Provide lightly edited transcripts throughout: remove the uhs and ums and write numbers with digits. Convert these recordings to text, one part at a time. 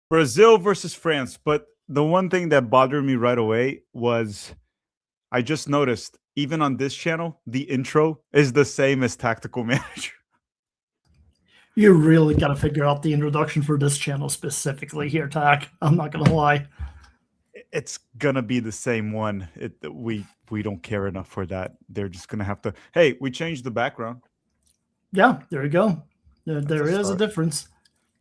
Brazil versus France. But the one thing that bothered me right away was I just noticed, even on this channel, the intro is the same as Tactical Manager. You really got to figure out the introduction for this channel specifically here, Tack. I'm not gonna lie. It's gonna be the same one. We don't care enough for that. They're just gonna have to. Hey, we changed the background. Yeah, there you go. That's a There is a start. difference.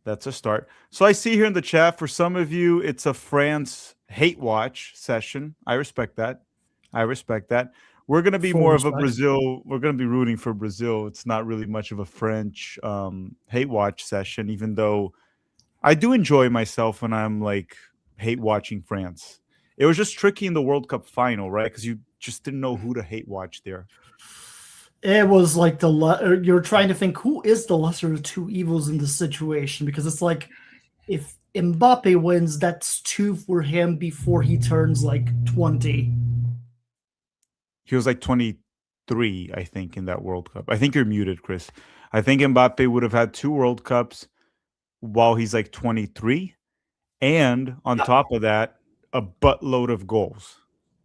That's a start. So I see here in the chat for some of you, it's a France hate watch session. I respect that. I respect that. We're gonna be Full more of a respect. Brazil. We're gonna be rooting for Brazil. It's not really much of a French hate watch session, even though I do enjoy myself when I'm like hate watching France. It was just tricky in the World Cup final, right? Because you just didn't know who to hate watch there. It was like you're trying to think who is the lesser of two evils in this situation, because it's like if Mbappe wins, that's two for him before he turns like 20. He was like 23, I think, in that World Cup. I think you're muted, Chris. I think Mbappe would have had two World Cups while he's like 23. And on Yeah, top of that, a buttload of goals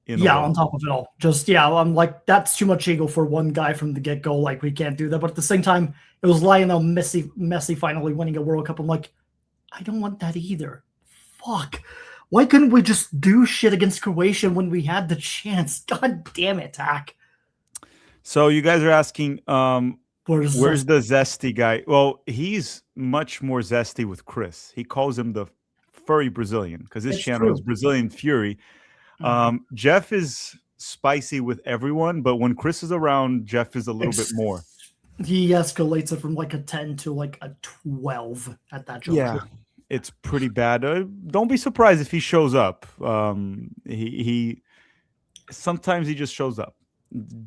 in a yeah, row. on top of it all. Just, yeah, I'm like, that's too much ego for one guy from the get go. Like, we can't do that. But at the same time, it was Lionel Messi finally winning a World Cup. I'm like, I don't want that either. Fuck. Why couldn't we just do shit against Croatia when we had the chance? God damn it, Tack. So you guys are asking, Where's where's the zesty guy? Well, he's much more zesty with Chris. He calls him the furry Brazilian because his It's channel is true. Brazilian Fury. Jeff is spicy with everyone, but when Chris is around, Jeff is a little bit Ex- more. he escalates it from like a 10 to like a 12 at that Yeah, juncture. it's pretty bad. Don't be surprised if he shows up. He sometimes he just shows up.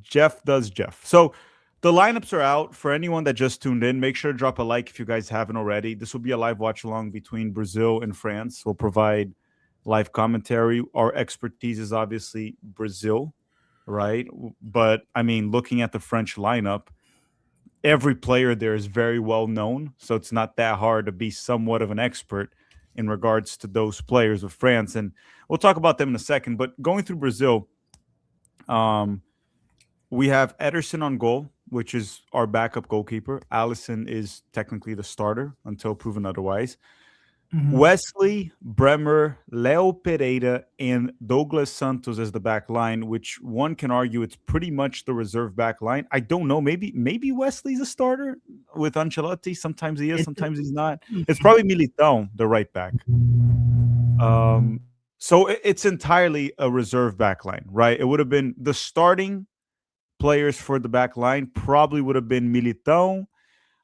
Jeff does Jeff. So the lineups are out for anyone that just tuned in. Make sure to drop a like if you guys haven't already. This will be a live watch along between Brazil and France. We'll provide live commentary. Our expertise is obviously Brazil, right? But I mean, looking at the French lineup, every player there is very well known. So it's not that hard to be somewhat of an expert in regards to those players of France. And we'll talk about them in a second. But going through Brazil, um, we have Ederson on goal, which is our backup goalkeeper. Allison is technically the starter until proven otherwise. Mhm. Wesley, Bremer, Leo Pereira, and Douglas Santos as the back line, which one can argue it's pretty much the reserve back line. I don't know. Maybe Wesley's a starter with Ancelotti. Sometimes he is, It, sometimes he's not. It's mhm. probably Militão, the right back. Um, so it's entirely a reserve back line, right? It would have been the starting players for the back line probably would have been Militão,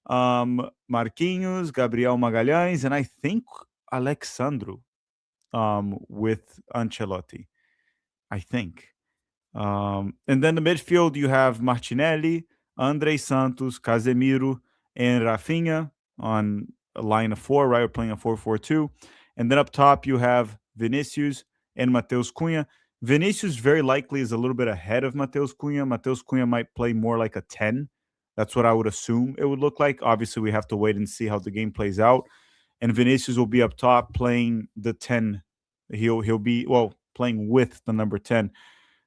Marquinhos, Gabriel Magalhães, and I think Alexandro with Ancelotti. I think. And then the midfield, you have Martinelli, Andre Santos, Casemiro, and Rafinha on a line of four, right? We're playing a 4-4-2. And then up top, you have Vinicius and Mateus Cunha. Vinicius very likely is a little bit ahead of Mateus Cunha. Mateus Cunha might play more like a 10. That's what I would assume it would look like. Obviously, we have to wait and see how the game plays out. And Vinicius will be up top playing the 10. He'll be, well, playing with the number 10.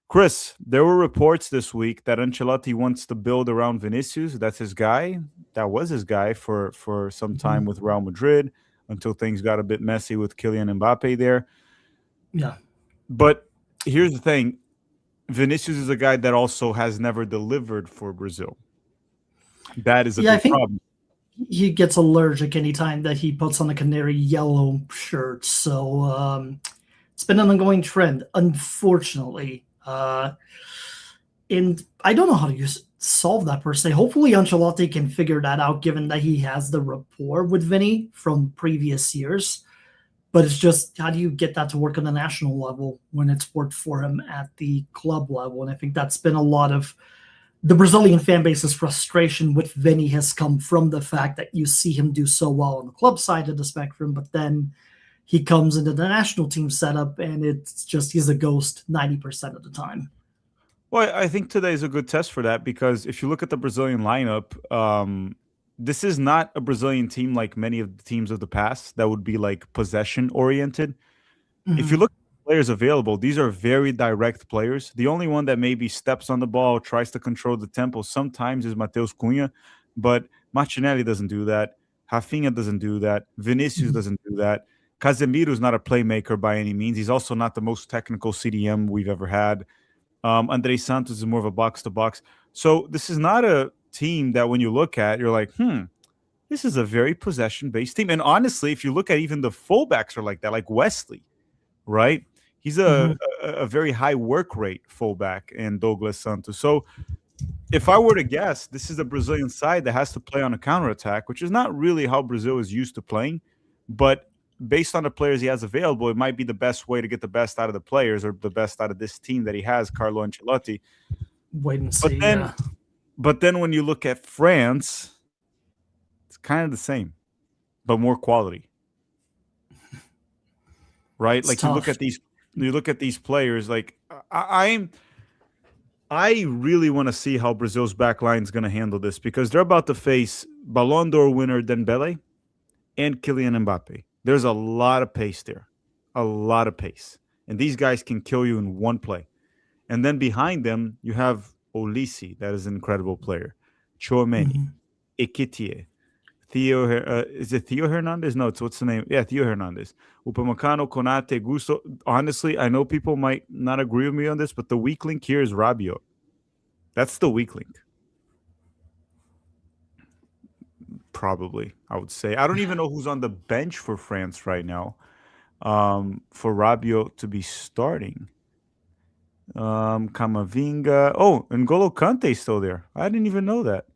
Chris, there were reports this week that Ancelotti wants to build around Vinicius. That's his guy. That was his guy for some time with Real Madrid until things got a bit messy with Kylian Mbappe there. Yeah. But here's the thing: Vinicius is a guy that also has never delivered for Brazil. That is a Yeah, I big think problem. he gets allergic anytime that he puts on a canary yellow shirt. So it's been an ongoing trend, unfortunately. And I don't know how to solve that per se. Hopefully, Ancelotti can figure that out, given that he has the rapport with Vinny from previous years. But it's just, how do you get that to work on the national level when it's worked for him at the club level? And I think that's been a lot of the Brazilian fan base's frustration with Vinny has come from the fact that you see him do so well on the club side of the spectrum, but then he comes into the national team setup and it's just he's a ghost 90% of the time. Well, I think today is a good test for that because if you look at the Brazilian lineup, this is not a Brazilian team like many of the teams of the past that would be like possession oriented. If you Mhm. look at the players available, these are very direct players. The only one that maybe steps on the ball, tries to control the tempo sometimes is Mateus Cunha, but Martinelli doesn't do that. Rafinha doesn't do that. Vinicius Mhm. doesn't do that. Casemiro is not a playmaker by any means. He's also not the most technical CDM we've ever had. Andre Santos is more of a box to box. So this is not a team that when you look at, you're like, this is a very possession based team. And honestly, if you look at even the fullbacks are like that, like Wesley, right? He's Mhm. a very high work rate fullback in Douglas Santos. So if I were to guess, this is a Brazilian side that has to play on a counterattack, which is not really how Brazil is used to playing. But based on the players he has available, it might be the best way to get the best out of the players or the best out of this team that he has, Carlo Ancelotti. Wait and But see. then Yeah, but then when you look at France, it's kind of the same, but more quality, right? it's Like tough. you look at these players. Like I really want to see how Brazil's back line is going to handle this because they're about to face Ballon d'Or winner Dembele and Kylian Mbappe. There's a lot of pace there, a lot of pace, and these guys can kill you in one play. And then behind them, you have Olisi, that is an incredible player, Chouameni, Mhm. Ekitie, is it Theo Hernandez? No, it's what's the name? Yeah, Theo Hernandez. Upamecano, Konate, Gusto. Honestly, I know people might not agree with me on this, but the weak link here is Rabiot. That's the weak link, probably. I would say. I don't even know who's on the bench for France right now. For Rabiot to be starting. Camavinga. Oh, N'Golo Kante still there. I didn't even know that.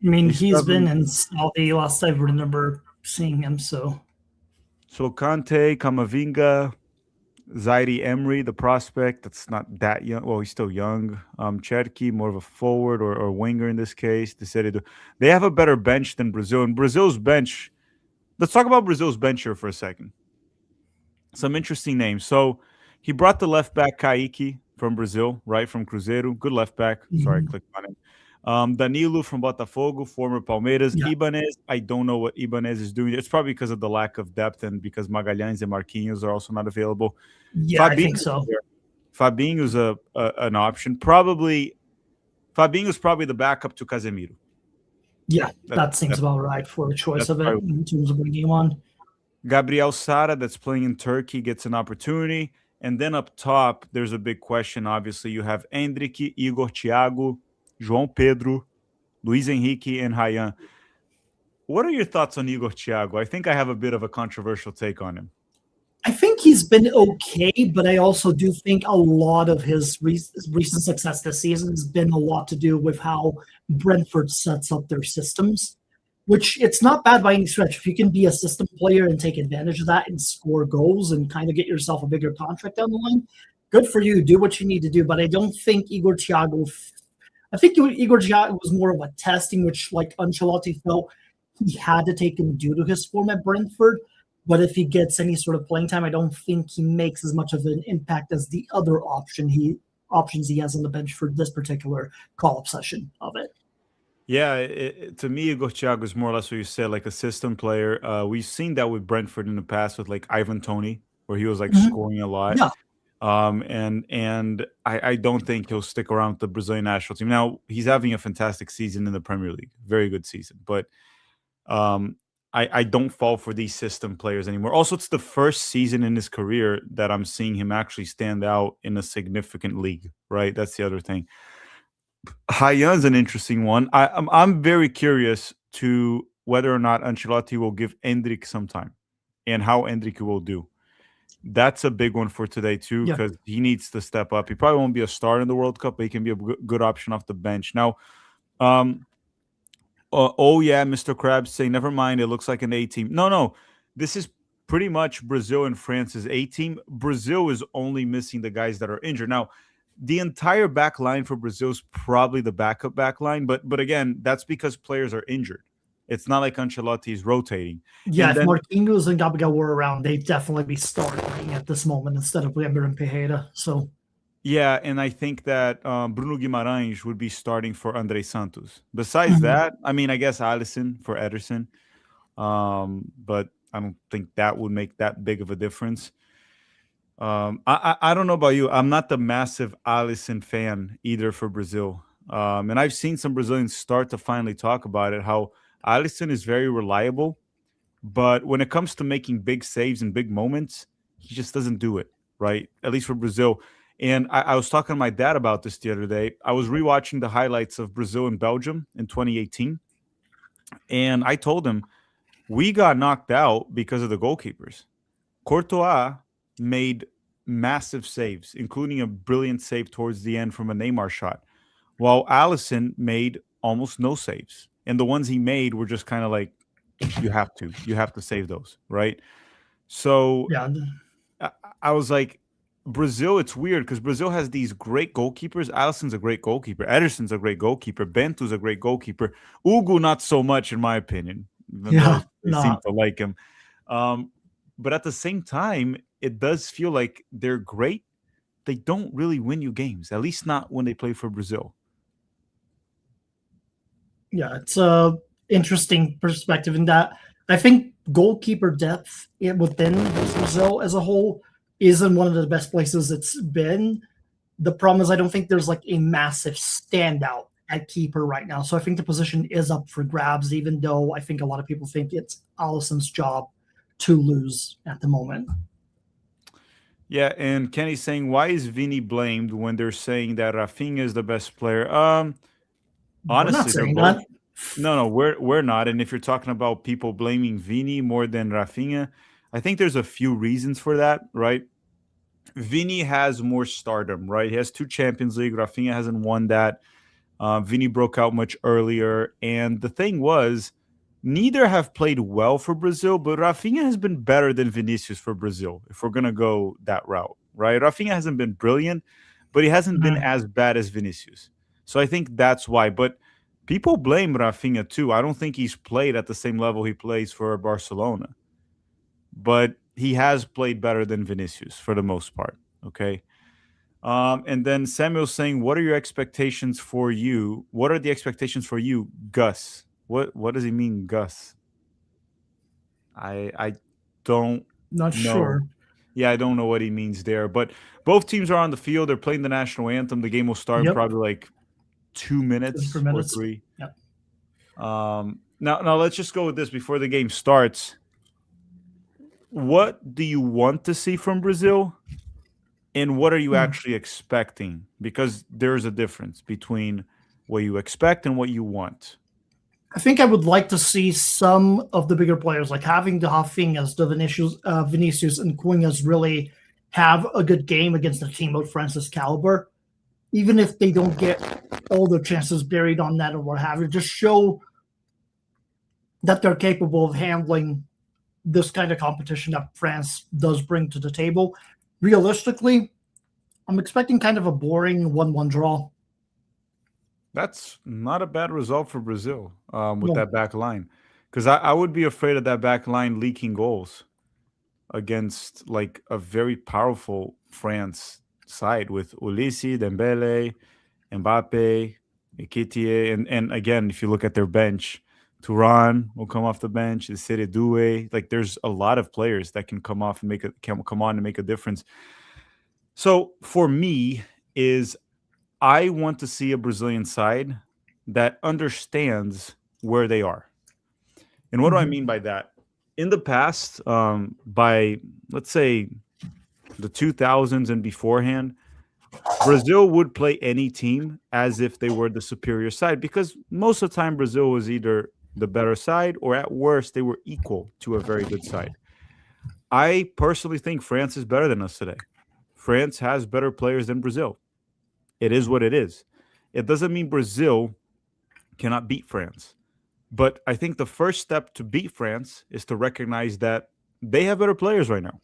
I mean, He's he's been subbing. in Saudi last I remember seeing him. So So Kante, Camavinga, Zaire Emery, the prospect that's not that young. Well, he's still young. Cherki, more of a forward or winger in this case. They have a better bench than Brazil. And Brazil's bench, let's talk about Brazil's bench here for a second. Some interesting names. So he brought the left back Kaique from Brazil, right from Cruzeiro. Good left back. Sorry, I mhm. clicked on him. Danilo from Botafogo, former Palmeiras. Yeah, Ibanez, I don't know what Ibanez is doing. It's probably because of the lack of depth and because Magalhães and Marquinhos are also not available. yeah, I think Fabinho, so. Fabinho's an option. Probably Fabinho's probably the backup to Casemiro. Yeah, That, that seems that about right for a choice that's of it probably in terms of bringing him on. Gabriel Sara, that's playing in Turkey, gets an opportunity. And then up top, there's a big question. Obviously, you have Endrick, Igor Thiago, João Pedro, Luis Henrique, and Ryan. What are your thoughts on Igor Thiago? I think I have a bit of a controversial take on him. I think he's been okay, but I also do think a lot of his recent success this season has been a lot to do with how Brentford sets up their systems, which it's not bad by any stretch. If you can be a system player and take advantage of that and score goals and kind of get yourself a bigger contract down the line, good for you. Do what you need to do. But I don't think Igor Thiago. I think Igor Thiago was more of a testing, which like Ancelotti felt he had to take him due to his form at Brentford. But if he gets any sort of playing time, I don't think he makes as much of an impact as the other options he has on the bench for this particular call-up session of it. Yeah, to me, Igor Thiago is more or less what you said, like a system player. We've seen that with Brentford in the past with like Ivan Tony, where he was like Mhm. scoring a lot. Yeah, And I don't think he'll stick around with the Brazilian national team. Now he's having a fantastic season in the Premier League, very good season. But um, I don't fall for these system players anymore. Also, it's the first season in his career that I'm seeing him actually stand out in a significant league. Right, that's the other thing. Hayan's an interesting one. I'm very curious to whether or not Ancelotti will give Endrick some time and how Endrick will do. That's a big one for today too, yeah. because he needs to step up. He probably won't be a star in the World Cup, but he can be a good option off the bench. Now, um, oh yeah, Mr. Krabs saying, never mind, it looks like an A team. No, this is pretty much Brazil and France's A team. Brazil is only missing the guys that are injured. Now, the entire back line for Brazil is probably the backup back line, but again, that's because players are injured. It's not like Ancelotti is rotating. Yeah, And if then Marquinhos and Gabriel were around, they'd definitely be starting at this moment instead of Weber and Pereira. So Yeah, and I think that Bruno Guimarães would be starting for Andre Santos. Besides Mhm. that, I mean, I guess Alisson for Ederson, but I don't think that would make that big of a difference. I don't know about you. I'm not the massive Alisson fan either for Brazil. And I've seen some Brazilians start to finally talk about it, how Alisson is very reliable, but when it comes to making big saves and big moments, he just doesn't do it, right? At least for Brazil. And I was talking to my dad about this the other day. I was rewatching the highlights of Brazil and Belgium in 2018. And I told him, we got knocked out because of the goalkeepers. Courtois made massive saves, including a brilliant save towards the end from a Neymar shot, while Allison made almost no saves. And the ones he made were just kind of like, you have to save those, right? So Yeah, I, I was like, Brazil, it's weird because Brazil has these great goalkeepers. Alisson's a great goalkeeper. Ederson's a great goalkeeper. Bento's a great goalkeeper. Ugu, not so much, in my opinion, even though yeah, they seem no, to like him. Um, but at the same time, it does feel like they're great. They don't really win you games, at least not when they play for Brazil. yeah. It's a interesting perspective in that I think goalkeeper depth within Brazil as a whole isn't one of the best places it's been. The problem is I don't think there's like a massive standout at keeper right now. So I think the position is up for grabs, even though I think a lot of people think it's Allison's job to lose at the moment. Yeah, and Kenny's saying, why is Vini blamed when they're saying that Rafinha is the best player? We're not Honestly, they're saying both. that. No, we're not. And if you're talking about people blaming Vini more than Rafinha, I think there's a few reasons for that, right? Vini has more stardom, right? He has two Champions League. Rafinha hasn't won that. Vini broke out much earlier, and the thing was, neither have played well for Brazil, but Rafinha has been better than Vinicius for Brazil. If we're gonna go that route, right? Rafinha hasn't been brilliant, but he hasn't been Mhm. as bad as Vinicius. So I think that's why. But people blame Rafinha too. I don't think he's played at the same level he plays for Barcelona, but he has played better than Vinicius for the most part. Okay. And then Samuel's saying, "What are your expectations for you? What are the expectations for you, Gus? What does he mean, Gus? I don't Not know. sure. Yeah, I don't know what he means there. But both teams are on the field. They're playing the national anthem. The game will start in Yep. probably like 3 2 minutes or minutes. three. Yep. Now let's just go with this before the game starts. What do you want to see from Brazil? And what are you Hmm. actually expecting? Because there's a difference between what you expect and what you want. I think I would like to see some of the bigger players, like having the Rafinhas, the Vinicius, and Cunhas really have a good game against a team of Francis caliber, even if they don't get all their chances buried on net or what have you. Just show that they're capable of handling this kind of competition that France does bring to the table. Realistically, I'm expecting kind of a boring 1-1 draw. That's not a bad result for Brazil with No. that back line. Because I would be afraid of that back line leaking goals against like a very powerful France side with Ulisi, Dembele, Mbappe, Ekitier, and again, if you look at their bench, Turan will come off the bench, the City Due. Like there's a lot of players that can come off and can come on and make a difference. So for me, is I want to see a Brazilian side that understands where they are. And what do I Mhm. mean by that? In the past, by let's say the 2000s and beforehand, Brazil would play any team as if they were the superior side because most of the time Brazil was either the better side or at worst they were equal to a very good side. I personally think France is better than us today. France has better players than Brazil. It is what it is. It doesn't mean Brazil cannot beat France. But I think the first step to beat France is to recognize that they have better players right now.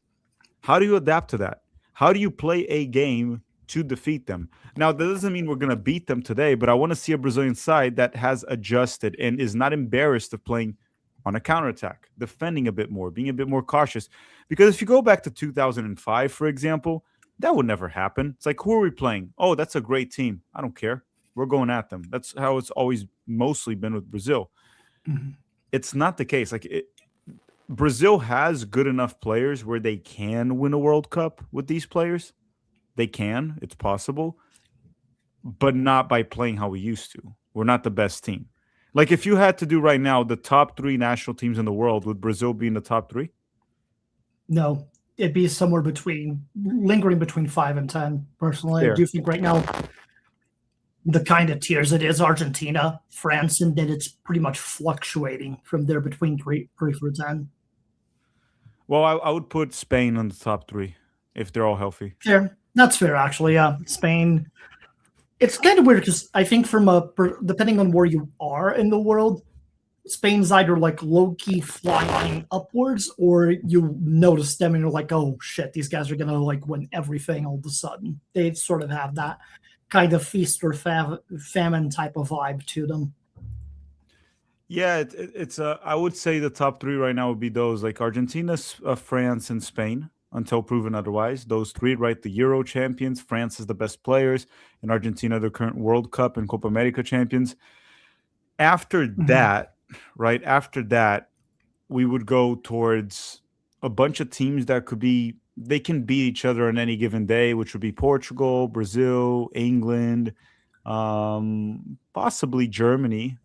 How do you adapt to that? How do you play a game to defeat them? Now, that doesn't mean we're going to beat them today, but I want to see a Brazilian side that has adjusted and is not embarrassed of playing on a counterattack, defending a bit more, being a bit more cautious. Because if you go back to 2005, for example, That would never happen. It's like, who are we playing? Oh, that's a great team. I don't care. We're going at them. That's how it's always mostly been with Brazil. Mhm. It's not the case. Brazil has good enough players where they can win a World Cup with these players. They can. It's possible, but not by playing how we used to. We're not the best team. Like if you had to do right now the top 3 national teams in the world, would Brazil be in the top 3? No, it'd be somewhere between lingering between 5 and 10. Personally, I Fair. do think right now the kind of tiers it is Argentina, France, and then it's pretty much fluctuating from there between three for 10. Well, I would put Spain on the top 3 if they're all healthy. Fair. That's fair, actually. Yeah, Spain. It's kind of weird because I think depending on where you are in the world, Spain's either like low key flying upwards, or you notice them and you're like, oh shit, these guys are gonna like win everything all of a sudden. They sort of have that kind of feast or famine type of vibe to them. Yeah, it's I would say the top 3 right now would be those like Argentina, France, and Spain until proven otherwise. Those 3, right? The Euro champions. France is the best players, and Argentina the current World Cup and Copa America champions. After Mhm. that, right? After that, we would go towards a bunch of teams that they can beat each other on any given day, which would be Portugal, Brazil, England, possibly Germany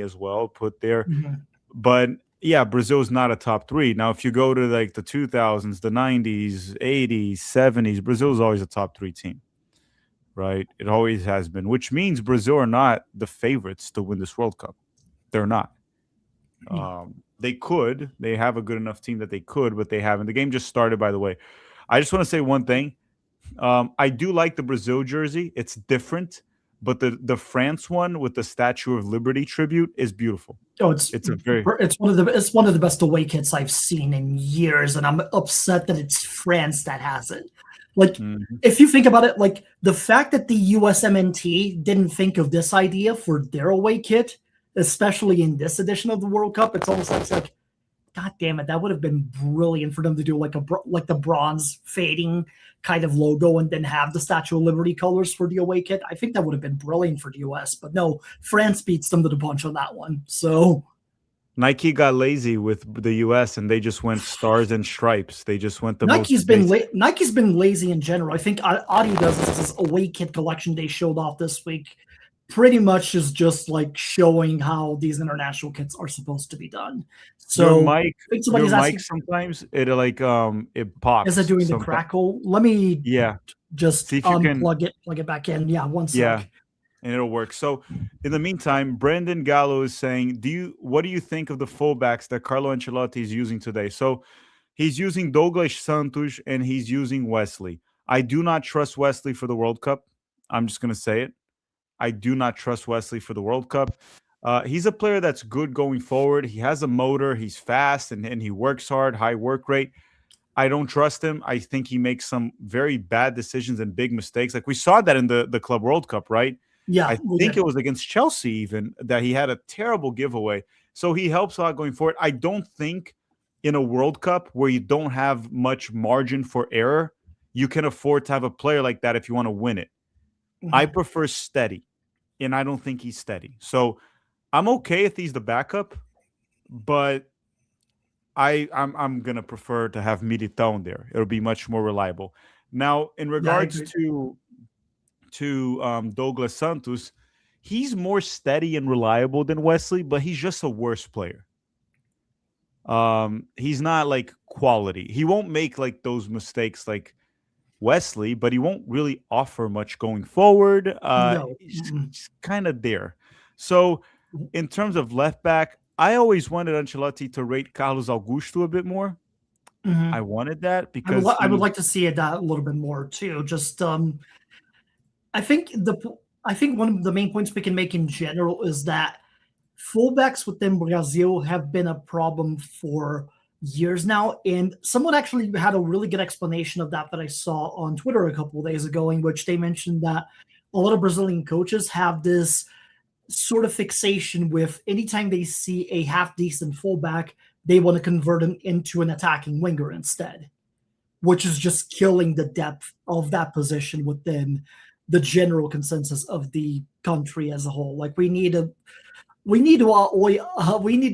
as well put there. Mhm. But yeah, Brazil's not a top 3. Now, if you go to like the 2000s, the 90s, 80s, 70s, Brazil's always a top 3 team, right? It always has been, which means Brazil are not the favorites to win this World Cup. They're not. Yeah. They could. They have a good enough team that they could, but they haven't. The game just started, by the way. I just want to say one thing. I do like the Brazil jersey. It's different, but the France one with the Statue of Liberty tribute is beautiful. Oh, It's a very it's one of the best away kits I've seen in years, and I'm upset that it's France that has it. Like, Mhm. if you think about it, like the fact that the USMNT didn't think of this idea for their away kit, especially in this edition of the World Cup, it's almost like it's like, God damn it, that would have been brilliant for them to do like the bronze fading kind of logo and then have the Statue of Liberty colors for the away kit. I think that would have been brilliant for the US, but no, France beats them to the punch on that one. So Nike got lazy with the US and they just went stars and stripes. They just went the most basic. Nike's been lazy in general. I think Adidas's away kit collection they showed off this week pretty much is just like showing how these international kits are supposed to be done. Your So mic, I think your somebody's mic asking, sometimes it is it pops doing the sometimes. crackle? Let me Yeah. just See if you can. plug it back in. Yeah, one Yeah. sec. And it'll work. So, in the meantime, Brandon Gallo is saying, what do you think of the fullbacks that Carlo Ancelotti is using today?" So, he's using Douglas Santos and he's using Wesley. I do not trust Wesley for the World Cup. I'm just going to say it. I do not trust Wesley for the World Cup. He's a player that's good going forward. He has a motor. He's fast and he works hard, high work rate. I don't trust him. I think he makes some very bad decisions and big mistakes. Like we saw that in the Club World Cup, right? Yeah, I we think did. it was against Chelsea even that he had a terrible giveaway. So he helps a lot going forward. I don't think in a World Cup where you don't have much margin for error, you can afford to have a player like that if you want to win it. I Mhm. prefer steady, and I don't think he's steady. So I'm okay if he's the backup, but I'm gonna prefer to have Militão there. It'll be much more reliable. Now, in Yeah, I regards agree. to Douglas Santos, he's more steady and reliable than Wesley, but he's just a worse player. He's not like quality. He won't make like those mistakes like Wesley, but he won't really offer much going forward. No. He's kind of there. So, in terms of left back, I always wanted Ancelotti to rate Carlos Augusto a bit more. Mhm. I wanted that because I would he. like to see it that a little bit more too. Just I think I think one of the main points we can make in general is that fullbacks within Brazil have been a problem for years now, and someone actually had a really good explanation of that I saw on Twitter a couple of days ago, in which they mentioned that a lot of Brazilian coaches have this sort of fixation with anytime they see a half decent fullback, they want to convert him into an attacking winger instead. which is just killing the depth of that position within the general consensus of the country as a whole. Like we need to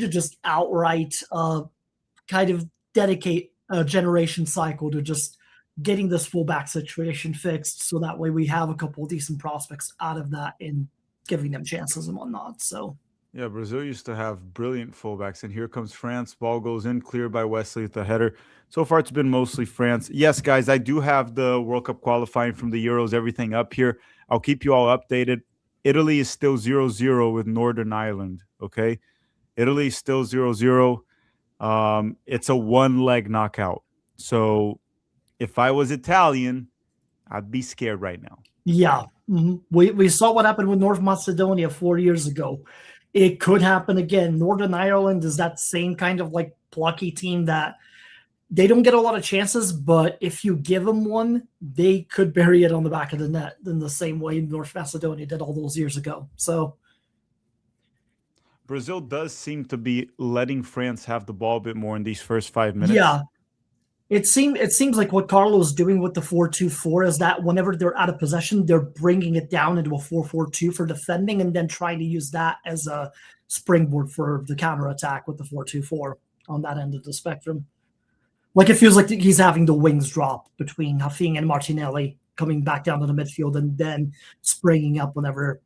just outright kind of dedicate a generation cycle to just getting this fullback situation fixed, so that way we have a couple of decent prospects out of that and giving them chances and whatnot. So Yeah, Brazil used to have brilliant fullbacks, and here comes France. Ball goes in, cleared by Wesley with the header. So far, it's been mostly France. Yes, guys, I do have the World Cup qualifying from the Euros, everything up here. I'll keep you all updated. Italy is still 0-0 with Northern Ireland, okay? Italy is still 0-0. It's a one-leg knockout. So if I was Italian, I'd be scared right now. yeah, we saw what happened with North Macedonia 4 years ago. It could happen again. Northern Ireland is that same kind of like plucky team that they don't get a lot of chances, but if you give them one, they could bury it on the back of the net in the same way North Macedonia did all those years ago. So Brazil does seem to be letting France have the ball a bit more in these first 5 minutes. yeah, it seems like what Carlo's doing with the 4-2-4 is that whenever they're out of possession, they're bringing it down into a 4-4-2 for defending, and then trying to use that as a springboard for the counterattack with the 4-2-4 on that end of the spectrum. Like it feels like he's having the wings drop between Rafinha and Martinelli, coming back down to the midfield and then springing up whenever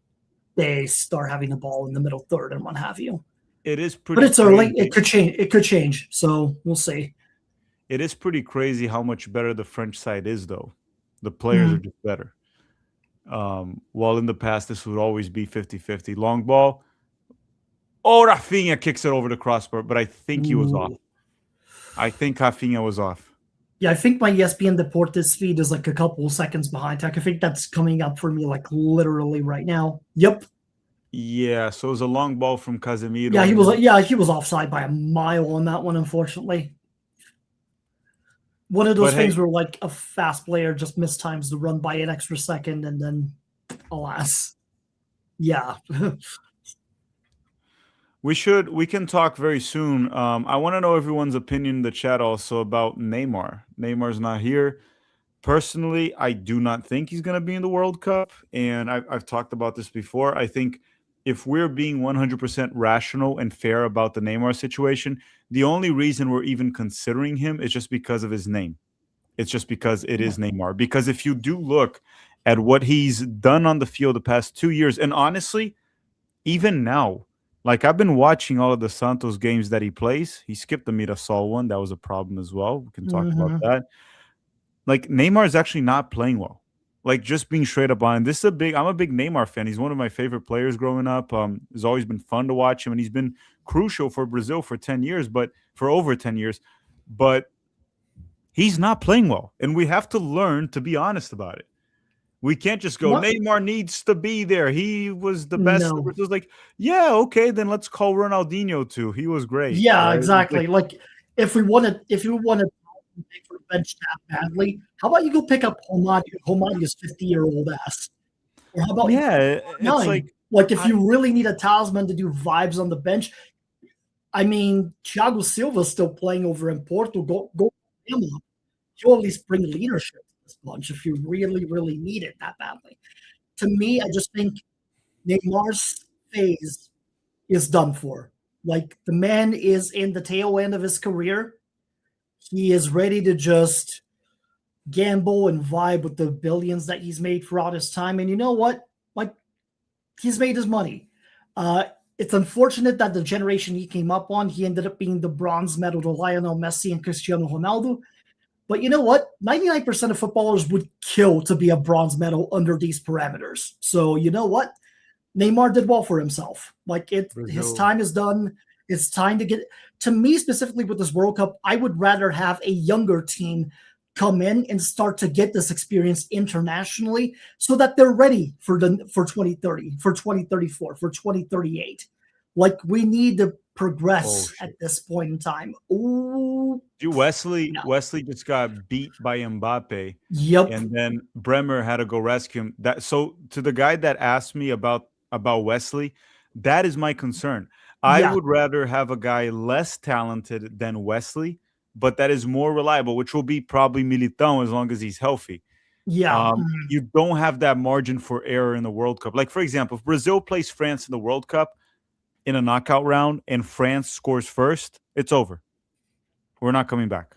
they start having the ball in the middle third and what have you. It is pretty But it's crazy. early. It could change. It could change. So we'll see. It is pretty crazy how much better the French side is, though. The players are just better. While in the past, this would always be 50-50. Long ball. Oh, Rafinha kicks it over the crossbar, but I think he was off. I think Rafinha was off. Yeah, I think my ESPN Deportes feed is like a couple seconds behind. I think that's coming up for me like literally right now. Yep. Yeah, so it was a long ball from Casemiro. Yeah, he was offside by a mile on that one, unfortunately. One of those things where like a fast player just mistimes the run by an extra second, and then alas. Yeah. We can talk very soon. I want to know everyone's opinion in the chat also about Neymar. Neymar's not here. Personally, I do not think he's going to be in the World Cup. And I've talked about this before. I think if we're being 100% rational and fair about the Neymar situation, the only reason we're even considering him is just because of his name. It's just because it is Neymar. Because if you do look at what he's done on the field the past 2 years, and honestly, even now, like I've been watching all of the Santos games that he plays. He skipped the Mirassol one. That was a problem as well. We can talk about that. Like Neymar is actually not playing well. Like just being straight up on. This is I'm a big Neymar fan. He's one of my favorite players growing up. It's always been fun to watch him, and he's been crucial for Brazil for 10 years, but for over 10 years. But he's not playing well, and we have to learn to be honest about it. We can't just go, Neymar needs to be there. He was the best. No. It was like, yeah, okay, then let's call Ronaldinho too. He was great. Yeah, right? Exactly. Like if you want to pay for bench that badly, how about you go pick up Homadi's 50-year-old ass? Or how about it's like if you really need a talisman to do vibes on the bench, I mean, Thiago Silva's still playing over in Porto. Go him up. You'll at least bring leadership to this bunch if you really, really need it that badly. To me, I just think Neymar's phase is done for. Like the man is in the tail end of his career. He is ready to just gamble and vibe with the billions that he's made throughout his time. And you know what? Like he's made his money. It's unfortunate that the generation he came up on, he ended up being the bronze medal to Lionel Messi and Cristiano Ronaldo. But you know what? 99% of footballers would kill to be a bronze medal under these parameters. So you know what? Neymar did well for himself. Like his time is done. It's time to get to me specifically with this World Cup. I would rather have a younger team come in and start to get this experience internationally so that they're ready for 2030, for 2034, for 2038. Like we need to progress at this point in time. Ooh. Dude, Wesley just got beat by Mbappe. Yep. And then Bremer had to go rescue him. So to the guy that asked me about Wesley, that is my concern. I would rather have a guy less talented than Wesley but that is more reliable, which will be probably Militão as long as he's healthy. Yeah. You don't have that margin for error in the World Cup. Like, for example, if Brazil plays France in the World Cup in a knockout round and France scores first, it's over. We're not coming back.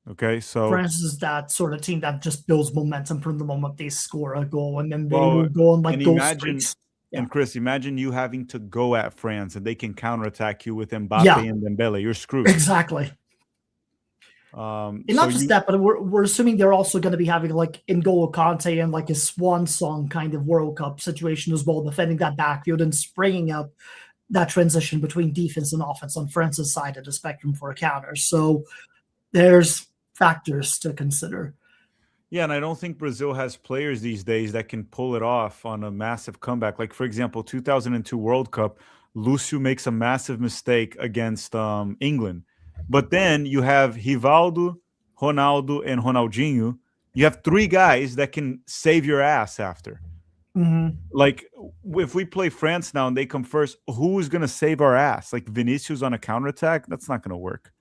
Okay, so France is that sort of team that just builds momentum from the moment they score a goal, and then they well, will go on like and goal imagine streaks. Yeah. and Chris, imagine you having to go at France and they can counterattack you with Mbappe Yeah. and Dembele. You're screwed. Exactly. And So not just that, but we're assuming they're also going to be having like N'Golo Kante and like a swan song kind of World Cup situation as well, defending that backfield and springing up that transition between defense and offense on France's side of the spectrum for a counter. So there's factors to consider. Yeah, and I don't think Brazil has players these days that can pull it off on a massive comeback. Like, for example, 2002 World Cup, Lúcio makes a massive mistake against England. But then you have Rivaldo, Ronaldo, and Ronaldinho. You have three guys that can save your ass after. Mm-hmm. Like, if we play France now and they come first, who's going to save our ass? Like, Vinicius on a counterattack? That's not going to work.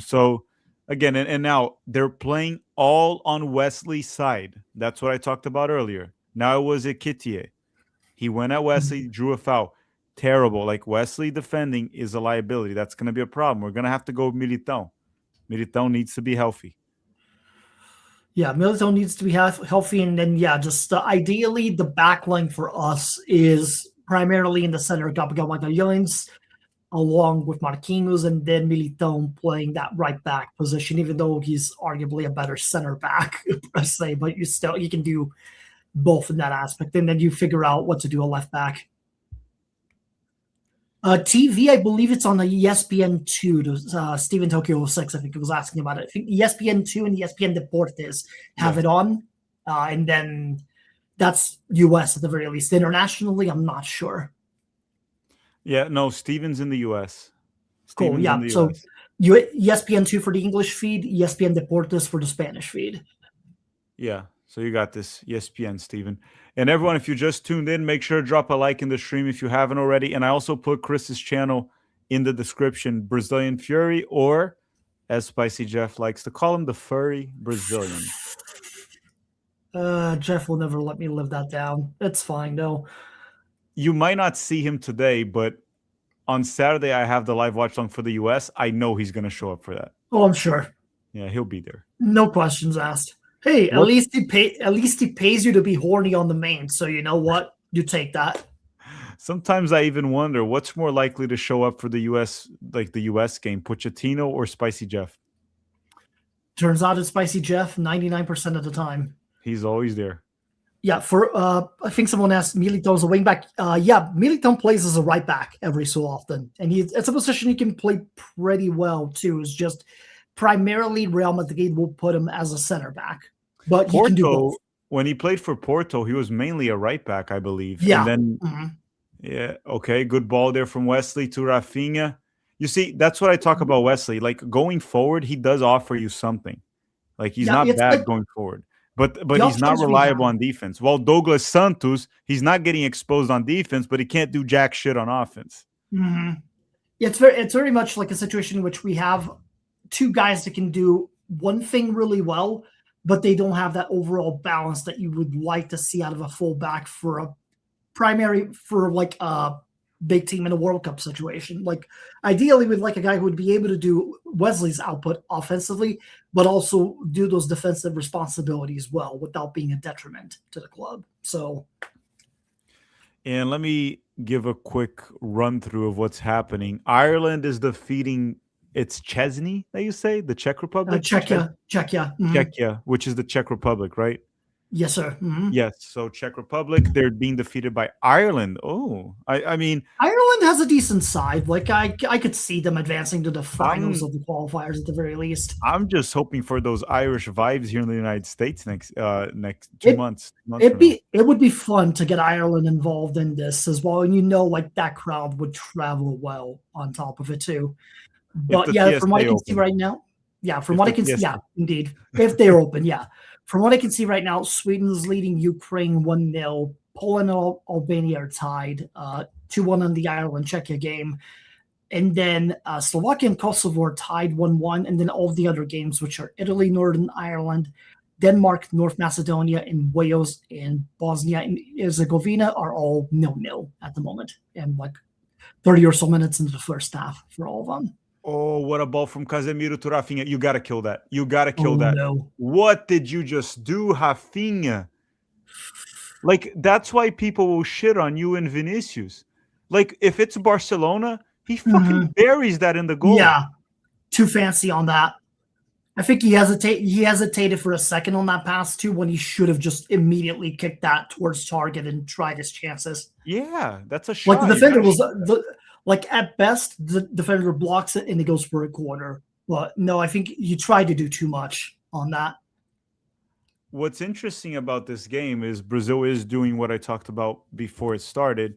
So, again, and now they're playing all on Wesley's side. That's what I talked about earlier. Now it was Ekitike. He went at Wesley, drew a foul. Terrible. Like, Wesley defending is a liability. That's going to be a problem. We're going to have to go Militão. Militão needs to be healthy. Yeah, Militão needs to be healthy. And then, just ideally, the back line for us is primarily in the center. Gabriel Magalhães, along with Marquinhos, and then Militão playing that right back position, even though he's arguably a better center back, per se, but you can do both in that aspect. And then you figure out what to do a left back. TV, I believe it's on the ESPN2. Steven Tokyo 6, I think, was asking about it. I think ESPN2 and ESPN Deportes have it on. And then that's US at the very least. Internationally, I'm not sure. Yeah, no, Steven's in the US. Cool, Steven's in the so US. ESPN2 for the English feed, ESPN Deportes for the Spanish feed. Yeah, so you got this, ESPN, Steven. And everyone, if you just tuned in, make sure to drop a like in the stream if you haven't already. And I also put Chris's channel in the description, Brazilian Fury, or as Spicy Jeff likes to call him, the Furry Brazilian. Jeff will never let me live that down. It's fine, though. You might not see him today, but on Saturday I have the live watch along for the US. I know he's going to show up for that. Oh, I'm sure. Yeah, he'll be there. No questions asked. Hey, at least he pays you to be horny on the main. So you know what? You take that. Sometimes I even wonder what's more likely to show up for the US, like the US game, Pochettino or Spicy Jeff? Turns out it's Spicy Jeff 99% of the time. He's always there. Yeah, I think someone asked Militão's a wing back. Militão plays as a right back every so often. And it's a position he can play pretty well too. It's just primarily Real Madrid will put him as a center back. But he can do both. When he played for Porto, he was mainly a right back, I believe. Yeah. And then, okay, good ball there from Wesley to Rafinha. You see, that's what I talk about Wesley. Like, going forward, he does offer you something. Like, he's not bad going forward. But he's not reliable on defense. While Douglas Santos, he's not getting exposed on defense, but he can't do jack shit on offense. Mm-hmm. It's very much like a situation in which we have two guys that can do one thing really well, but they don't have that overall balance that you would like to see out of a fullback for a big team in a World Cup situation. Like, ideally, we'd like a guy who would be able to do Wesley's output offensively, but also do those defensive responsibilities well without being a detriment to the club. So, and let me give a quick run through of what's happening. Ireland is defeating, it's Chesney that you say, the Czech Republic? Czechia. Mm-hmm. Czechia, which is the Czech Republic, right? Yes, sir. Mm-hmm. Yes, so Czech Republic, they're being defeated by Ireland. Oh, I mean, Ireland has a decent side. Like, I could see them advancing to the finals of the qualifiers at the very least. I'm just hoping for those Irish vibes here in the United States next 2 months. It would be fun to get Ireland involved in this as well, and like that crowd would travel well on top of it too. But from what I can see right now, indeed, if they're open, From what I can see right now, Sweden is leading Ukraine 1-0. Poland and Albania are tied 2-1 on the Ireland-Czechia game. And then Slovakia and Kosovo are tied 1-1. And then all the other games, which are Italy, Northern Ireland, Denmark, North Macedonia, and Wales and Bosnia and Herzegovina are all 0-0 at the moment. And like 30 or so minutes into the first half for all of them. Oh, what a ball from Casemiro to Rafinha. You got to kill that. You got to kill that. No. What did you just do, Rafinha? Like, that's why people will shit on you and Vinicius. Like, if it's Barcelona, he fucking buries that in the goal. Yeah. Too fancy on that. I think he hesitated for a second on that pass too, when he should have just immediately kicked that towards target and tried his chances. Yeah, that's a shot. Like the defender was like at best the defender blocks it and it goes for a corner. But no, I think you tried to do too much on that. What's interesting about this game is Brazil is doing what I talked about before it started.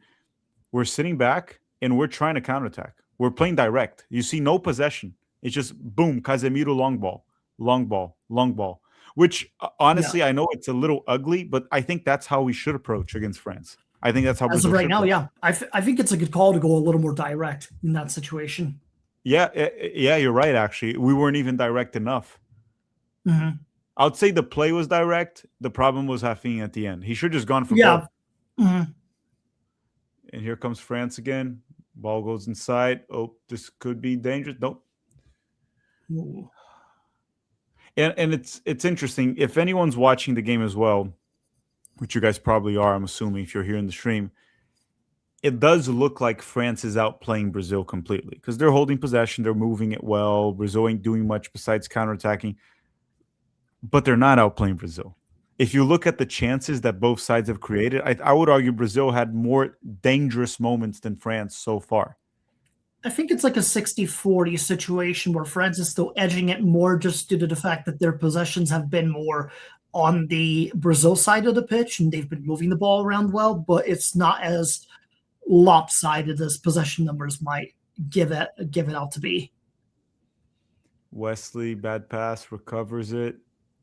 We're sitting back and we're trying to counterattack. We're playing direct. You see no possession. It's just boom, Casemiro long ball, long ball, long ball. Which honestly, I know it's a little ugly, but I think that's how we should approach against France. I think that's how as of right now, yeah. I think it's a good call to go a little more direct in that situation. Yeah, you're right. Actually, we weren't even direct enough. Mm-hmm. I would say the play was direct. The problem was Rafinha at the end. He should have just gone for goal. Mm-hmm. And here comes France again. Ball goes inside. Oh, this could be dangerous. Nope. Ooh. And it's interesting. If anyone's watching the game as well, which you guys probably are, I'm assuming if you're here in the stream, it does look like France is outplaying Brazil completely because they're holding possession. They're moving it well. Brazil ain't doing much besides counterattacking. But they're not outplaying Brazil. If you look at the chances that both sides have created, I would argue Brazil had more dangerous moments than France so far. I think it's like a 60-40 situation where France is still edging it more just due to the fact that their possessions have been more on the Brazil side of the pitch and they've been moving the ball around well, but it's not as lopsided as possession numbers might give it out to be. Wesley, bad pass, recovers it,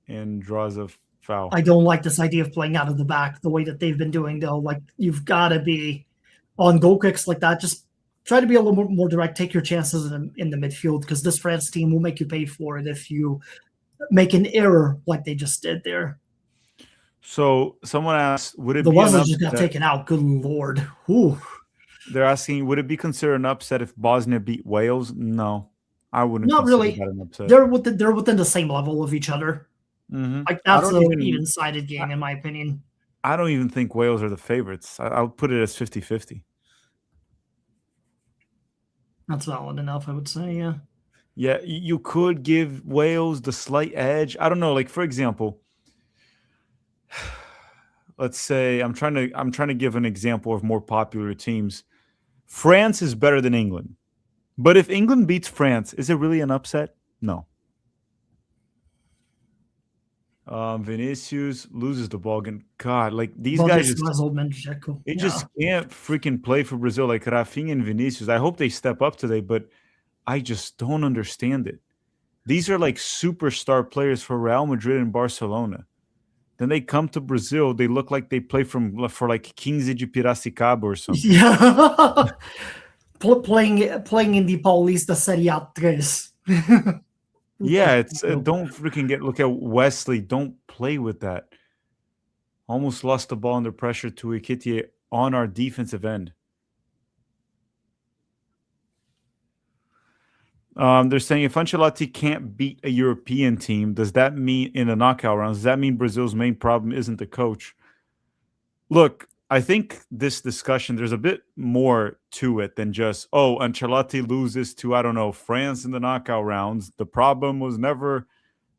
and draws a foul. I don't like this idea of playing out of the back the way that they've been doing, though. Like, you've got to be on goal kicks like that. Just try to be a little more direct. Take your chances in the midfield because this France team will make you pay for it if you make an error like they just did there. So someone asked, would it the be Wesley just got taken out? Good Lord. Ooh. They're asking, would it be considered an upset if Bosnia beat Wales? No, I wouldn't. Not really. That an upset. They're within the same level of each other. Mm-hmm. Like that's an even-sided game, in my opinion. I don't even think Wales are the favorites. I'll put it as 50-50. That's valid enough, I would say, yeah. Yeah, you could give Wales the slight edge. I don't know. Like, for example, let's say I'm trying to give an example of more popular teams. France is better than England. But if England beats France, is it really an upset? No. Vinicius loses the ball again. God, like these guys just can't freaking play for Brazil. Like Rafinha and Vinicius. I hope they step up today, but I just don't understand it. These are like superstar players for Real Madrid and Barcelona. Then they come to Brazil, they look like they play for like 15 de Piracicaba or something. Yeah. playing in the Paulista Serie A 3. Yeah, it's don't freaking look at Wesley. Don't play with that. Almost lost the ball under pressure to Ikitie on our defensive end. They're saying if Ancelotti can't beat a European team, does that mean in the knockout rounds? Does that mean Brazil's main problem isn't the coach? Look, I think this discussion, there's a bit more to it than just, oh, Ancelotti loses to, I don't know, France in the knockout rounds. The problem was never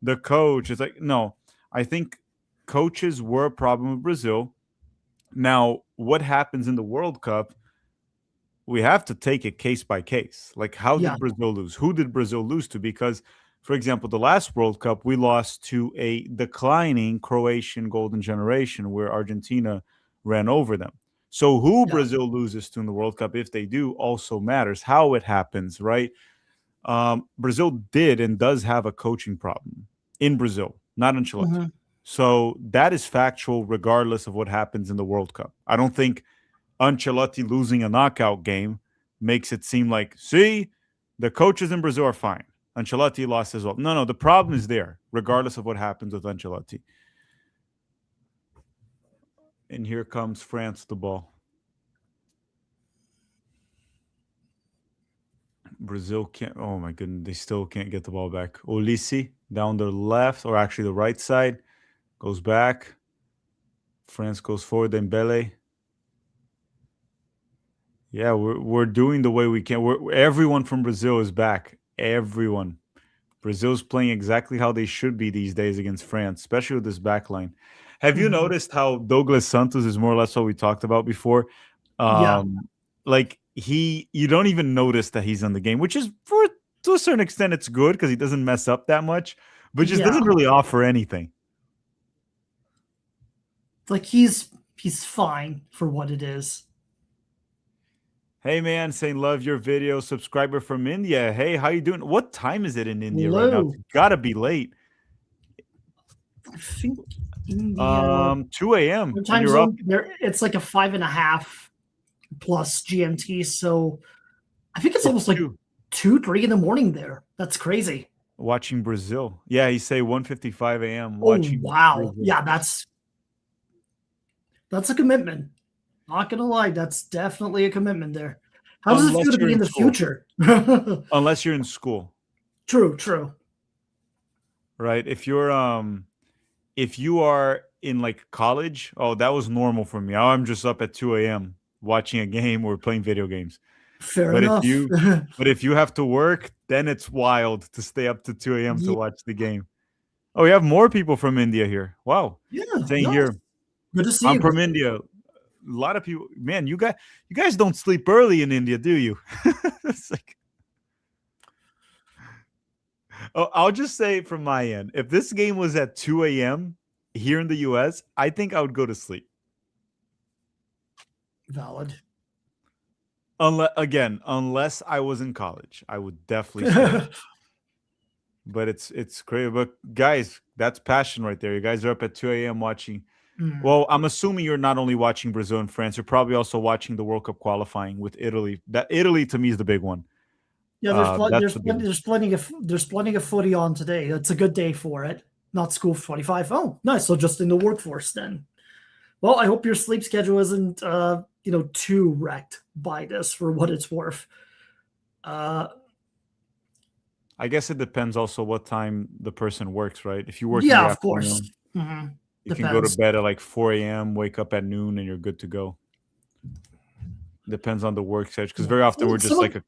the coach. It's like, no, I think coaches were a problem with Brazil. Now, what happens in the World Cup, we have to take it case by case. Like, how did Brazil lose? Who did Brazil lose to? Because, for example, the last World Cup, we lost to a declining Croatian golden generation where Argentina ran over them. So who Brazil loses to in the World Cup, if they do, also matters. How it happens, right? Brazil did and does have a coaching problem in Brazil, not Ancelotti. Mm-hmm. So that is factual regardless of what happens in the World Cup. I don't think Ancelotti losing a knockout game makes it seem like, see, the coaches in Brazil are fine. Ancelotti lost as well. No, the problem is there, regardless of what happens with Ancelotti. And here comes France, the ball. Brazil can't. Oh my goodness, they still can't get the ball back. Olisi down the left, or actually the right side, goes back. France goes forward. Dembele. Yeah, we're doing the way we can. Everyone from Brazil is back. Everyone. Brazil's playing exactly how they should be these days against France, especially with this back line. Have you noticed how Douglas Santos is more or less what we talked about before? Yeah. Like you don't even notice that he's in the game, which is to a certain extent it's good because he doesn't mess up that much, but just Yeah. doesn't really offer anything. Like he's fine for what it is. Hey man, saying love your video, subscriber from India. Hey, how you doing? What time is it in India right now? Hello. It's gotta be late. I think India 2 a.m. and time you're up. zone there. It's like a 5.5 plus GMT. So I think it's almost like 2-3 in the morning there. That's crazy. Watching Brazil. Yeah, he say 1:55 a.m. Oh watching wow. Brazil. Yeah, that's a commitment. Not gonna lie, that's definitely a commitment there. How does it Unless feel to you're be in in the school. future? Unless you're in school, True. right? If you are in like college, oh, that was normal for me. Oh, I'm just up at 2 a.m. watching a game or playing video games. Fair But enough. if you have to work, then it's wild to stay up to 2 a.m. to Yeah. watch the game. Oh, we have more people from India here. Wow. Yeah, Saying nice. here, Good to see I'm you. from India. A lot of people, man, you guys don't sleep early in India, do you? It's like, oh, I'll just say from my end, if this game was at 2 a.m. here in the US, I think I would go to sleep. Valid. Unless I was in college, I would definitely sleep. But it's crazy. But guys, that's passion right there. You guys are up at 2 a.m. watching. Well, I'm assuming you're not only watching Brazil and France, you're probably also watching the World Cup qualifying with Italy. That Italy to me is the big one. Yeah, That's the big one. there's plenty of footy on today. It's a good day for it. Not school for 25. Oh, nice. So just in the workforce then. Well, I hope your sleep schedule isn't too wrecked by this for what it's worth. I guess it depends also what time the person works, right? If you work in Yeah, the of course. afternoon, you can Depends. go to bed at like 4 a.m., wake up at noon, and you're good to go. Depends on the work schedule. Because very often we're just like a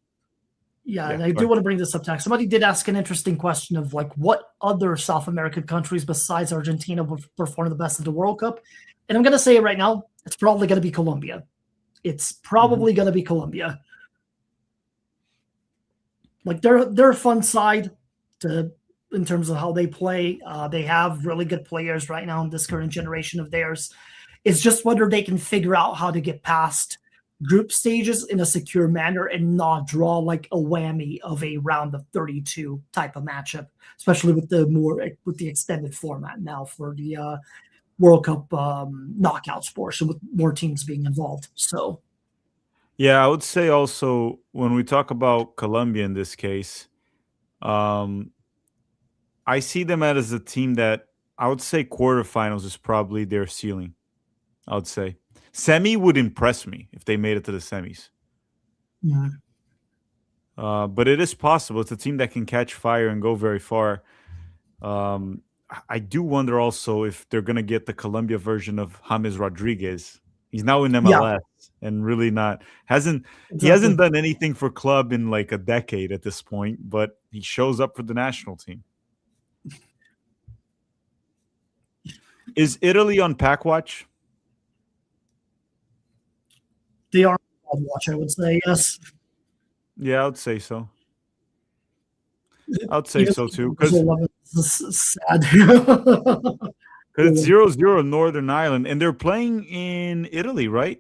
Yeah, Yeah, and I do sorry. want to bring this up next. Somebody did ask an interesting question of like what other South American countries besides Argentina would perform the best at the World Cup. And I'm going to say it right now, it's probably going to be Colombia. It's probably going to be Colombia. Like they're a fun side in terms of how they play. They have really good players right now in this current generation of theirs. It's just whether they can figure out how to get past group stages in a secure manner and not draw like a whammy of a round of 32 type of matchup, especially with the extended format now for the World Cup knockouts portion with more teams being involved. So Yeah, I would say also when we talk about Colombia in this case, I see them as a team that I would say quarterfinals is probably their ceiling. I would say semi would impress me if they made it to the semis. yeah. But it is possible. It's a team that can catch fire and go very far. I do wonder also if they're gonna get the Colombia version of James Rodriguez. He's now in MLS and really he hasn't done anything for club in like a decade at this point, but he shows up for the national team. Is Italy on pack watch? They are on watch, I would say, yes. Yeah, I would say so. I would say so too, because sad. it's 0-0 Northern Ireland, and they're playing in Italy, right?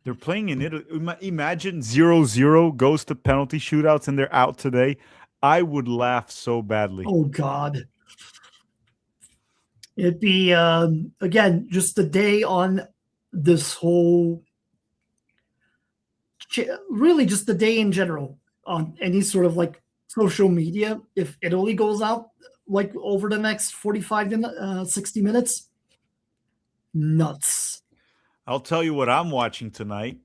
They're playing in Italy. Imagine 0-0 goes to penalty shootouts and they're out today. I would laugh so badly. Oh God. It'd be again just the day on this whole really just the day in general on any sort of like social media. If Italy goes out like over the next 45 to 60 minutes, nuts. I'll tell you what I'm watching tonight.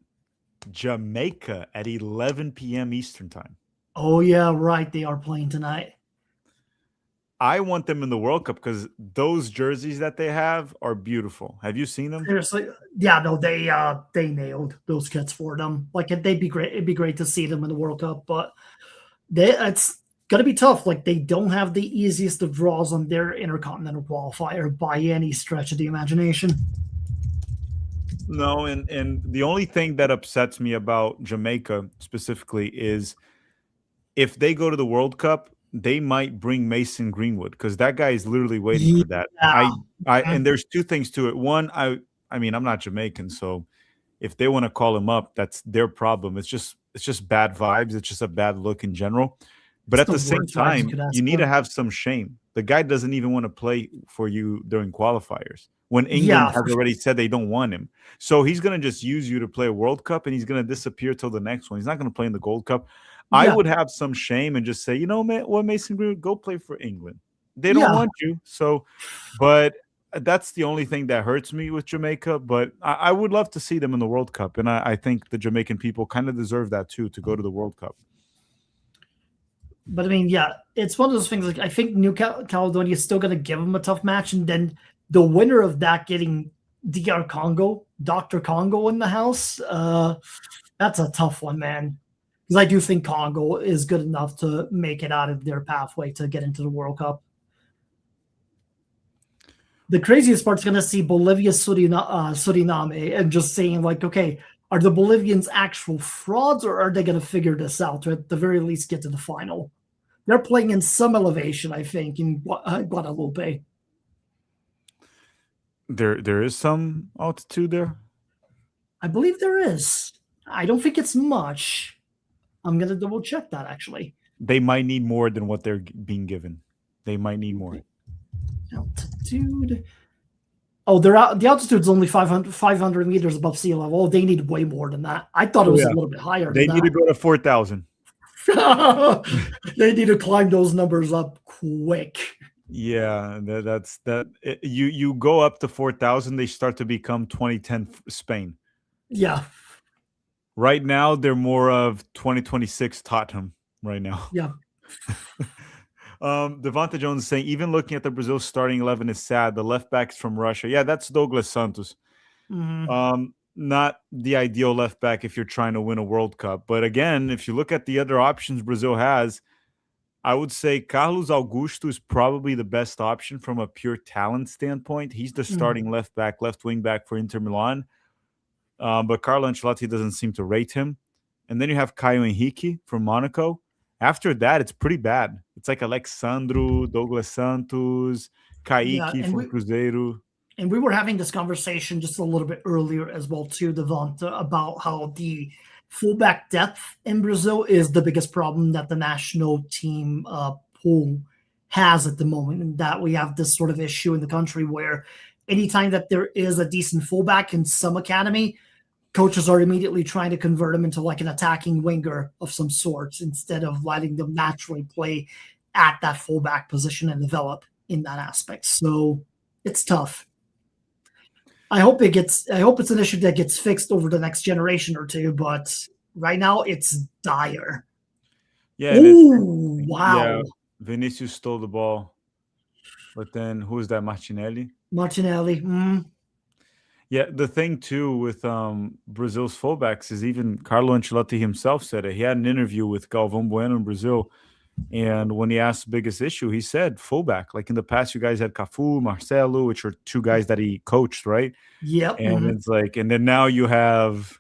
Jamaica at 11 p.m. Eastern time. Oh yeah, right. They are playing tonight. I want them in the World Cup because those jerseys that they have are beautiful. Have you seen them? Seriously, yeah, no, they nailed those kits for them. Like they'd be great. It'd be great to see them in the World Cup, but it's gonna be tough. Like they don't have the easiest of draws on their intercontinental qualifier by any stretch of the imagination. No, and the only thing that upsets me about Jamaica specifically is if they go to the World Cup, they might bring Mason Greenwood because that guy is literally waiting for that. Yeah. And there's two things to it. One, I mean, I'm not Jamaican, so if they want to call him up, that's their problem. It's just bad vibes. It's just a bad look in general. But It's at the the same worst vibes you time, could ask you need for. to have some shame. The guy doesn't even want to play for you during qualifiers when England Yeah, has already said they don't want him. So he's going to just use you to play a World Cup and he's going to disappear till the next one. He's not going to play in the Gold Cup. I yeah, would have some shame and just say, you know, man, what Mason Greenwood, go play for England. They don't yeah. want you. So, but that's the only thing that hurts me with Jamaica. But I would love to see them in the World Cup. And I think the Jamaican people kind of deserve that too, to go to the World Cup. But I mean, yeah, it's one of those things. Like I think New Caledonia is still going to give them a tough match, and then the winner of that getting DR Congo, Doctor Congo in the house. That's a tough one, man. Because I do think Congo is good enough to make it out of their pathway to get into the World Cup. The craziest part's going to see Bolivia, Suriname, and just saying like, okay, are the Bolivians actual frauds, or are they going to figure this out to at the very least get to the final? They're playing in some elevation, I think, in Guadalupe. There is some altitude there. I believe there is. I don't think it's much. I'm going to double check that actually. They might need more than what they're being given. They might need more. Altitude. Oh, the altitude's only 500 meters above sea level. Oh, they need way more than that. I thought it was a little bit higher. They need to go to 4,000. They need to climb those numbers up quick. Yeah, that's that. You go up to 4,000, they start to become 2010 Spain. Yeah. Right now, they're more of 2026 Tottenham. Right now. Yeah. Devonta Jones is saying, even looking at the Brazil starting 11 is sad. The left back is from Russia. Yeah, that's Douglas Santos. Mm-hmm. Not the ideal left back if you're trying to win a World Cup. But again, if you look at the other options Brazil has, I would say Carlos Augusto is probably the best option from a pure talent standpoint. He's the starting left back, left wing back for Inter Milan. But Carlo Ancelotti doesn't seem to rate him. And then you have Caio Henrique from Monaco. After that, it's pretty bad. It's like Alexandro, Douglas Santos, Kaique from Cruzeiro. And we were having this conversation just a little bit earlier as well, too, Devonta, about how the fullback depth in Brazil is the biggest problem that the national team pool has at the moment. And that we have this sort of issue in the country where anytime that there is a decent fullback in some academy, coaches are immediately trying to convert them into like an attacking winger of some sorts instead of letting them naturally play at that fullback position and develop in that aspect. So it's tough. I hope it's an issue that gets fixed over the next generation or two, but right now it's dire. Yeah. Ooh, wow. Yeah, Vinicius stole the ball. But then who is that? Martinelli? Yeah, the thing too with Brazil's fullbacks is even Carlo Ancelotti himself said it. He had an interview with Galvão Bueno in Brazil, and when he asked the biggest issue, he said fullback. Like in the past, you guys had Cafu, Marcelo, which are two guys that he coached, right? Yep. And it's like, and then now you have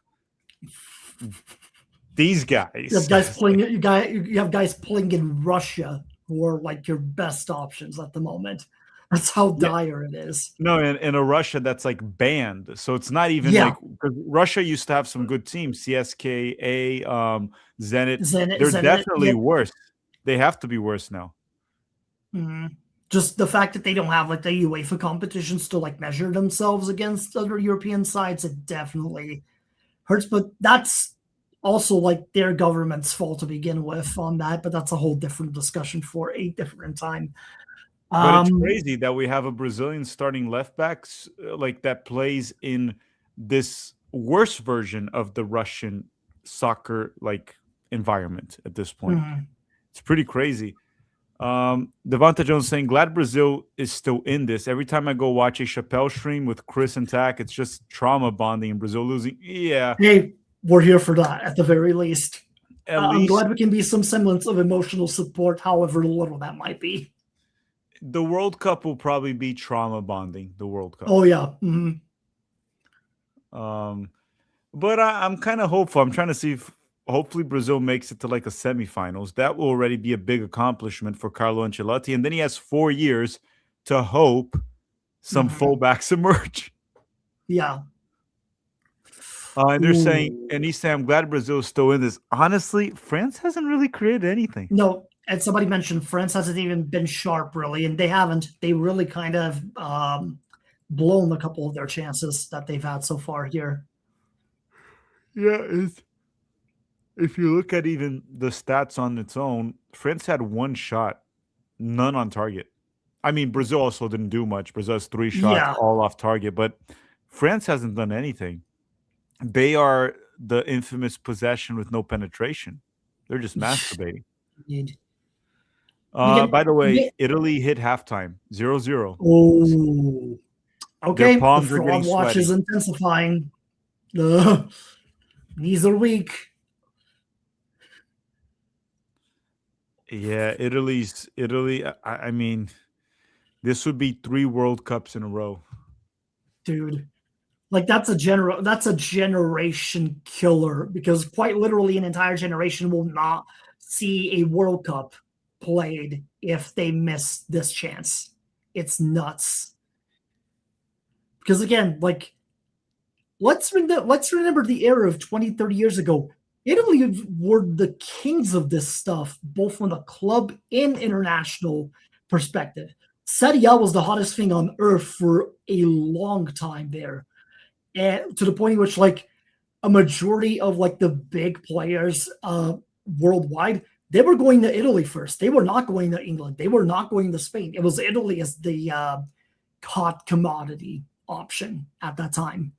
these guys. You have guys playing. You have guys playing in Russia who are like your best options at the moment. That's how dire it is. No, in a Russia that's like banned. So it's not even like because Russia used to have some good teams, CSKA, Zenit. They're definitely worse. They have to be worse now. Mm-hmm. Just the fact that they don't have like the UEFA competitions to like measure themselves against other European sides, it definitely hurts. But that's also like their government's fault to begin with on that. But that's a whole different discussion for a different time. But it's Um, crazy that we have a Brazilian starting left backs like that plays in this worse version of the Russian soccer like environment at this point. mhm. It's pretty crazy. Devonta Jones saying, glad Brazil is still in this. Every time I go watch a Chappelle stream with Chris and Tack, it's just trauma bonding and Brazil losing. Yeah, Hey, we're here for that at the very least. at I'm least glad we can be some semblance of emotional support, however little that might be. the World Cup will probably be trauma bonding. The World Cup. Oh yeah. Mm-hmm. But I'm kind of hopeful. I'm trying to see if hopefully Brazil makes it to like a semifinals. That will already be a big accomplishment for Carlo Ancelotti. And then he has 4 years to hope some Mm-hmm. fullbacks emerge. Yeah. And they're saying, Ooh. and he's saying, I'm glad Brazil is still in this. Honestly, France hasn't really created anything. No, and somebody mentioned France hasn't even been sharp really, and they haven't. They really kind of blown a couple of their chances that they've had so far here. Yeah, if you look at even the stats on its own, France had one shot, none on target. I mean, Brazil also didn't do much. Brazil has 3 shots, Yeah. all off target, but France hasn't done anything. They are the infamous possession with no penetration. They're just masturbating. Indeed. By the way, Yeah. Italy hit halftime 0-0. Oh. Their Okay, the palms are getting fraud watch sweaty. is intensifying. The knees are weak. Yeah, Italy. I mean, this would be 3 World Cups in a row. Dude. Like that's a generation killer because quite literally an entire generation will not see a World Cup played if they miss this chance. It's nuts. Because again, like let's remember the era of 20, 30 years ago. Italy were the kings of this stuff, both from the club and international perspective. Serie A was the hottest thing on earth for a long time there. And to the point in which like a majority of like the big players worldwide, they were going to Italy first. They were not going to England. They were not going to Spain. It was Italy as the hot commodity option at that time.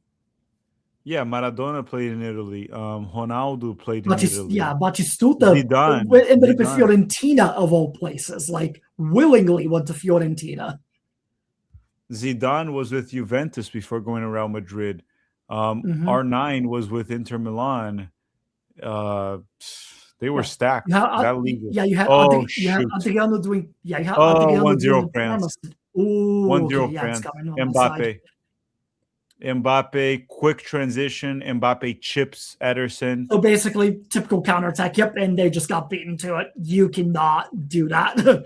Yeah, Maradona played in Italy. Ronaldo played in Italy. Batistuta Zidane, ended up in Zidane, Fiorentina of all places, like willingly went to Fiorentina. Zidane was with Juventus before going to Real Madrid. Mm-hmm. R9 was with Inter Milan. Uh, they were Yeah. stacked. That league. You had Oh you had shoot! Adriano doing you had Oh, Adriano 1-0 doing the France. performance. Oh, okay, 1-0 yeah, it's France. coming on my side. Mbappe, quick transition. Mbappe chips Ederson. So basically, typical counterattack. Yep, and they just got beaten to it. You cannot do that.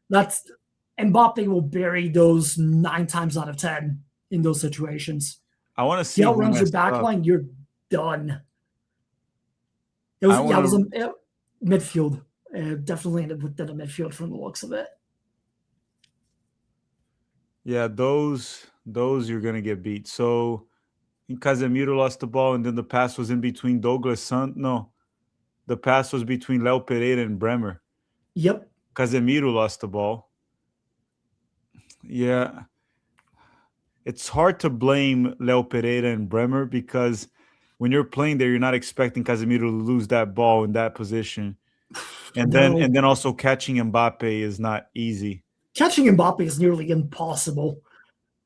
That's Mbappe will bury those 9 times out of 10 in those situations. I want to see He who outruns your messed back up. line, you're done. It was a midfield. Definitely ended within a midfield from the looks of it. Yeah, those you're gonna get beat. So Casemiro lost the ball, and then the pass was in between Douglas Sant. No, the pass was between Léo Pereira and Bremer. Yep. Casemiro lost the ball. Yeah. It's hard to blame Léo Pereira and Bremer because when you're playing there, you're not expecting Casemiro to lose that ball in that position. And then also catching Mbappe is not easy. Catching Mbappe is nearly impossible.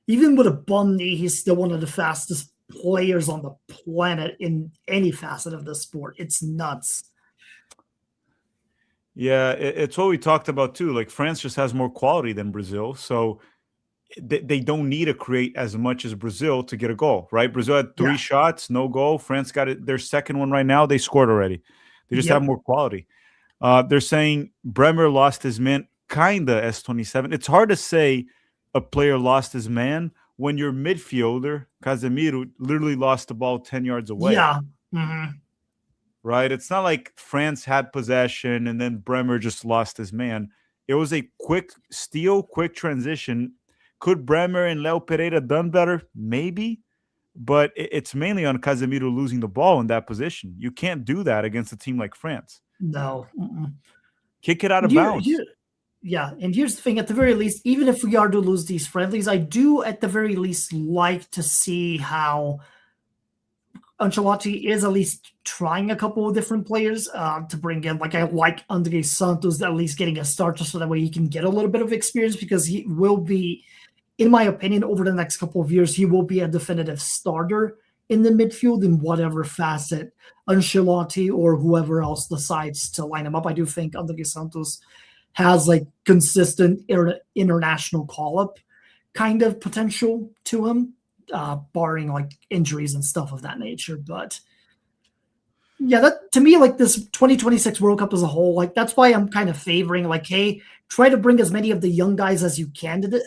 Even with a bum knee, he's still one of the fastest players on the planet in any facet of the sport. It's nuts. Yeah, it's what we talked about too. Like France just has more quality than Brazil, so they don't need to create as much as Brazil to get a goal, right? Brazil had 3 shots, no goal. France got it, their second one right now. They scored already. They just have more quality. They're saying Bremer lost his man, kinda S27. It's hard to say a player lost his man when your midfielder Casemiro literally lost the ball 10 yards away. Yeah. Mm-hmm. Right? It's not like France had possession and then Bremer just lost his man. It was a quick steal, quick transition. Could Bremer and Leo Pereira done better? Maybe, but it's mainly on Casemiro losing the ball in that position. You can't do that against a team like France. No. Mm-mm. Kick it out And of bounds. yeah, and here's the thing: at the very least, even if we are to lose these friendlies, I do at the very least like to see how Ancelotti is at least trying a couple of different players to bring in. Like I like Andre Santos at least getting a start, just so that way he can get a little bit of experience, because he will be, in my opinion, over the next couple of years, he will be a definitive starter in the midfield in whatever facet Ancelotti or whoever else decides to line him up. I do think Andre Santos has like consistent international call up kind of potential to him, barring like injuries and stuff of that nature. But yeah, that to me, like this 2026 World Cup as a whole, like that's why I'm kind of favoring like, hey, try to bring as many of the young guys as you candidate,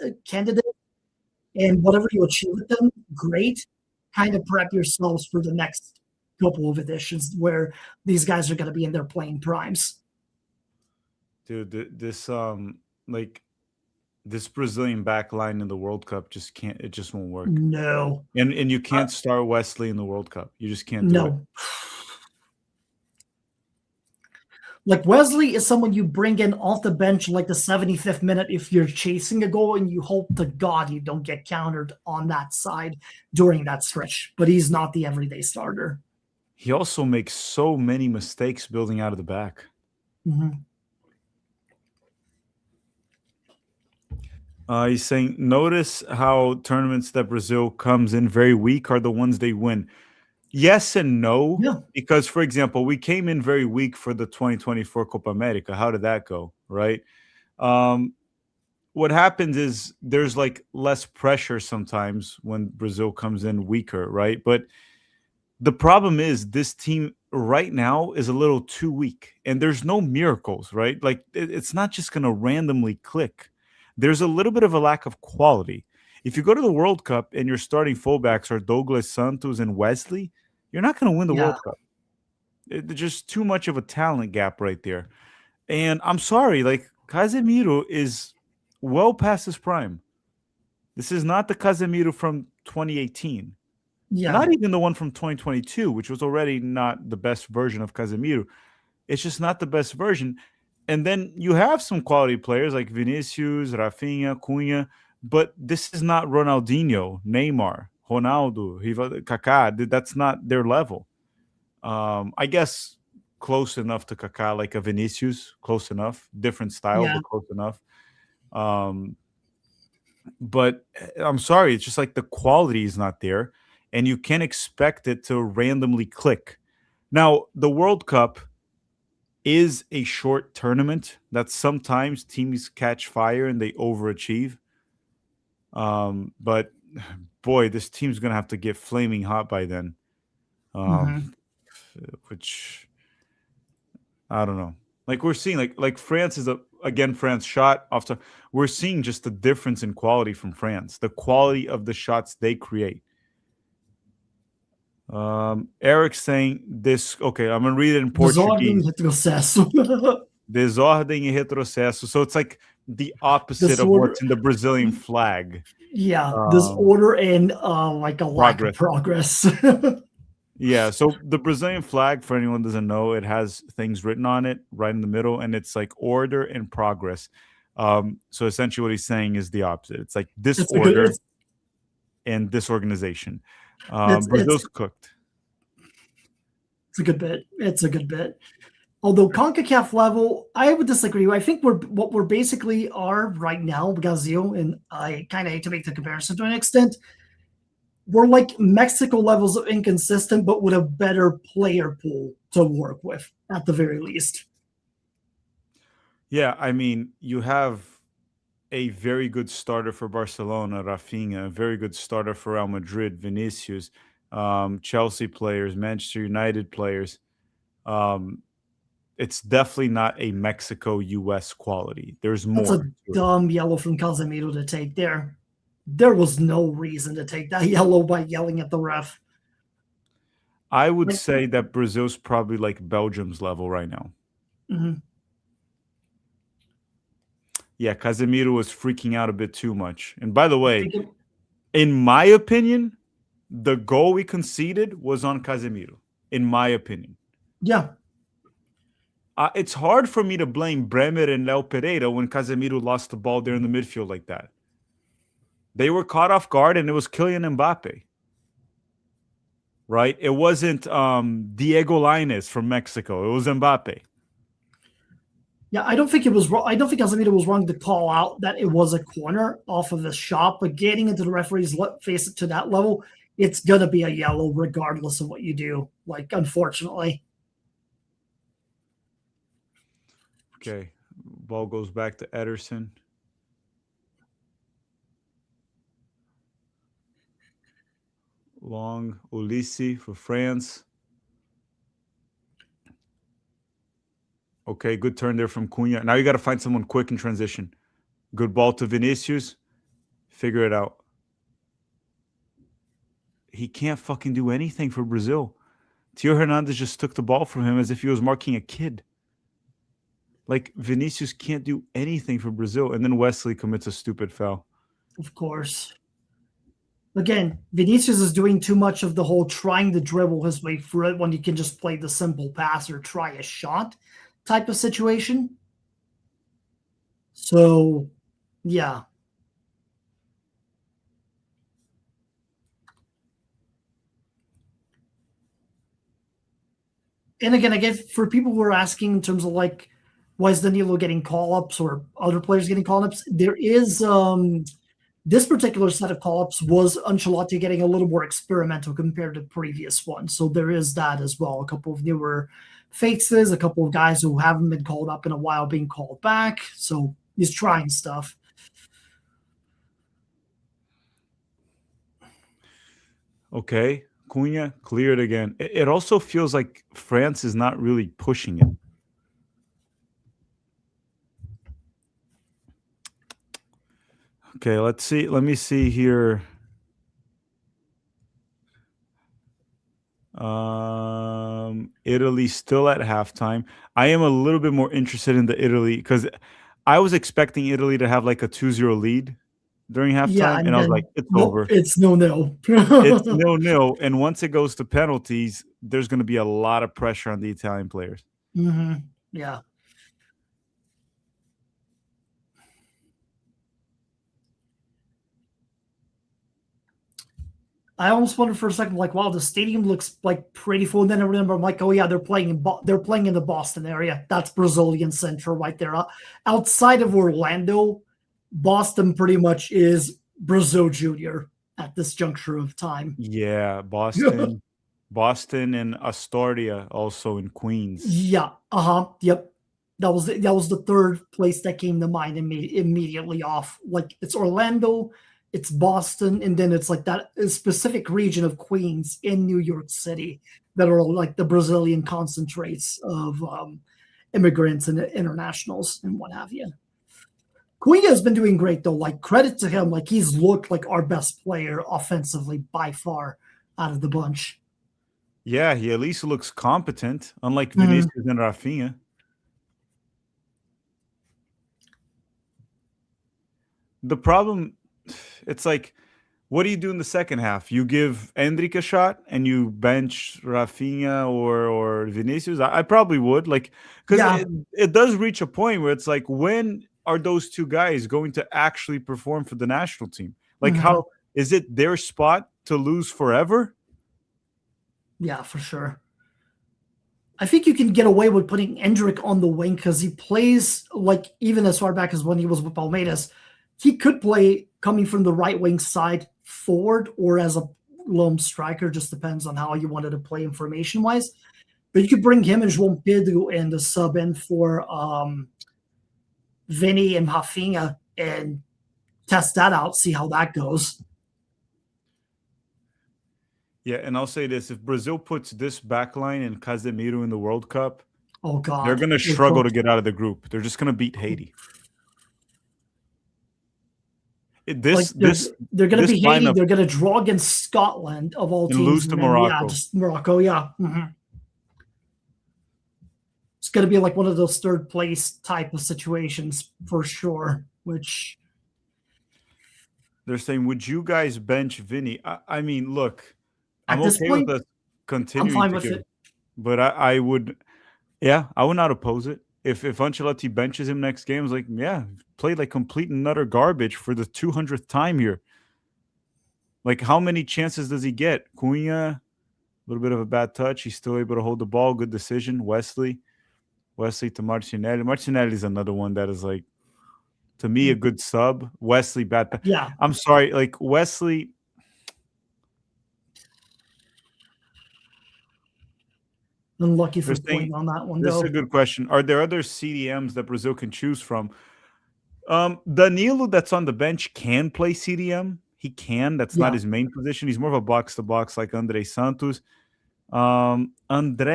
and whatever you achieve with them, great. Kind of prep yourselves for the next couple of editions where these guys are going to be in their playing primes. Dude, this like this Brazilian back line in the World Cup just can't. It just won't work. No, And you can't start Wesley in the World Cup. You just can't do it. no. Like Wesley is someone you bring in off the bench like the 75th minute if you're chasing a goal and you hope to God you don't get countered on that side during that stretch. But he's not the everyday starter. He also makes so many mistakes building out of the back. Mhm. He's saying, notice how tournaments that Brazil comes in very weak are the ones they win. Yes and no, Yeah. because, for example, we came in very weak for the 2024 Copa America. How did that go, right? What happens is there's like less pressure sometimes when Brazil comes in weaker, right? But the problem is this team right now is a little too weak, and there's no miracles, right? Like it's not just going to randomly click. There's a little bit of a lack of quality. If you go to the World Cup and your starting fullbacks are Douglas Santos and Wesley, you're not going to win the Yeah. World Cup. There's just too much of a talent gap right there. And I'm sorry, like Casemiro is well past his prime. This is not the Casemiro from 2018. Yeah. Not even the one from 2022, which was already not the best version of Casemiro. It's just not the best version. And then you have some quality players like Vinicius, Rafinha, Cunha, but this is not Ronaldinho, Neymar, Ronaldo, Kaká. That's not their level. I guess close enough to Kaká, like a Vinicius, close enough. Different style, Yeah. but close enough. But I'm sorry, it's just like the quality is not there, and you can't expect it to randomly click. Now, the World Cup is a short tournament that sometimes teams catch fire and they overachieve. But boy, this team's gonna have to get flaming hot by then. Mhm. Which I don't know. Like we're seeing, like France is again France shot off. We're seeing just the difference in quality from France, the quality of the shots they create. Eric's saying this. Okay, I'm gonna read it in Desordem Portuguese. e retrocesso. Desordem e retrocesso. So it's like the opposite of Disorder. what's in the Brazilian flag. Yeah, Um, disorder and like a lack of progress. progress. Yeah. So the Brazilian flag, for anyone who doesn't know, it has things written on it right in the middle, and it's like order and progress. So essentially, what he's saying is the opposite. It's like It's a good. disorder and disorganization. It's Brazil's cooked. it's a good bit. It's a good bit. Although CONCACAF level, I would disagree. I think we're basically are right now, Brazil, and I kind of hate to make the comparison to an extent. We're like Mexico levels of inconsistent, but with a better player pool to work with at the very least. Yeah, I mean, you have a very good starter for Barcelona, Rafinha, a very good starter for Real Madrid, Vinicius, Chelsea players, Manchester United players. Um, it's definitely not a Mexico US quality. There's That's more a to it. dumb yellow from Casemiro to take there. There was no reason to take that yellow by yelling at the ref. I would Like, say that Brazil's probably like Belgium's level right now. mhm. Yeah, Casemiro was freaking out a bit too much. And by the way, Think it- in my opinion, the goal we conceded was on Casemiro. In my opinion, yeah, it's hard for me to blame Bremer and Léo Pereira when Casemiro lost the ball there in the midfield like that. They were caught off guard, and it was Kylian Mbappe. Right? It wasn't Diego Lainez from Mexico. It was Mbappe. yeah. I don't think it was wrong. I don't think Casemiro was wrong to call out that it was a corner off of the shot, but getting into the referee's face to that level, it's gonna be a yellow regardless of what you do. Like, unfortunately. Okay. Ball goes back to Ederson. Long Ulisi for France. Okay, good turn there from Cunha. Now you got to find someone quick in transition. Good ball to Vinicius. Figure it out. He can't fucking do anything for Brazil. Tio Hernandez just took the ball from him as if he was marking a kid. Like, Vinicius can't do anything for Brazil. And then Wesley commits a stupid foul. Of course. Again, Vinicius is doing too much of the whole trying to dribble his way through it when you can just play the simple pass or try a shot type of situation. So, yeah. And again, I guess for people who are asking in terms of like, why is Danilo getting call-ups or other players getting call-ups? There is this particular set of call-ups was Ancelotti getting a little more experimental compared to previous ones. So there is that as well. A couple of newer faces, a couple of guys who haven't been called up in a while being called back. So he's trying stuff. Okay. Cunha cleared again. It also feels like France is not really pushing it. Okay, let's see. Let me see here. Italy still at halftime. I am a little bit more interested in the Italy because I was expecting Italy to have like a 2-0 lead during Yeah, halftime, and and I was then like, it's nope, over. it's no. It's 0-0, and once it goes to penalties, there's going to be a lot of pressure on the Italian players. Mm-hmm. Yeah. I almost wondered for a second, like, wow, the stadium looks like pretty full. And then I remember, I'm like, oh yeah, they're playing in the Boston area. That's Brazilian Central right there. Outside of Orlando, Boston pretty much is Brazil Junior at this juncture of time. Yeah, Boston and Astoria also in Queens. Yeah. Yep. That was the third place that came to mind immediately off. Like, it's Orlando, it's Boston, and then it's like that specific region of Queens in New York City that are like the Brazilian concentrates of immigrants and internationals and what have you. Cunha has been doing great though. Like, credit to him. Like, he's looked like our best player offensively by far out of the bunch. Yeah, he at least looks competent, unlike Vinicius and Rafinha. The problem, it's like, what do you do in the second half? You give Endrick a shot and you bench Rafinha or Vinicius? I probably would, like, because Yeah. it does reach a point where it's like, when are those two guys going to actually perform for the national team? Like, how is it their spot to lose forever? Yeah, for sure. I think you can get away with putting Endrick on the wing because he plays like, even as far back as when he was with Palmeiras, he could play coming from the right wing side forward or as a lone striker. Just depends on how you wanted to play information wise. But you could bring him and João Pedro and the sub in for Vini and Rafinha and test that out, see how that goes. Yeah, and I'll say this: if Brazil puts this backline and Casemiro in the World Cup, oh god, they're going to struggle to get out of the group. They're just going to beat Haiti. They're going to be Haiti. They're going to draw against Scotland of all teams, and lose to Morocco. Yeah, just Morocco. Yeah, It's going to be like one of those third place type of situations for sure. which They're saying, would you guys bench Vini? I mean, look, I'm at this okay with point, us I'm continuing fine to with give, it. but I would, yeah, I would not oppose it. If Ancelotti benches him next game, it's like, yeah, played like complete and utter garbage for the 200th time here. Like, how many chances does he get? Cunha, a little bit of a bad touch. He's still able to hold the ball. Good decision. Wesley to Martinelli. Martinelli is another one that is like, to me, a good sub. Wesley, bad. Yeah, I'm sorry, like Wesley. unlucky They're for the saying point on that one, this is a though. good question. Are there other CDMs that Brazil can choose from? Danilo, that's on the bench, can play CDM. He can. That's not Yeah. his main position. He's more of a box to box like Andre Santos. Andre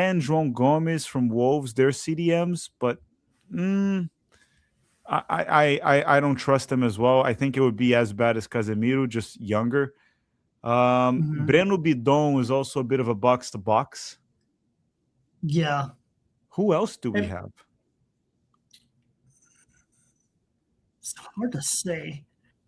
and João Gomes from Wolves, they're CDMs, but I don't trust them as well. I think it would be as bad as Casemiro, just younger. Mhm. Breno Bidon is also a bit of a box to box. Yeah. Who else do we And have? it's hard to say.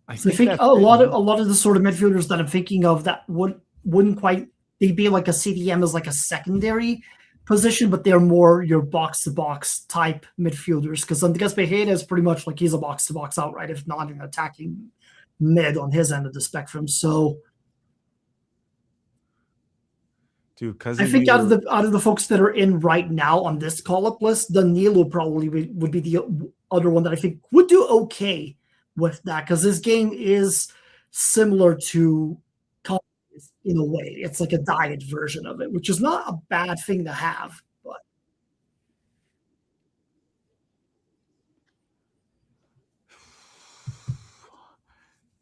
I So I think think that's it, man. a lot of the sort of midfielders that I'm thinking of that wouldn't quite they'd be like a CDM as like a secondary position, but they're more your box to box type midfielders. Because Andres Pereira is pretty much like he's a box to box outright, if not an attacking mid on his end of the spectrum. So Dude, I think out Casemiro. of the folks that are in right now on this call up list, Danilo probably would be the other one that I think would do okay with that because his game is similar to Conte's in a way. It's like a diet version of it, which is not a bad thing to have. But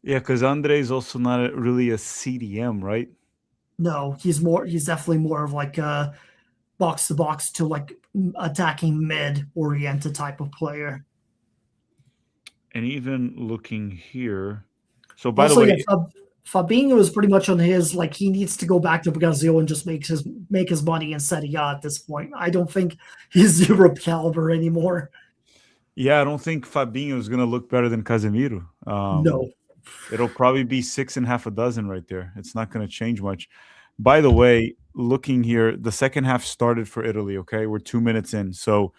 Yeah, because Andre is also not really a CDM, right? no, he's definitely more of like a box to box to like attacking mid oriented type of player. And even looking here. So, by the Also, yeah, way, Fabinho is pretty much on his like he needs to go back to Brazil and just make his money in Serie A at this point. I don't think he's Europe caliber anymore. yeah, I don't think Fabinho is going to look better than Casemiro. No. It'll probably be six and half a dozen right there. It's not going to change much. By the way, looking here, the second half started for Italy. Okay, we're 2 minutes in. So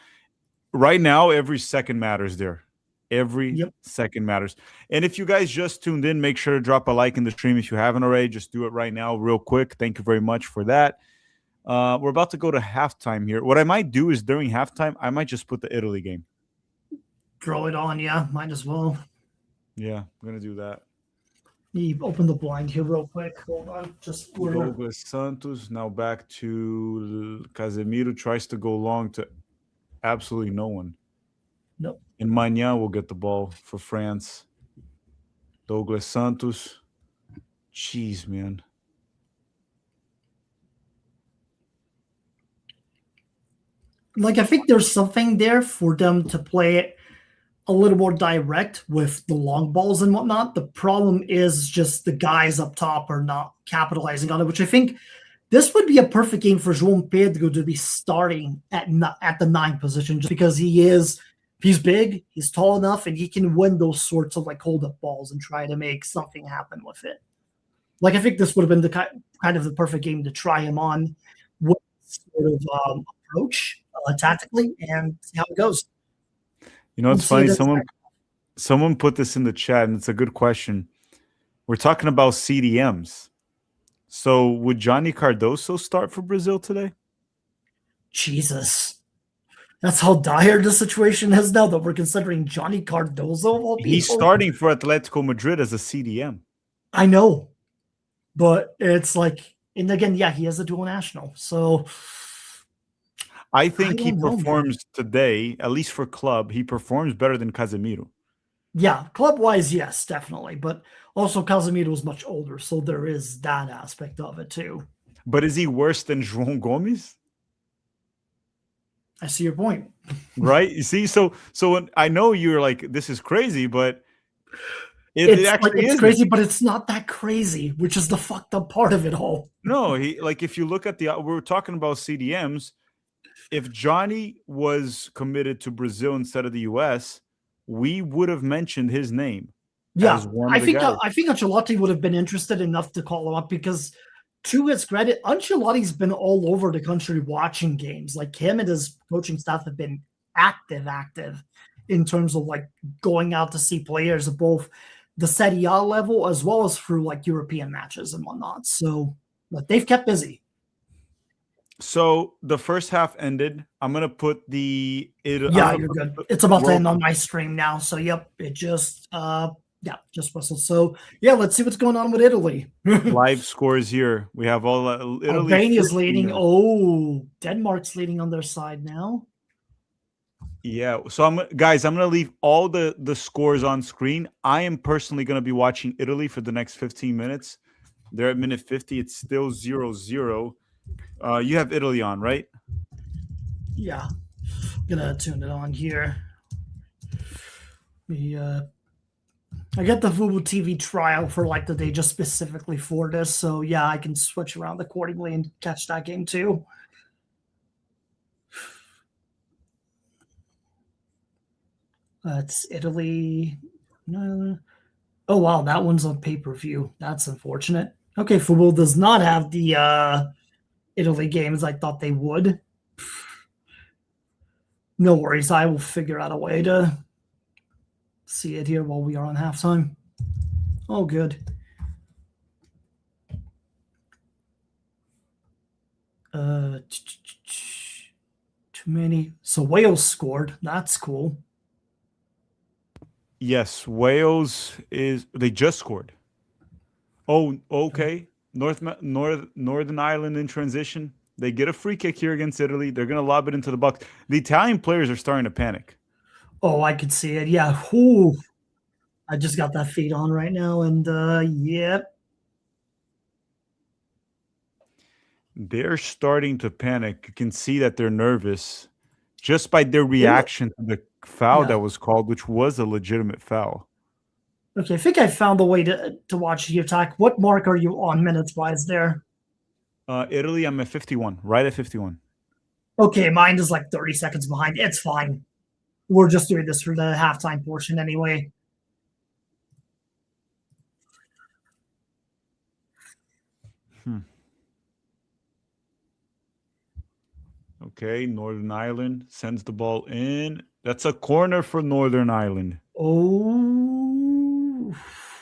right now, every second matters there. Every Yep. second matters. And if you guys just tuned in, make sure to drop a like in the stream if you haven't already. Just do it right now, real quick. Thank you very much for that. We're about to go to halftime here. What I might do is during halftime, I might just put the Italy game. Throw it on, yeah. Might as well. Yeah, I'm gonna do that. You open the blind here real quick. Hold on. Just Douglas Santos now back to Casemiro, tries to go long to absolutely no one. Nope. And Magnan will get the ball for France. Douglas Santos. Jeez, man. Like I think there's something there for them to play it a little more direct with the long balls and whatnot. The problem is just the guys up top are not capitalizing on it, which I think this would be a perfect game for João Pedro to be starting at the 9 position just because he's big, he's tall enough, and he can win those sorts of like hold up balls and try to make something happen with it. Like I think this would have been the kind of the perfect game to try him on with sort of approach tactically and see how it goes. You know, We'll it's see it funny. in a second. Someone put this in the chat, and it's a good question. We're talking about CDMs. So would Johnny Cardoso start for Brazil today? Jesus. That's how dire the situation is now that we're considering Johnny Cardozo of all He's people. starting for Atletico Madrid as a CDM. I know. But it's like, and again, yeah, he is a dual national. So I I think he don't know, man. performs today, at least for club, he performs better than Casemiro. Yeah, club wise, yes, definitely. But also Casemiro is much older, so there is that aspect of it too. But is he worse than João Gomes? I see your point. Right? You see, so when, I know you're like, this is crazy, but it It's like actually it's isn't. crazy, but it's not that crazy, which is the fucked up part of it all. No, he like if you look at we're talking about CDMs. If Johnny was committed to Brazil instead of the US, we would have mentioned his name Yeah, as one of the guys. I think Ancelotti would have been interested enough to call him up because, to his credit, Ancelotti's been all over the country watching games. Like him and his coaching staff have been active in terms of like going out to see players at both the Serie A level as well as through like European matches and whatnot. So, but they've kept busy. So the first half ended. I'm gonna put the Yeah, you're good. It's about to end on my stream now. So yep, it just just whistled. So yeah, let's see what's going on with Italy. live scores here. We have all Italy. Albania's leading. Oh, Denmark's leading on their side now. Yeah. So I'm gonna leave all the scores on screen. I am personally gonna be watching Italy for the next 15 minutes. They're at minute 50. It's still 0-0. You have Italy on, right? Yeah. I'm gonna tune it on here. I get the Fubu TV trial for like the day just specifically for this, so yeah, I can switch around accordingly and catch that game too. It's Italy. No. Oh wow, that one's on pay-per-view. That's unfortunate. Okay, Fubu does not have the Italy games I thought they would. No worries, I will figure out a way to see it here while we are on halftime. Oh, good. Too many. So Wales scored. That's cool. Yes, Wales they just scored. Oh, okay. Northern Ireland in transition. They get a free kick here against Italy. They're gonna lob it into the box. The Italian players are starting to panic. Oh, I could see it. Yeah. Ooh. I just got that feed on right now, and yep. They're starting to panic. You can see that they're nervous just by their reaction to the foul that was called, which was a legitimate foul. Okay, I think I found the way to watch the attack. What mark are you on minutes-wise there? Italy, I'm at 51, right at 51. Okay, mine is like 30 seconds behind. It's fine. We're just doing this for the halftime portion anyway. Okay, Northern Ireland sends the ball in. That's a corner for Northern Ireland. Oh.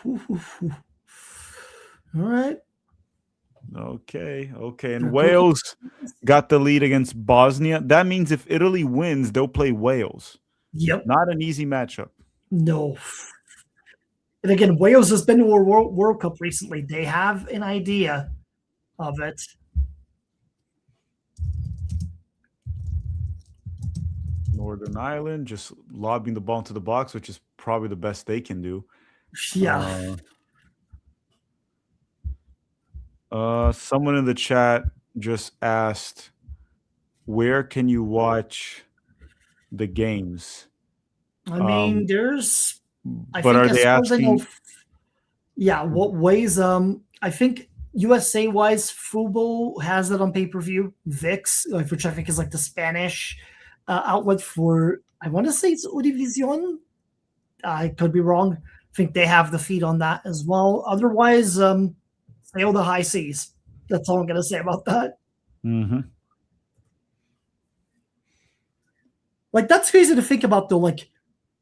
All right. Okay. And Wales got the lead against Bosnia. That means if Italy wins, they'll play Wales. Yep. Not an easy matchup. No. And again, Wales has been to a World Cup recently. They have an idea of it. Northern Ireland just lobbing the ball into the box, which is probably the best they can do. Yeah. Someone in the chat just asked, where can you watch the games? I mean, there's. But are they asking? What ways? I think USA wise, Fubo has it on pay-per-view. VIX, which I think is like the Spanish outlet for. I want to say it's Univision. I could be wrong. I think they have the feed on that as well. Otherwise, sail the high seas. That's all I'm going to say about that. Mm-hmm. Like, that's crazy to think about, though. Like,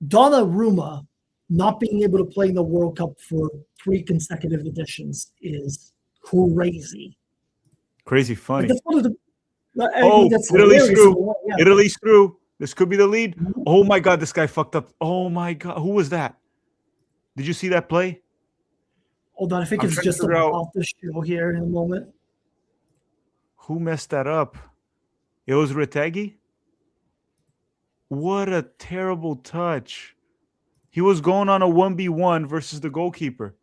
Donnarumma not being able to play in the World Cup for 3 consecutive editions is crazy. Crazy funny. Like, Italy's through. Yeah. Italy's through. This could be the lead. Oh, my God. This guy fucked up. Oh, my God. Who was that? Did you see that play? Hold on. I think it's just about to show here in a moment. Who messed that up? It was Retegui? What a terrible touch. He was going on a 1v1 versus the goalkeeper,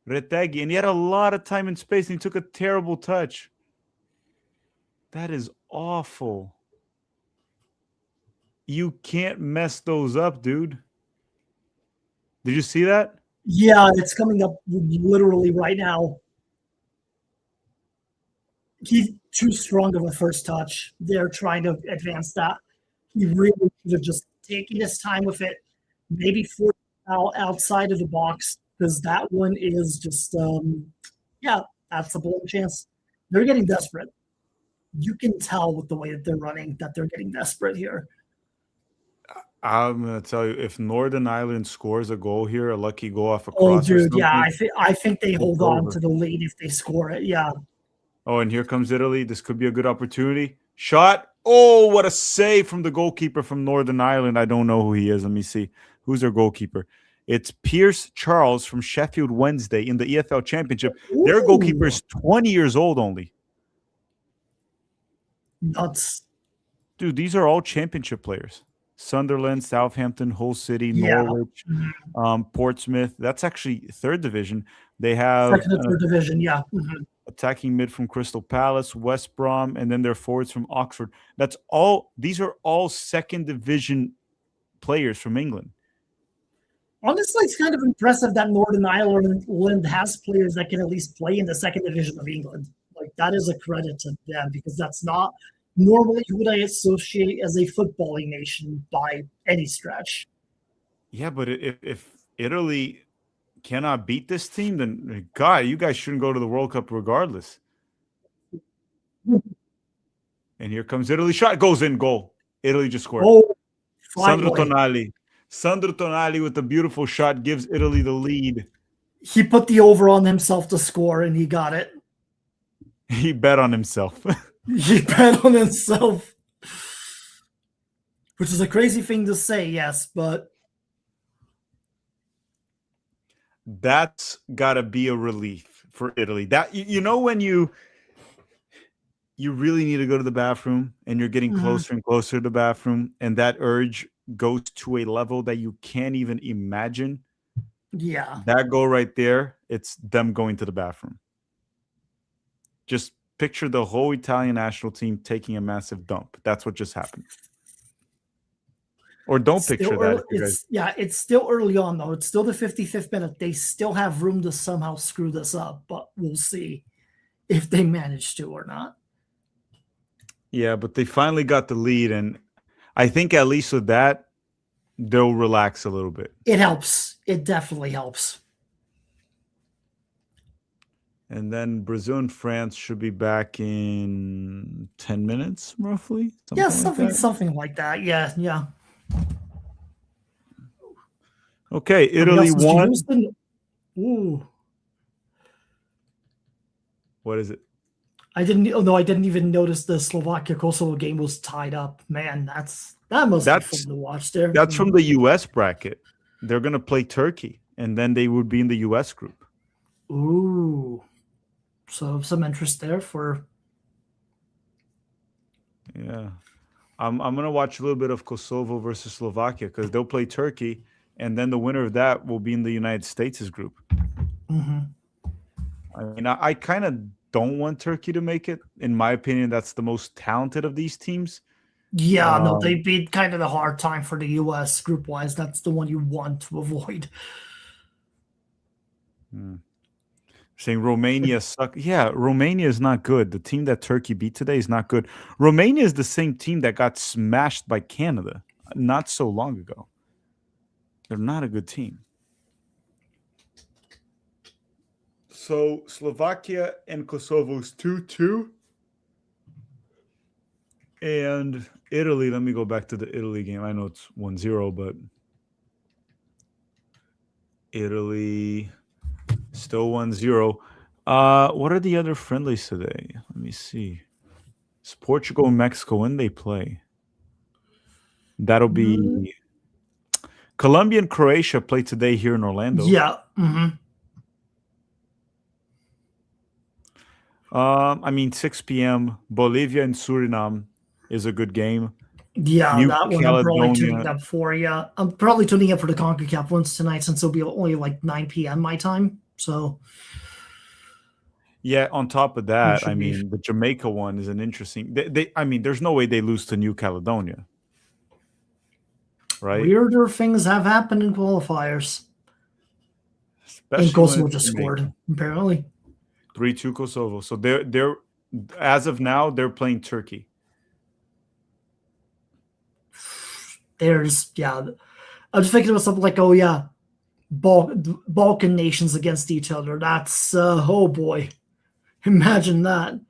Retegui, and he had a lot of time and space, and he took a terrible touch. That is awful. You can't mess those up, dude. Did you see that? Yeah, it's coming up literally right now. He's too strong of a first touch. They're trying to advance that. He really should have just taken his time with it, maybe for outside of the box, because that one is just yeah, that's a blown chance. They're getting desperate. You can tell with the way that they're running that they're getting desperate here. I'm gonna tell you, if Northern Ireland scores a goal here, a lucky goal off a Oh, cross or dude, yeah, something, I think they it's hold on over. to the lead if they score it. Yeah, Oh, and here comes Italy. This could be a good opportunity. Shot. Oh, what a save from the goalkeeper from Northern Ireland. I don't know who he is. Let me see. Who's their goalkeeper? It's Pierce Charles from Sheffield Wednesday in the EFL Championship. Their goalkeeper ooh, is 20 years old only. nuts. Dude, these are all championship players. Sunderland, Southampton, Hull City, Yeah, Norwich, mhm. Portsmouth. That's actually third division. They have Second and third division. Yeah, mhm. attacking mid from Crystal Palace, West Brom, and then their forwards from Oxford. That's all. These are all second division players from England. Honestly, it's kind of impressive that Northern Ireland has players that can at least play in the second division of England. Like that is a credit to them because that's not normally who I associate as a footballing nation by any stretch. Yeah, but if Italy cannot beat this team, then God, you guys shouldn't go to the World Cup regardless. And here comes Italy. Shot goes in, goal. Italy just scored. Oh, Sandro finally. Tonali. Sandro Tonali with a beautiful shot gives Italy the lead. He put the over on himself to score and he got it. He bet on himself. He bet on himself. Which is a crazy thing to say, yes, but That's gotta be a relief for Italy. That you know when you really need to go to the bathroom and you're getting mhm, closer and closer to the bathroom, and that urge goes to a level that you can't even imagine. yeah. That goal right there, it's them going to the bathroom. Just picture the whole Italian national team taking a massive dump. That's what just happened. Or don't It's picture still that early. if you guys. It's still early on though. It's still the 55th minute. They still have room to somehow screw this up, but we'll see if they manage to or not. Yeah, but they finally got the lead, and I think at least with that, they'll relax a little bit. It helps. It definitely helps. And then Brazil and France should be back in 10 minutes, roughly. Yeah, Something like that. something like that. Yeah, yeah. Okay, Somebody Italy else is won. Houston. Ooh. What is it? I didn't. Oh no, I didn't even notice the Slovakia Kosovo game was tied up. Man, that must be fun That's to watch there. that's from the US bracket. They're gonna play Turkey, and then they would be in the US group. Ooh, so some interest there for. Yeah. I'm gonna watch a little bit of Kosovo versus Slovakia because they'll play Turkey, and then the winner of that will be in the United States' group. Mhm. I mean, I kind of don't want Turkey to make it. In my opinion, that's the most talented of these teams. Yeah, no, they Um, beat kind of the hard time for the US group wise. That's the one you want to avoid. hmm. Saying Romania suck. Yeah, Romania is not good. The team that Turkey beat today is not good. Romania is the same team that got smashed by Canada not so long ago. They're not a good team. So Slovakia and Kosovo is 2-2. And Italy, let me go back to the Italy game. I know it's 1-0, but Italy still 1-0. What are the other friendlies today? Let me see. It's Portugal and Mexico when they play. That'll Mm, be Colombia and Croatia play today here in Orlando. yeah. Mhm. I mean 6 p.m. Bolivia and Suriname is a good game. Yeah, New that one I'm probably tuning Caledonia. up for. Yeah, I'm probably tuning up for the CONCACAF ones tonight since it'll be only like 9 p.m. my time. So Yeah, on top of it that, I should be mean the Jamaica one is an interesting. I mean, there's no way they lose to New Caledonia, right? weirder things have happened in qualifiers. And Especially when Kosovo it's just scored, Jamaica. apparently. 3-2 Kosovo. So they're as of now they're playing Turkey. There's, yeah, I was thinking about something like, oh yeah, Balkan nations against each other. That's oh boy, imagine that.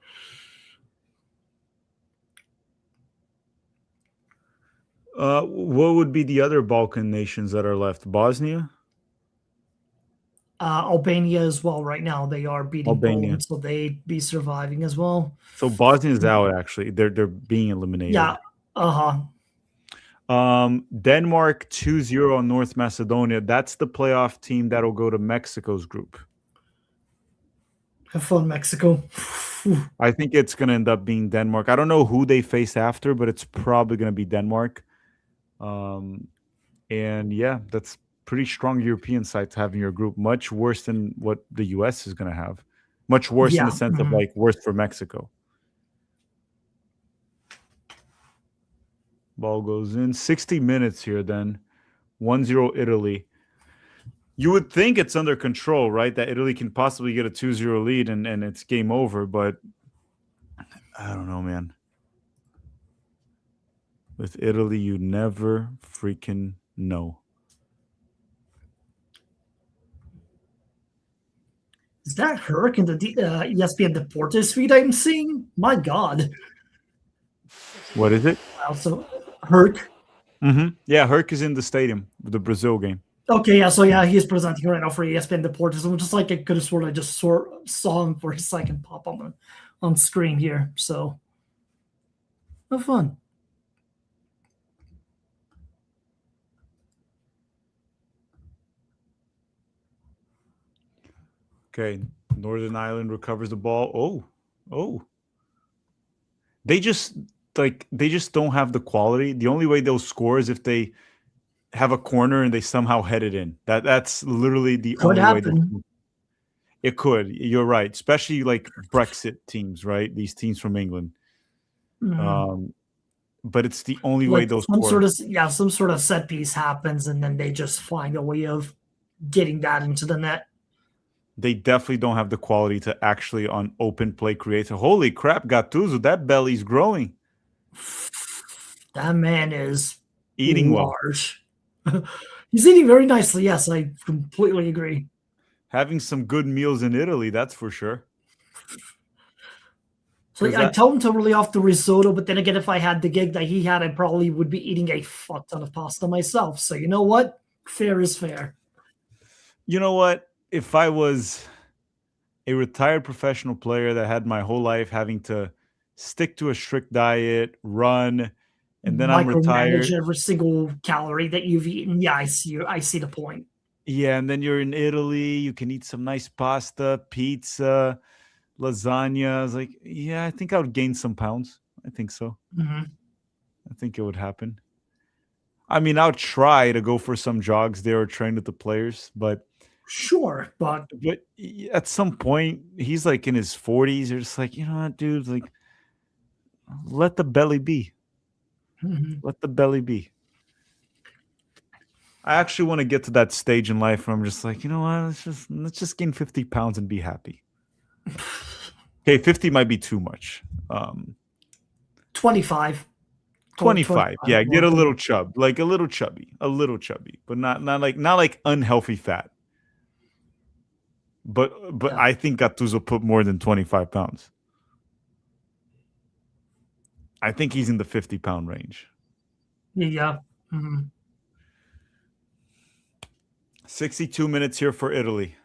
What would be the other Balkan nations that are left? Bosnia, Albania as well. Right now, they are beating Albania. Poland, so they'd be surviving as well. So Bosnia's out. Actually, they're being eliminated. Yeah. Uh huh. Denmark 2-0 on North Macedonia. That's the playoff team that'll go to Mexico's group. Have fun, Mexico. I think it's going to end up being Denmark. I don't know who they face after, but it's probably going to be Denmark. And yeah, that's pretty strong European side to have in your group. Much worse than what the US is going to have. Much worse in Yeah. the sense of Mhm. like worse for Mexico. Ball goes in. 60 minutes here then. 1-0 Italy. You would think it's under control, right? That Italy can possibly get a 2-0 lead and it's game over, but I don't know, man. With Italy, you never freaking know. Is that Herc in the ESPN Deportes feed I'm seeing? My God. What is it? Also, Herc. Yeah, Herc is in the stadium, the Brazil game. Okay, yeah, so yeah, he's presenting right now for ESPN Deportes. I'm just like, I could have sworn I just saw him for a second pop on screen here. So, have fun. Okay, Northern Ireland recovers the ball. Oh. They just don't have the quality. The only way they'll score is if they have a corner and they somehow head it in. That's literally the Could only way happen. it could. You're right, especially like Brexit teams, right? These teams from England. But it's the only way Like they'll some score. some sort of set piece happens, and then they just find a way of getting that into the net. They definitely don't have the quality to actually on open play create. Holy crap, Gattuso, that belly's growing. That man is Eating well. large. He's eating very nicely. Yes, I completely agree. Having some good meals in Italy, that's for sure. So I tell him to really off the risotto, but then again, if I had the gig that he had, I probably would be eating a fuck ton of pasta myself. So you know what? Fair is fair. You know what? If I was a retired professional player that had my whole life having to stick to a strict diet, run, and then I'm retired. Micromanage every single calorie that you've eaten. Yeah, I see the point. Yeah, and then you're in Italy, you can eat some nice pasta, pizza, lasagna. I was like, yeah, I think I would gain some pounds. I think so. Mm-hmm. I think it would happen. I mean, I would try to go for some jogs there or train with the players, but sure, but at some point, he's like in his 40s. You're just like, you know what, dude? Like, let the belly be. Mm-hmm. Let the belly be. I actually want to get to that stage in life where I'm just like, you know what? Let's just gain 50 pounds and be happy. Okay, 50 might be too much. 25. 25. Yeah, get a little chub, like a little chubby, but not like unhealthy fat. But yeah. I think Gattuso put more than 25 pounds. I think he's in the 50-pound range. Yeah. Mm-hmm. 62 minutes here for Italy.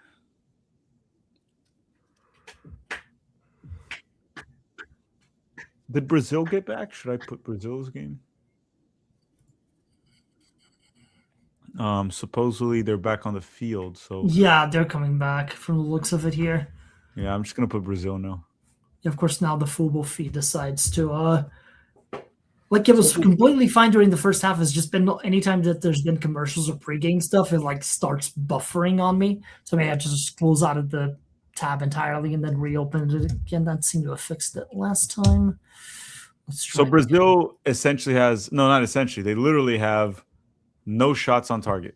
Did Brazil get back? Should I put Brazil's game? Supposedly they're back on the field. So yeah, they're coming back from the looks of it here. Yeah, I'm just gonna put Brazil now. Yeah, of course, now the Fullback feed decides to like it was completely fine during the first half. It's just been anytime that there's been commercials or pregame stuff, it like starts buffering on me. So maybe I just close out of the tab entirely and then reopen it again. That seemed to have fixed it last time. So Brazil essentially has not essentially. They literally have no shots on target.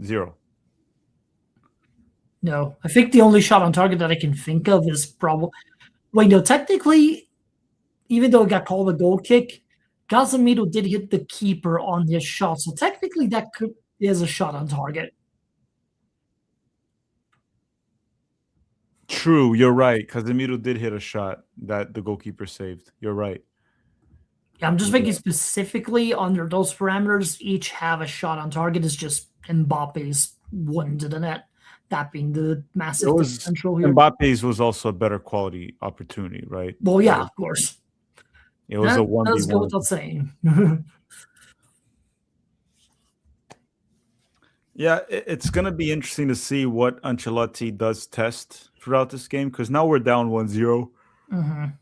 0. No, I think the only shot on target that I can think of is probably. Wait, no, technically, even though it got called a goal kick, Casemiro did hit the keeper on his shot. So technically, that could. He has a shot on target. True, you're right. Casemiro did hit a shot that the goalkeeper saved. You're right. Yeah, I'm just Yeah. thinking specifically under those parameters, each have a shot on target is just Mbappe's one to the net. That being the It massive was differential here. Mbappe's was also a better quality opportunity, right? Well, It yeah, was of course. it was a That one v does go one. without saying. Yeah, it's gonna be interesting to see what Ancelotti does test throughout this game because now we're down 1-0 Mhm.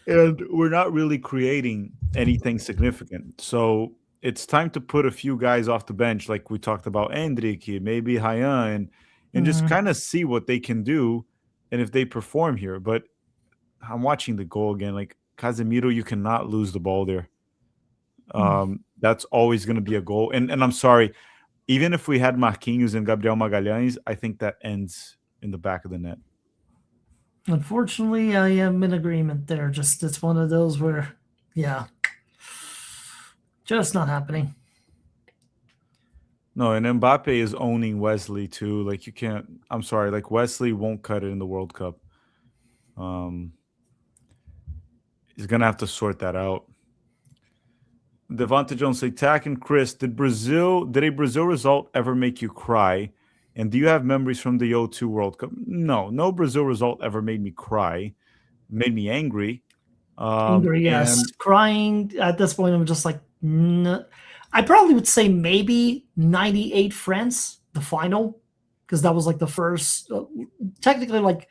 and we're not really creating anything significant. So it's time to put a few guys off the bench, like we talked about Endrick, maybe Hayan, and just Mhm. kind of see what they can do and if they perform here. But I'm watching the goal again. Like Casemiro, you cannot lose the ball there. That's always going to be a goal. And I'm sorry, even if we had Marquinhos and Gabriel Magalhães, I think that ends in the back of the net. Unfortunately, I am in agreement there. Just it's one of those where, yeah, just not happening. No, and Mbappe is owning Wesley too. Like you can't. I'm sorry. Like Wesley won't cut it in the World Cup. Um, he's gonna have to sort that out. Devonta Jones say, Tack and Chris, did a Brazil result ever make you cry? And do you have memories from the O2 World Cup? No Brazil result ever made me cry. Made me angry. Angry, yes. And Crying at this point, I'm just like, I probably would say maybe 98 France, the final, because that was like the first, technically, like,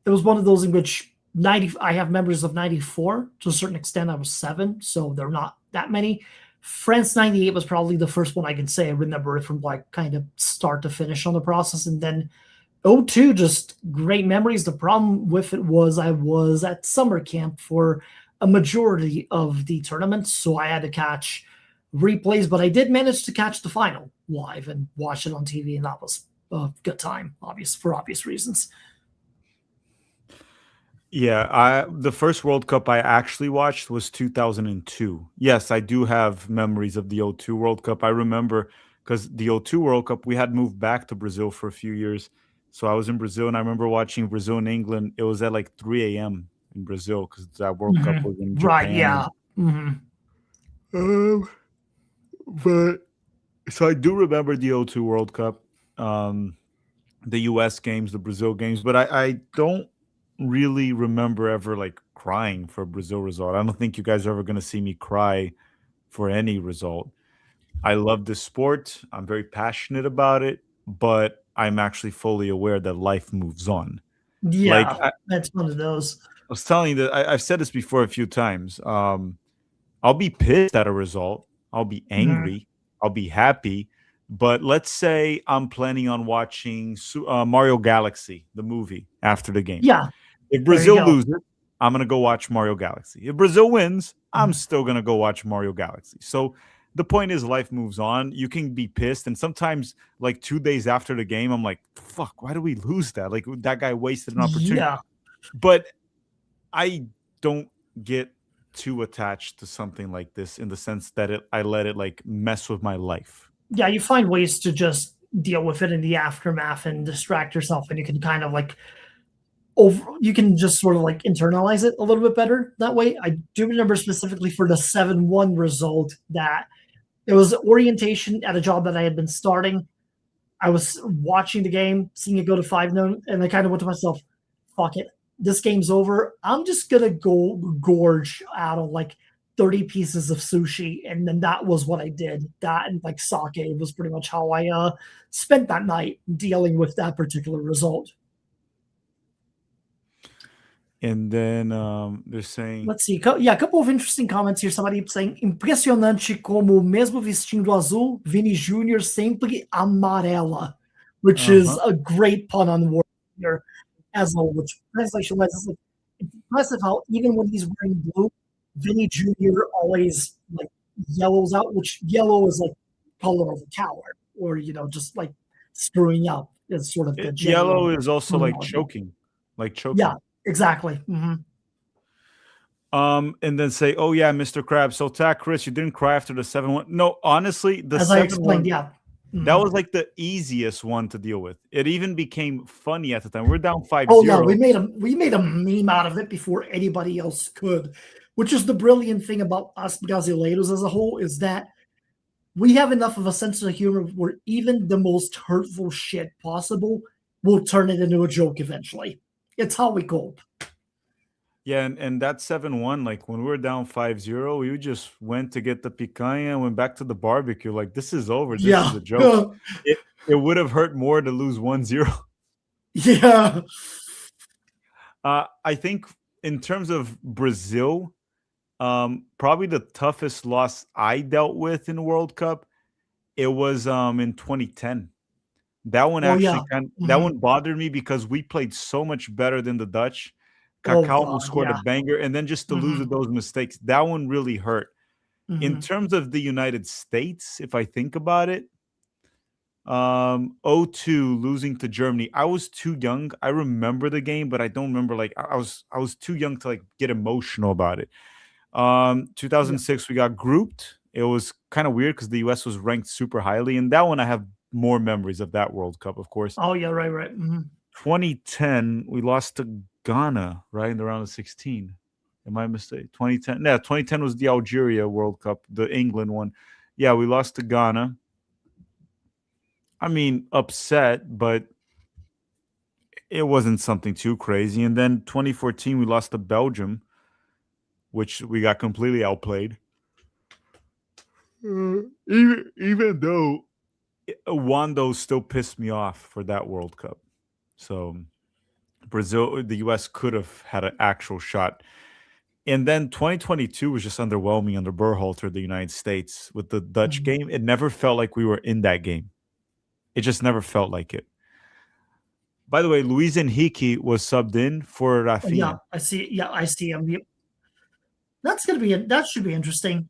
it was one of those in which 90, I have memories of 94 to a certain extent. I was 7, so they're not that many. France 98 was probably the first one I can say I remember it from like kind of start to finish on the process. And then '02, just great memories. The problem with it was I was at summer camp for a majority of the tournament, so I had to catch replays, but I did manage to catch the final live and watch it on TV, and that was a good time, for obvious reasons. yeah, I the first World Cup I actually watched was 2002. Yes, I do have memories of the O2 World Cup. I remember because the O2 World Cup we had moved back to Brazil for a few years. So I was in Brazil and I remember watching Brazil and England. It was at like 3 a.m. in Brazil because that World Cup Mhm. was in Right, Japan. yeah. Mhm. Um, but so I do remember the O2 World Cup, um, the US games, the Brazil games, but I don't really remember ever like crying for a Brazil result. I don't think you guys are ever going to see me cry for any result. I love this sport. I'm very passionate about it, but I'm actually fully aware that life moves on. Like Yeah, that's one of those. I was telling you that I've said this before a few times. I'll be pissed at a result. I'll be Mhm. angry. I'll be happy. But let's say I'm planning on watching Mario Galaxy, the movie, after the game. Yeah, If there you Brazil go. loses, I'm going to go watch Mario Galaxy. If Brazil wins, I'm Mhm. still going to go watch Mario Galaxy. So the point is, life moves on. You can be pissed. And sometimes, like 2 days after the game, I'm like, fuck, why do we lose that? Like, that guy wasted an opportunity. Yeah. But I don't get too attached to something like this in the sense that I let it like mess with my life. Yeah, you find ways to just deal with it in the aftermath and distract yourself, and you can kind of like you can just sort of like internalize it a little bit better that way. I do remember specifically for the 7-1 result that it was orientation at a job that I had been starting. I was watching the game, seeing it go to 5-0, and I kind of went to myself, fuck it. This game's over. I'm just gonna go gorge out of like 30 pieces of sushi. And then that was what I did. That and like sake was pretty much how I spent that night dealing with that particular result. And then they're saying, Let's see. Yeah, a couple of interesting comments here. Somebody saying, impressionante como, mesmo vestindo azul, Vini Jr. sempre amarela, which uh is huh. a great pun on word here, as well, which translation wise is like, it's impressive how even when he's wearing blue, Vinny Jr. always like yellows out, which yellow is like color of a coward, or just like screwing up is sort of the Yellow general is also like terminology. choking, like Yeah, choking. exactly. Hmm. And then say, "Oh yeah, Mr. Krabs, so attack Chris, you didn't cry after the 7-1." No, honestly, the As I 7-1, explained, yeah. that Mhm. was like the easiest one to deal with. It even became funny at the time. We're down Oh yeah, 5-0. we made a meme out of it before anybody else could, which is the brilliant thing about us brasileiros as a whole is that we have enough of a sense of humor where even the most hurtful shit possible will turn it into a joke eventually. It's how we cope. Yeah, and that 7-1, like when we were down 5-0, we just went to get the picanha and went back to the barbecue. Like, this is over. This is Yeah. a joke. It would have hurt more to lose 1-0. Yeah. I think in terms of Brazil, probably the toughest loss I dealt with in the World Cup, it was in 2010. That one Oh yeah. actually that Mhm. one bothered me because we played so much better than the Dutch. Oh Kaká almost god, scored a yeah. banger, and then just to lose with Mhm. those mistakes, that one really hurt. In Mhm. terms of the United States, if I think about it, 02 losing to Germany. I was too young. I remember the game, but I don't remember like I was too young to like get emotional about it. Yeah. 2006 we got grouped. It was kind of weird because the US was ranked super highly, and that one I have more memories of that World Cup, of course. Oh yeah, right, right. Mhm. 2010 we lost to Ghana right in the round of 16. Am I mistaken? 2010. Yeah, 2010 was the Algeria World Cup, the England one. Yeah, we lost to Ghana. I mean, upset, but it wasn't something too crazy. And then 2014, we lost to Belgium, which we got completely outplayed. Even though Wando still pissed me off for that World Cup. So Brazil, the US could have had an actual shot. And then 2022 was just underwhelming under Berhalter, the United States, with the Dutch Mhm. game. It never felt like we were in that game. It just never felt like it. By the way, Luis Enrique was subbed in for Yeah, Rafinha. I see. Yeah, I see him. Yep. That should be interesting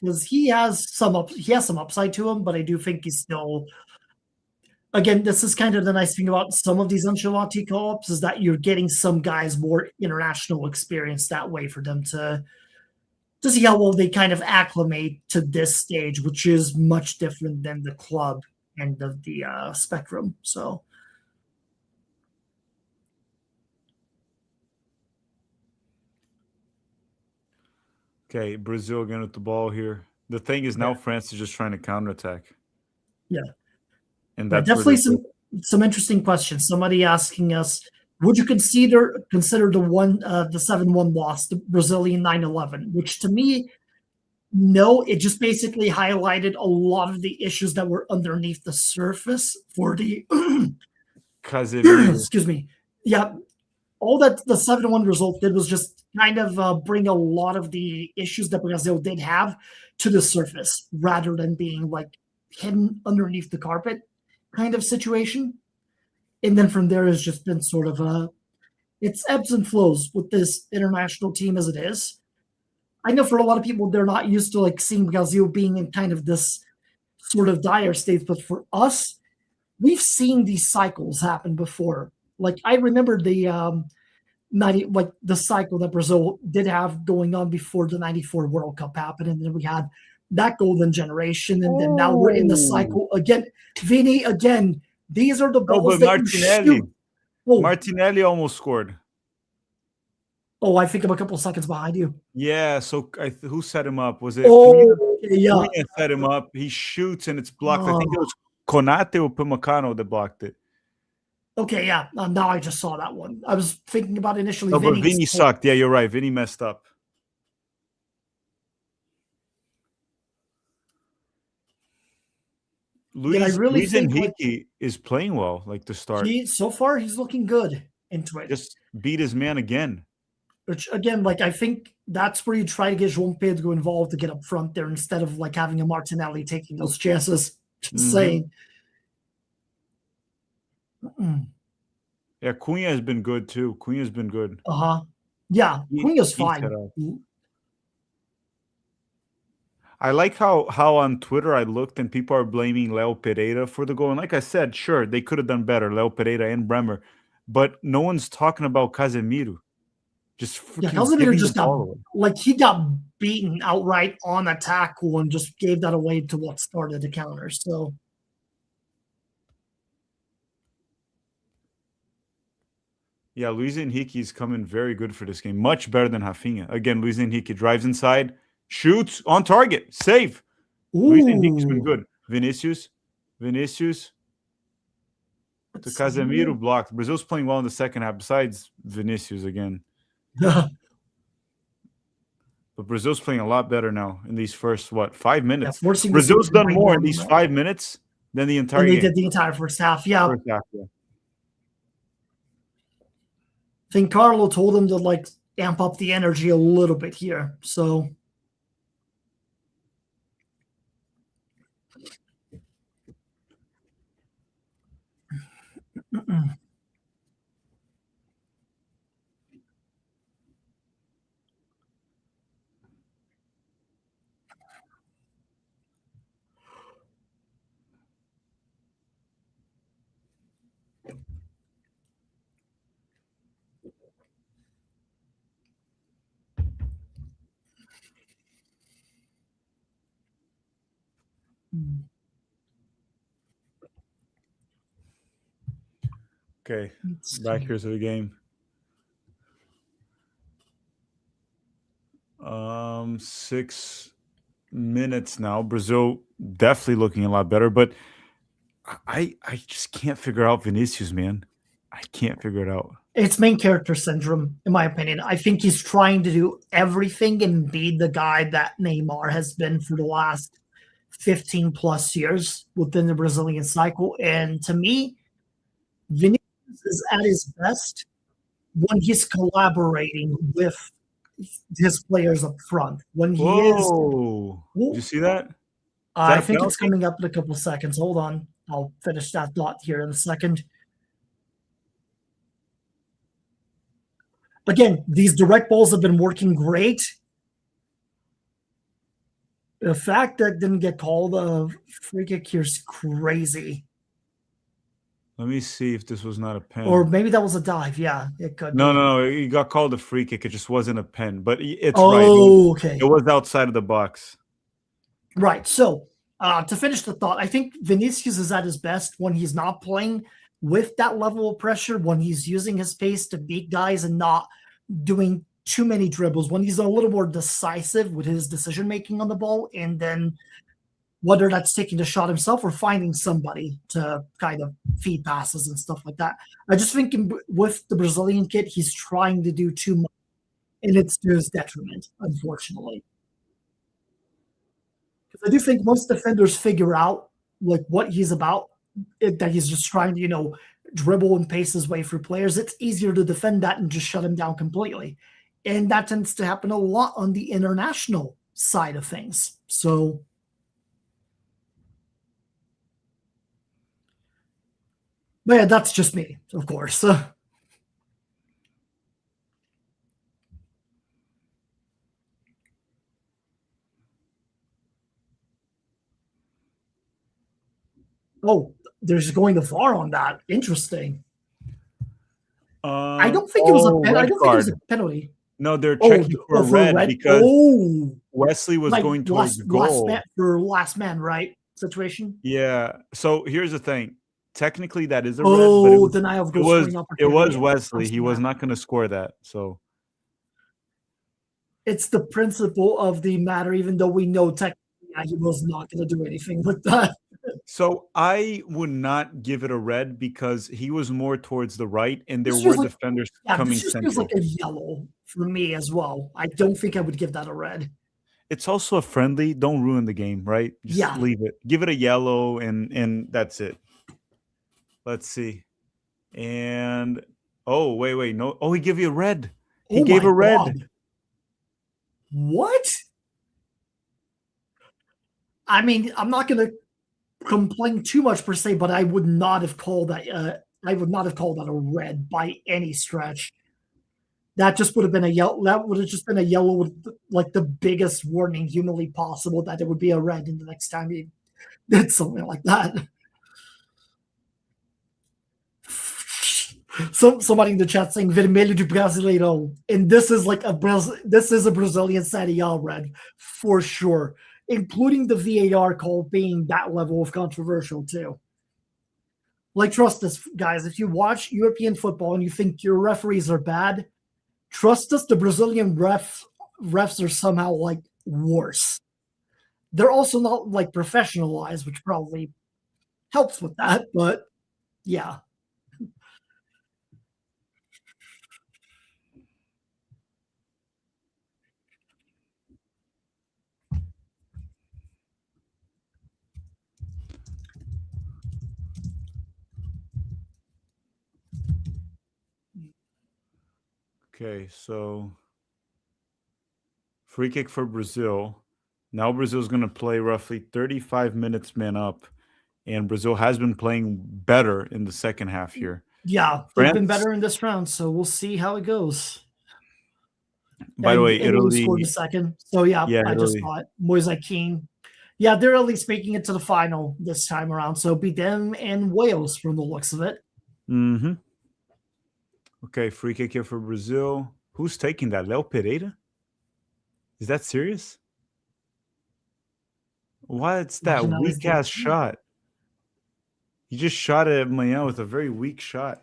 because he has some upside to him, but I do think he's still again, this is kind of the nice thing about some of these Ancelotti co-ops is that you're getting some guys more international experience that way for them to see how well they kind of acclimate to this stage, which is much different than the club end of the spectrum. So Okay, Brazil again with the ball here. The thing is okay, now France is just trying to counterattack, yeah, and yeah, that's definitely ridiculous. some interesting questions. Somebody asking us, would you consider the 7-1 loss, the Brazilian 9-11, which to me no, it just basically highlighted a lot of the issues that were underneath the surface for the Casemiro. excuse me. Yeah, all that the 7-1 result did was just kind of bring a lot of the issues that Brazil did have to the surface rather than being like hidden underneath the carpet kind of situation. And then from there has just been sort of it's ebbs and flows with this international team as it is. I know for a lot of people they're not used to like seeing Brazil being in kind of this sort of dire states, but for us, we've seen these cycles happen before. Like I remember the 90 like the cycle that Brazil did have going on before the 94 World Cup happened, and then we had that golden generation, and then now we're in the Oh cycle again. Vini, again, these are the no, balls but that you Martinelli, shoot. Oh, Martinelli almost scored. oh, I think I'm a couple seconds behind you. Yeah, so who set him up? Was it Oh, Cunha? okay, yeah. Cunha set him up. He shoots and it's blocked. I think it Oh, was Konate or Pumacano that blocked it. okay, yeah. Now I just saw that one. I was thinking about initially No, but Vinny's. Vini sucked. Yeah, you're right. Vini messed up. Again, I really Luis think like Enrique is playing well, like to start. he so far he's looking good into it. Just beat his man again. Which again, like I think that's where you try to get João Pedro involved to get up front there instead of like having a Martinelli taking those chances. Just Hmm. saying. Mm. Yeah, Cunha has been good too. Cunha has been good. Uh-huh. Yeah, Cunha's He set fine. up. I like how on Twitter I looked and people are blaming Leo Pereira for the goal. And like I said, sure, they could have done better, Leo Pereira and Bremer. But no one's talking about Casemiro. just Yeah, freaking Casemiro giving the just got ball away. like he got beaten outright on a tackle and just gave that away to what started the counter. So Yeah, Luis Enrique is coming very good for this game. Much better than Rafinha. Again, Luis Enrique drives inside, shoots on target, save. Luis Enrique's been ooh. good. Vinicius to Let's see Casemiro here. blocked. Brazil's playing well in the second half, besides Vinicius again. But Brazil's playing a lot better now in these first, 5 Yeah, minutes. forcing the Brazil's done more in these down 5 minutes than the than entire they game. did the entire first half. Yeah. First half, yeah. I think Carlo told him to like amp up the energy a little bit here. So Okay, back here to the game. 6 minutes now. Brazil definitely looking a lot better, but I just can't figure out Vinicius, man. I can't figure it out. it's main character syndrome, in my opinion. I think he's trying to do everything and be the guy that Neymar has been for the last 15 plus years within the Brazilian cycle. And to me, Vinicius is at his best when he's collaborating with his players up front. When he is, Whoa! Did you see that? Is I that a think it's penalty? coming up in a couple seconds. Hold on. I'll finish that thought here in a second. Again, these direct balls have been working great. The fact that didn't get called a free kick here is crazy. Let me see if this was not a pen. Or maybe that was a dive. Yeah, it could No, be. no, no. He got called a free kick. It just wasn't a pen. But it's right. Oh, okay. It was outside of the box. Right. So to finish the thought, I think Vinicius is at his best when he's not playing with that level of pressure, when he's using his pace to beat guys and not doing too many dribbles, when he's a little more decisive with his decision making on the ball, and then whether that's taking the shot himself or finding somebody to kind of feed passes and stuff like that. I just think with the Brazilian kid, he's trying to do too much, and it's to his detriment, unfortunately. Because I do think once defenders figure out like what he's about, that he's just trying to, dribble and pace his way through players, it's easier to defend that and just shut him down completely. And that tends to happen a lot on the international side of things. So, but yeah, that's just me, of course. Oh, there's going to VAR on that. Interesting. I don't think it was a pen. I don't think it was a penalty. No, they're checking for a red because Wesley was like going towards goal. Last man, right? Situation. Yeah. So here's the thing. Technically, that is a red. Oh, denial of it goal. was Wesley. He was not going to score that. So it's the principle of the matter, even though we know technically he was not going to do anything with that. So I would not give it a red because he was more towards the right, and there were defenders coming central. This feels like a yellow for me as well. I don't think I would give that a red. It's also a friendly. Don't ruin the game, right? Just leave it. Give it a yellow, and that's it. Let's see. And wait, no. Oh, he gave you a red. He gave a red. God. What? I mean, I'm not going to complain too much per se, but I would not have called that. I would not have called that a red by any stretch. That just would have been a yellow. That would have just been a yellow with like the biggest warning humanly possible that it would be a red in the next time he did something like that. Somebody in the chat saying Vermelho de Brasileirão, and this is like this is a Brazilian Serie A red for sure, including the VAR call being that level of controversial too. Like, trust us, guys. If you watch European football and you think your referees are bad, trust us. The Brazilian refs are somehow like worse. They're also not like professionalized, which probably helps with that. But yeah. Okay, so free kick for Brazil. Now Brazil's going to play roughly 35 minutes man up, and Brazil has been playing better in the second half here. Yeah, they've been better in this round, so we'll see how it goes. By the way, Italy scored a second. So yeah, I just thought Moise Kean. Yeah, they're at least making it to the final this time around. So beat them and Wales from the looks of it. Mm-hmm. Okay, free kick here for Brazil. Who's taking that? Léo Pereira? Is that serious? What's that weak-ass shot? He just shot it at Mayan with a very weak shot.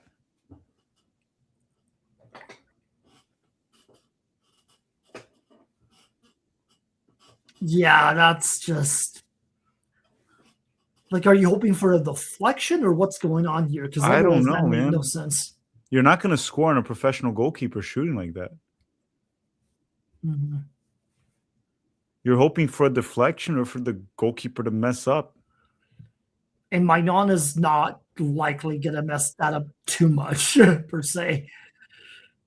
Yeah, that's just... Like, are you hoping for a deflection or what's going on here? Because I don't know, that made man. No sense. You're not going to score on a professional goalkeeper shooting like that. Mm-hmm. You're hoping for a deflection or for the goalkeeper to mess up. And Maignan is not likely going to mess that up too much, per se.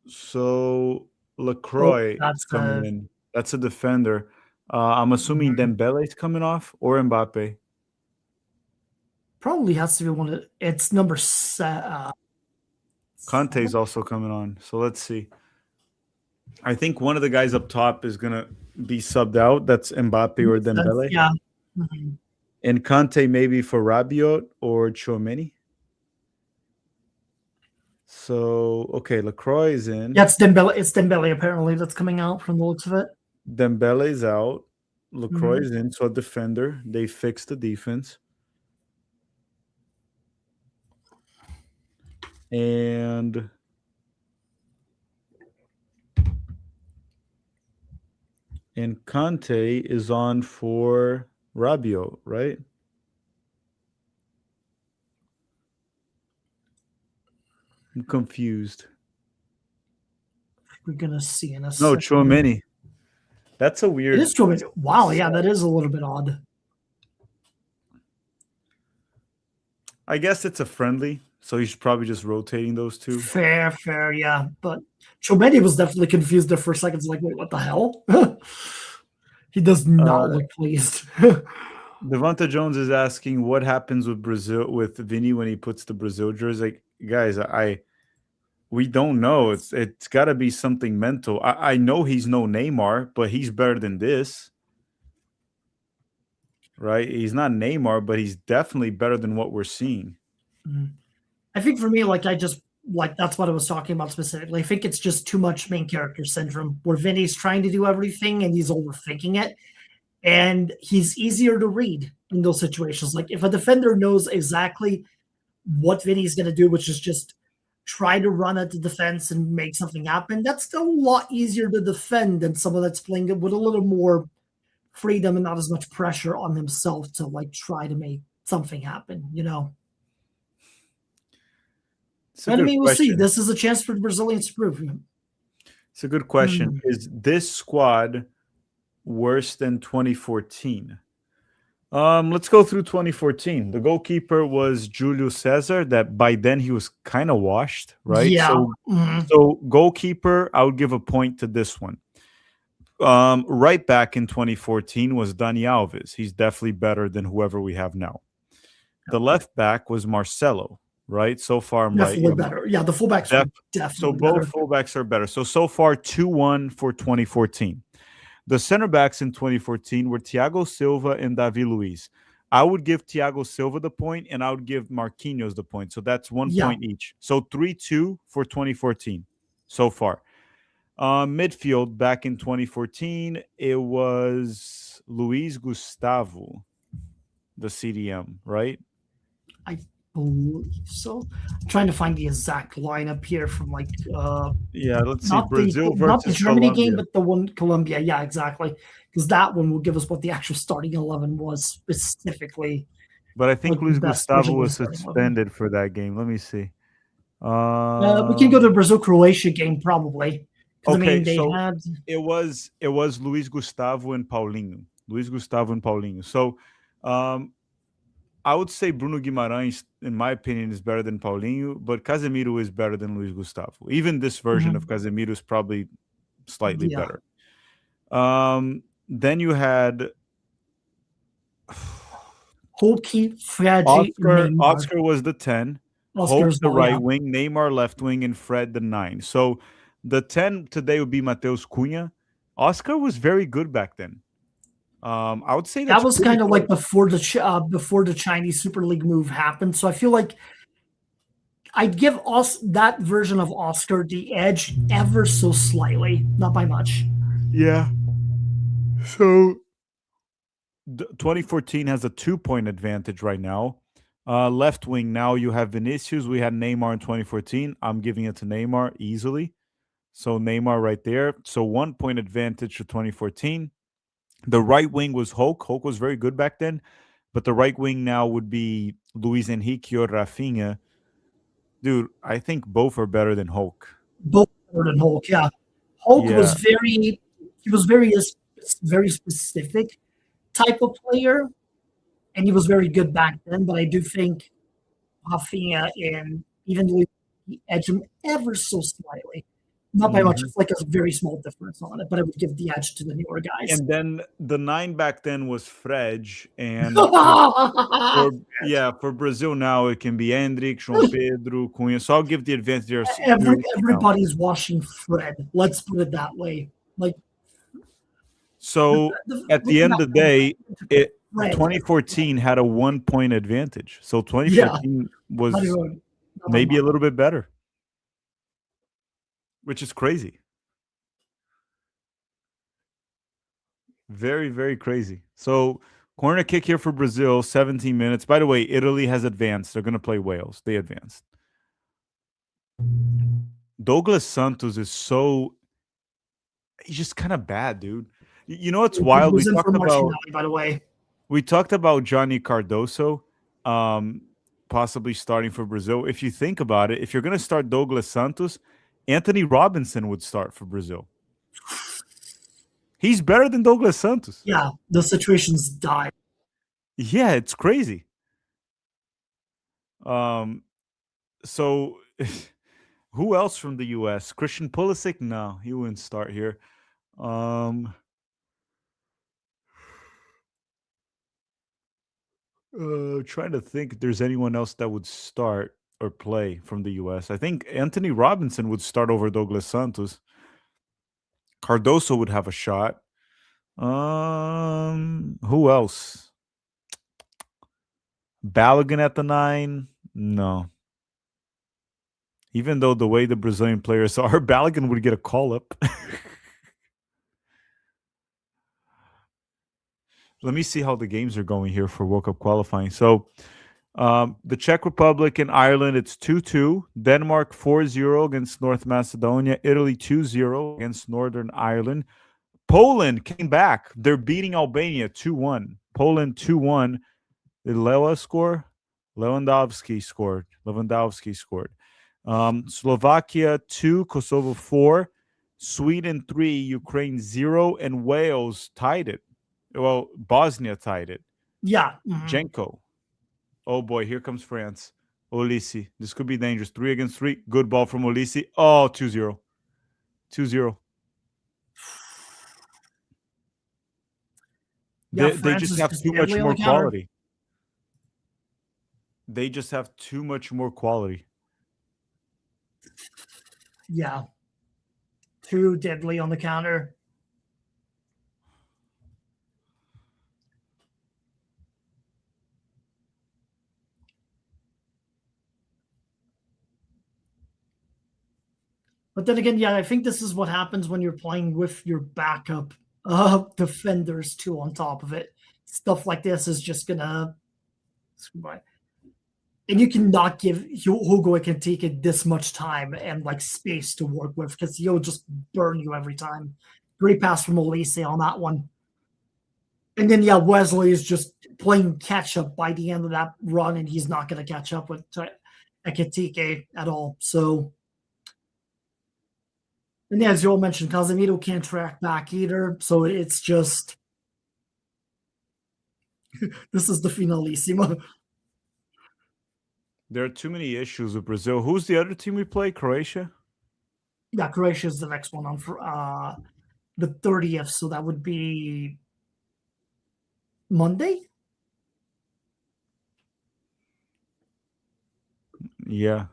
So, Lacroix is coming in. That's a defender. I'm assuming Dembele is coming off or Mbappe. Probably has to be one of it's number 7. Conte is also coming on. So let's see. I think one of the guys up top is going to be subbed out. That's Mbappe or Dembele. Yeah. Mm-hmm. And Conte maybe for Rabiot or Tchouaméni. So, okay, Lacroix is in. Yeah, it's Dembele. It's Dembele, apparently, that's coming out from the looks of it. Dembele's out. Lacroix is in. So, a defender. They fixed the defense. And Conte is on for Rabiot, right? I'm confused. We're gonna see in a No, Tchouaméni. That's a weird. It is Tchouaméni. Wow, yeah, that is a little bit odd. I guess it's a friendly, so he's probably just rotating those two. Fair, yeah. But Tchouaméni was definitely confused there for a second. Like, wait, what the hell? He does not look pleased. Devonta Jones is asking what happens with Brazil with Vini when he puts the Brazil jersey. Like, guys, we don't know. It's got to be something mental. I know he's no Neymar, but he's better than this, right? He's not Neymar, but he's definitely better than what we're seeing. I think for me, that's what I was talking about specifically. I think it's just too much main character syndrome where Vinny's trying to do everything and he's overthinking it. And he's easier to read in those situations. Like, if a defender knows exactly what Vinny's going to do, which is just try to run at the defense and make something happen, that's still a lot easier to defend than someone that's playing it with a little more freedom and not as much pressure on himself to try to make something happen, But I mean, we'll see. This is a chance for the Brazilians to prove. It's a good question. Is this squad worse than 2014? Let's go through 2014. The goalkeeper was Julio Cesar. That by then he was kind of washed, right? Yeah. So goalkeeper, I would give a point to this one. Right back in 2014 was Dani Alves. He's definitely better than whoever we have now. The left back was Marcelo, right? So far, I'm definitely right. Better. Yeah, the fullbacks are definitely so both fullbacks are better. So far, 2-1 for 2014. The center backs in 2014 were Thiago Silva and Davi Luiz. I would give Thiago Silva the point, and I would give Marquinhos the point. So that's 1 point each. So 3-2 for 2014 so far. Midfield back in 2014, it was Luis Gustavo, the CDM, right? I believe so. I'm trying to find the exact lineup here from like Yeah, let's see. not the Brazil not the versus Germany game, Colombia. but the one Colombia. Yeah, exactly. Because that one will give us what the actual starting 11 was specifically, But I think like the Luis best Gustavo version of the was starting 11. suspended for that game. Let me see. We can go to the Um, Brazil Croatia game probably because I okay, mean they so had it was Luis Gustavo and Paulinho. Luis Gustavo and Paulinho. So um, I would say Bruno Guimarães, in my opinion, is better than Paulinho, but Casemiro is better than Luis Gustavo. Even this version of mhm, Casemiro is probably slightly yeah, better. Then you had Hulky, Fred, Oscar. Neymar. Oscar was the 10, Oscar Hulk as the well, yeah. right wing, Neymar left wing, and Fred the 9. So the 10 today would be Mateus Cunha. Oscar was very good back then. I would say That that's was pretty kind of like close. before the Chinese Super League move happened. So I feel like I'd give us that version of Oscar the edge ever so slightly, not by much. Yeah. So 2014 has a 2 point advantage right now. Left wing now you have Vinicius. We had Neymar in 2014. I'm giving it to Neymar easily. So Neymar right there. So 1 point advantage for 2014. The right wing was Hulk. Hulk was very good back then, but the right wing now would be Luis Enrique or Rafinha. Dude, I think both are better than Hulk. Both better than Hulk, yeah. Hulk was Yeah. very specific type of player, and he was very good back then. But I do think Rafinha and even Luis edge him ever so slightly. Not by much. Mhm. It's like a very small difference on it, but I would give the edge to the newer guys. And then the 9 back then was Fred, and for yeah, for Brazil now it can be Hendrick, João Pedro, Cunha. So I'll give the advantage there to now. Everybody's watching Fred. Let's put it that way. Like So at the looking end at of the day, it Fred. 2014 had a 1 point advantage. So Yeah, 2014 not was even not by maybe much. a little bit better, which is crazy. Very, very crazy. So corner kick here for Brazil, 17 minutes. By the way, Italy has advanced. They're going to play Wales. They advanced. Douglas Santos is so he's just kind of bad, dude. You know what's He wild? was in for Martinelli, by the way. We talked about Johnny Cardoso, um, possibly starting for Brazil. If you think about it, if you're going to start Douglas Santos, Anthony Robinson would start for Brazil. He's better than Douglas Santos. Yeah, the situations died. Yeah, it's crazy. Um, so who else from the U.S.? Christian Pulisic? No, he wouldn't start here. Um, trying to think if there's anyone else that would start or play from the U.S. I think Anthony Robinson would start over Douglas Santos. Cardoso would have a shot. Who else? Balogun at the 9? No. Even though the way the Brazilian players are, Balogun would get a call up. Let me see how the games are going here for World Cup qualifying. So the Czech Republic and Ireland, it's 2-2. Denmark 4-0 against North Macedonia. Italy 2-0 against Northern Ireland. Poland came back. They're beating Albania 2-1. Poland 2-1. Did Lewa score? Lewandowski scored. Slovakia 2, Kosovo 4, Sweden 3, Ukraine 0, and Wales tied it. Well, Bosnia tied it. Yeah. Jenko. Oh boy, here comes France. Olisi. This could be dangerous. 3 against 3. Good ball from Olisi. Oh, 2-0. 2-0. Yeah, They France just is have just too much deadly on more the counter. quality. They just have too much more quality. Yeah. Too deadly on the counter. But then again, yeah, I think this is what happens when you're playing with your backup defenders too on top of it. Stuff like this is just gonna, and you cannot give Hugo Ekitike this much time and like space to work with because he'll just burn you every time. Great pass from Elise on that one. And then, yeah, Wesley is just playing catch up by the end of that run, and he's not going to catch up with Ekitike at all. So, and yeah, as you all mentioned, Casemiro can't track back either. So it's just, this is the finalissima. There are too many issues with Brazil. Who's the other team we play? Croatia? Yeah, Croatia is the next one on for the 30th. So that would be Monday. Yeah.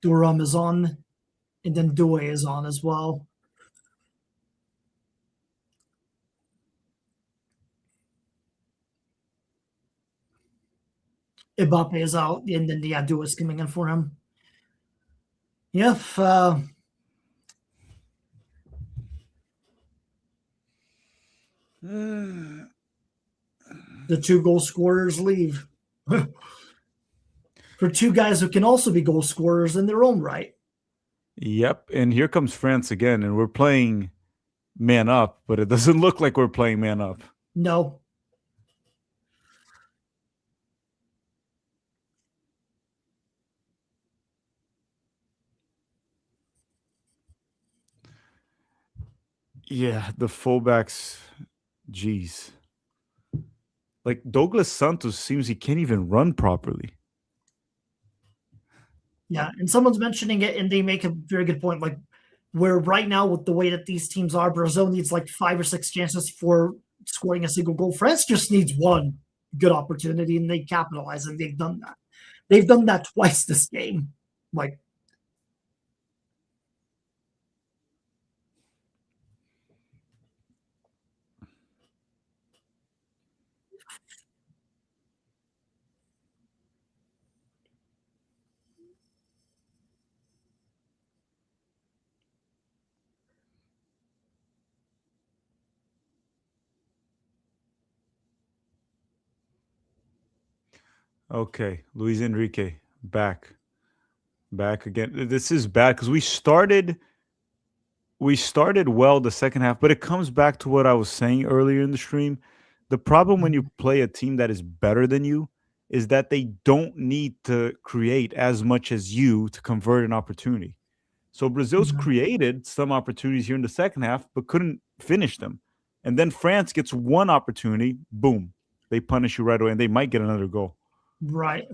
Durham is on, and then Due is on as well. Mbappe is out, and then yeah, Due is coming in for him. Yeah, the 2 goal scorers leave. For 2 guys who can also be goal scorers in their own right. Yep. And here comes France again, and we're playing man up, but it doesn't look like we're playing man up. No. Yeah, the fullbacks, geez. Like Douglas Santos seems he can't even run properly. Yeah, and someone's mentioning it, and they make a very good point. Like, where right now, with the way that these teams are, Brazil needs like 5 or 6 chances for scoring a single goal. France just needs one good opportunity, and they capitalize, and they've done that. They've done that twice this game. Like, Okay, Luis Enrique back again. This is bad because we started well the second half, but it comes back to what I was saying earlier in the stream. The problem when you play a team that is better than you is that they don't need to create as much as you to convert an opportunity. So Brazil's created some opportunities here in the second half, but couldn't finish them. And then France gets one opportunity, boom, they punish you right away, and they might get another goal. right.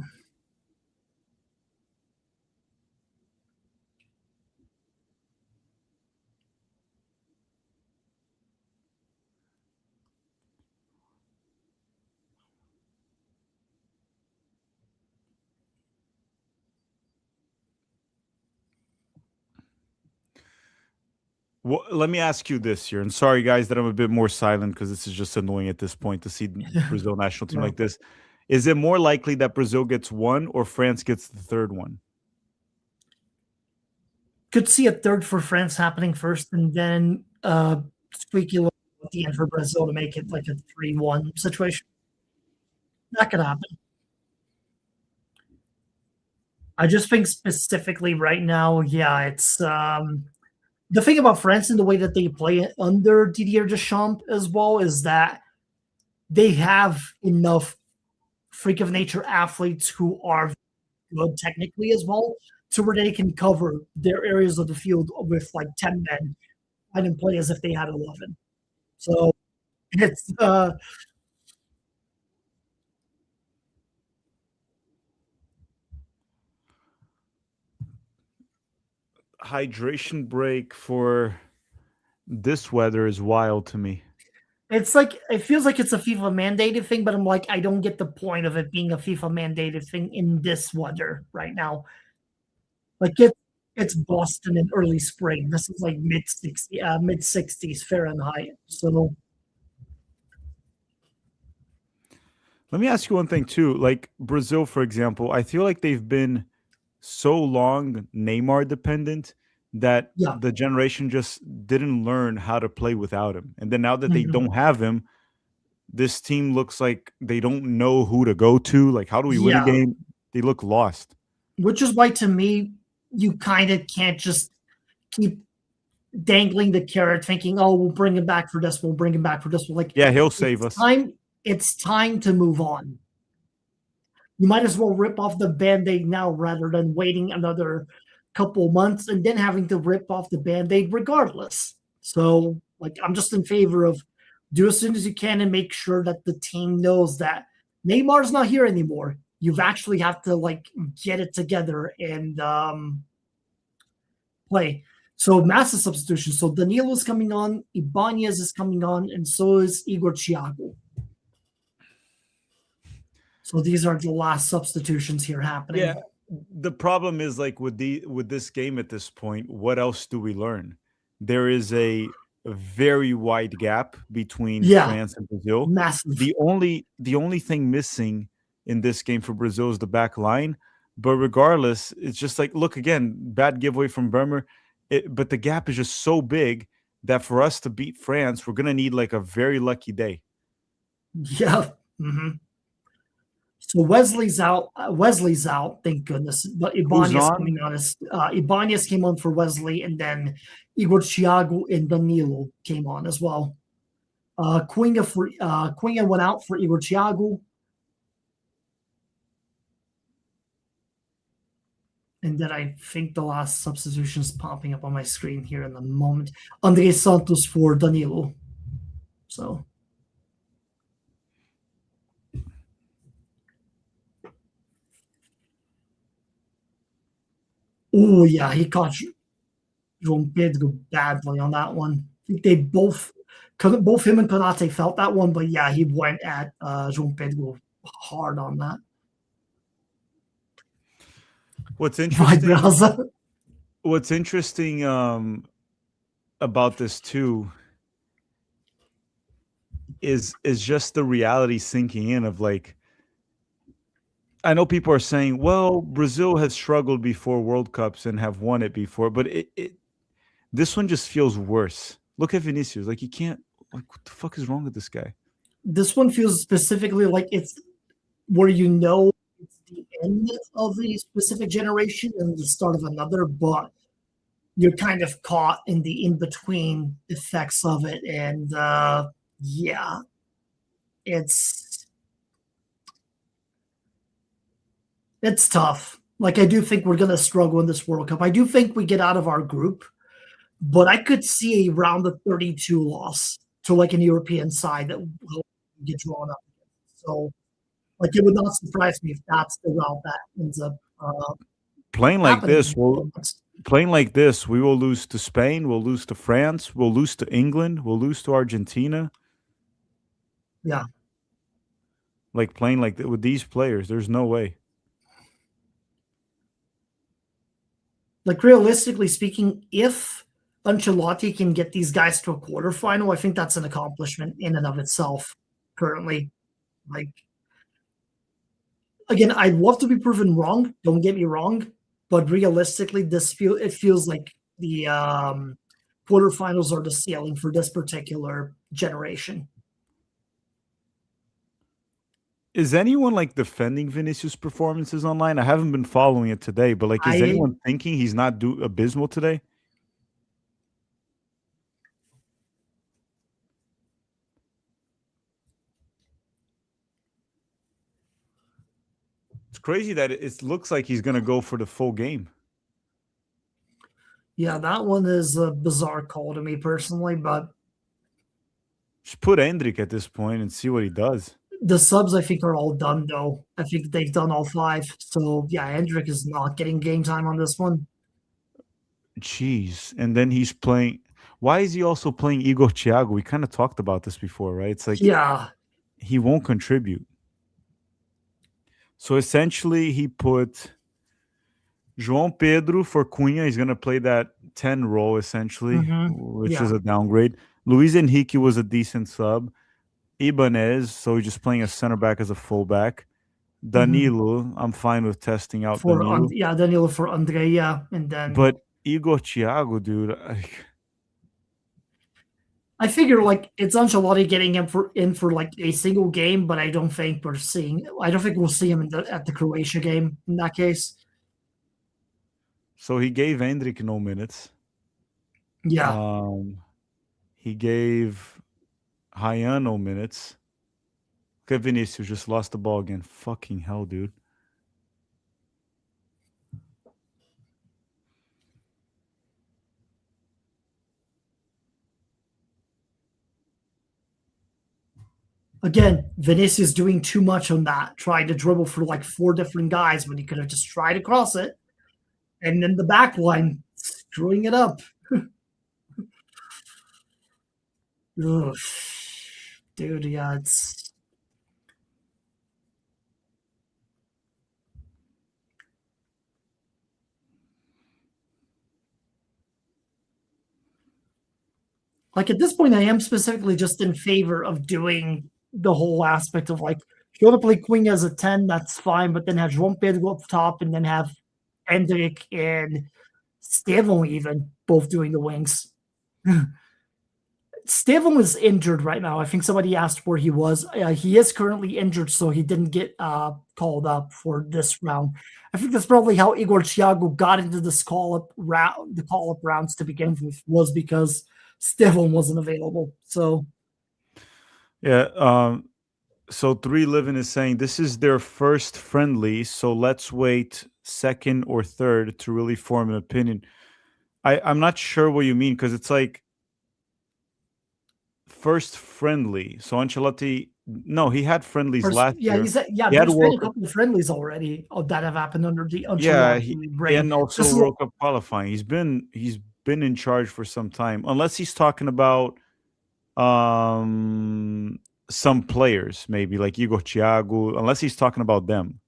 Well, let me ask you this here, and sorry guys that I'm a bit more silent because this is just annoying at this point to see Brazil national team Yeah. like this. Is it more likely that Brazil gets one or France gets the third one? Could see a third for France happening first, and then squeaky little at the end for Brazil to make it like a 3-1 situation. That could happen. I just think specifically right now, yeah, it's the thing about France and the way that they play it under Didier Deschamps as well is that they have enough freak of nature athletes who are good technically as well, to where they can cover their areas of the field with like 10 men and play as if they had 11. So it's Hydration break for this weather is wild to me. it's like it feels like it's a FIFA mandated thing, but I'm like, I don't get the point of it being a FIFA mandated thing in this weather right now. Like it's Boston in early spring. This is like mid 60s Fahrenheit. So Let me ask you one thing too. Like Brazil, for example, I feel like they've been so long Neymar dependent that Yeah. the generation just didn't learn how to play without him. And then now that they Mhm. don't have him, this team looks like they don't know who to go to. Like, how do we win a Yeah. game? They look lost. Which is why, to me, you kind of can't just keep dangling the carrot, thinking, "Oh, we'll bring him back for this. We'll bring him back for this." Like, Yeah, he'll save it's us. time. It's time to move on. You might as well rip off the band-aid now rather than waiting another couple months and then having to rip off the band-aid regardless. So, like, I'm just in favor of do as soon as you can and make sure that the team knows that Neymar's not here anymore. You've actually have to like get it together and play. So massive substitution. So Danilo's coming on, Ibanez is coming on, and so is Igor Thiago. So these are the last substitutions here Yeah. happening. The problem is like with this game at this point, what else do we learn? There is a very wide gap between Yeah, France and Brazil. massive. The only thing missing in this game for Brazil is the back line. But regardless, it's just like look again, bad giveaway from Bremer. But the gap is just so big that for us to beat France, we're gonna need like a very lucky day. Yeah. Mhm. So Wesley's out. Wesley's out. Thank goodness. But Who's Ibanez on? coming on. Ibanez came on for Wesley, and then Igor Thiago and Danilo came on as well. Cunha went out for Igor Thiago, and then I think the last substitution is popping up on my screen here in the moment. Andre Santos for Danilo. So oh yeah, he caught João Pedro badly on that one. I think they both him and Konate felt that one, but yeah, he went at João Pedro hard on that. What's Right, interesting? Braza? What's interesting about this too is just the reality sinking in of like I know people are saying, well, Brazil has struggled before World Cups and have won it before, but this one just feels worse. Look at Vinicius. Like you can't like what the fuck is wrong with this guy? This one feels specifically like it's where you know it's the end of a specific generation and the start of another, but you're kind of caught in the in between effects of it. And yeah, it's it's tough. Like I do think we're gonna struggle in this World Cup. I do think we get out of our group, but I could see a round of 32 loss to like an European side that will get drawn up. So like it would not surprise me if that's the route that ends up Playing like this, happening. well, playing like this, we will lose to Spain, we'll lose to France, we'll lose to England, we'll lose to Argentina. Yeah. Like playing like with these players, there's no way. Like realistically speaking, if Ancelotti can get these guys to a quarterfinal, I think that's an accomplishment in and of itself. Currently, like again, I'd love to be proven wrong. Don't get me wrong, but realistically, it feels like the quarterfinals are the ceiling for this particular generation. Is anyone like defending Vinicius' performances online? I haven't been following it today, but like, is I anyone thinking he's not abysmal today? It's crazy that it looks like he's gonna go for the full game. Yeah, that one is a bizarre call to me personally, but Just put Endrick at this point and see what he does. the subs I think are all done though. I think they've done all five. So yeah, Hendrick is not getting game time on this one. Jeez, and then he's playing. Why is he also playing Igor Thiago? We kind of talked about this before, right? It's like Yeah. he won't contribute. So essentially, he put João Pedro for Cunha. He's gonna play that 10 role essentially, Mm-hmm. which is Yeah. a downgrade. Luis Henrique was a decent sub. Ibanez, so he's just playing a center back as a fullback. Mhm. Danilo, I'm fine with testing out For Danilo. yeah, Danilo for Andre, yeah, and then But Igor Thiago, dude, I figure like it's Ancelotti getting him for like a single game, but I don't think we'll see him at the Croatia game in that case. so he gave Endrick no minutes. Yeah. Um, he gave Ryan no minutes. Okay, Vinicius just lost the ball again. Fucking hell, dude. Again, Vinicius doing too much on that, trying to dribble for like four different guys when he could have just tried to cross it. And then the back line screwing it up. Ugh. Dude, yeah, it's like at this point, I am specifically just in favor of doing the whole aspect of like, if you want to play Queen as a 10, that's fine, but then have João Pedro up top and then have Hendrik and Stevon even both doing the wings. Stevon was injured right now. I think somebody asked where he was. He is currently injured, so he didn't get called up for this round. I think that's probably how Igor Thiago got into this call up rounds to begin with, was because Stevon wasn't available. So Yeah. So Three Living is saying this is their first friendly, so let's wait second or third to really form an opinion. I'm not sure what you mean because it's like first friendly. So Ancelotti, no, he had friendlies first, last yeah, year. yeah. He had There's been World a Cup, couple of friendlies already that have happened under the yeah, Ancelotti reign. and also This is World Cup qualifying. He's been in charge for some time, unless he's talking about um some players, maybe like Igor Thiago, unless he's talking about them.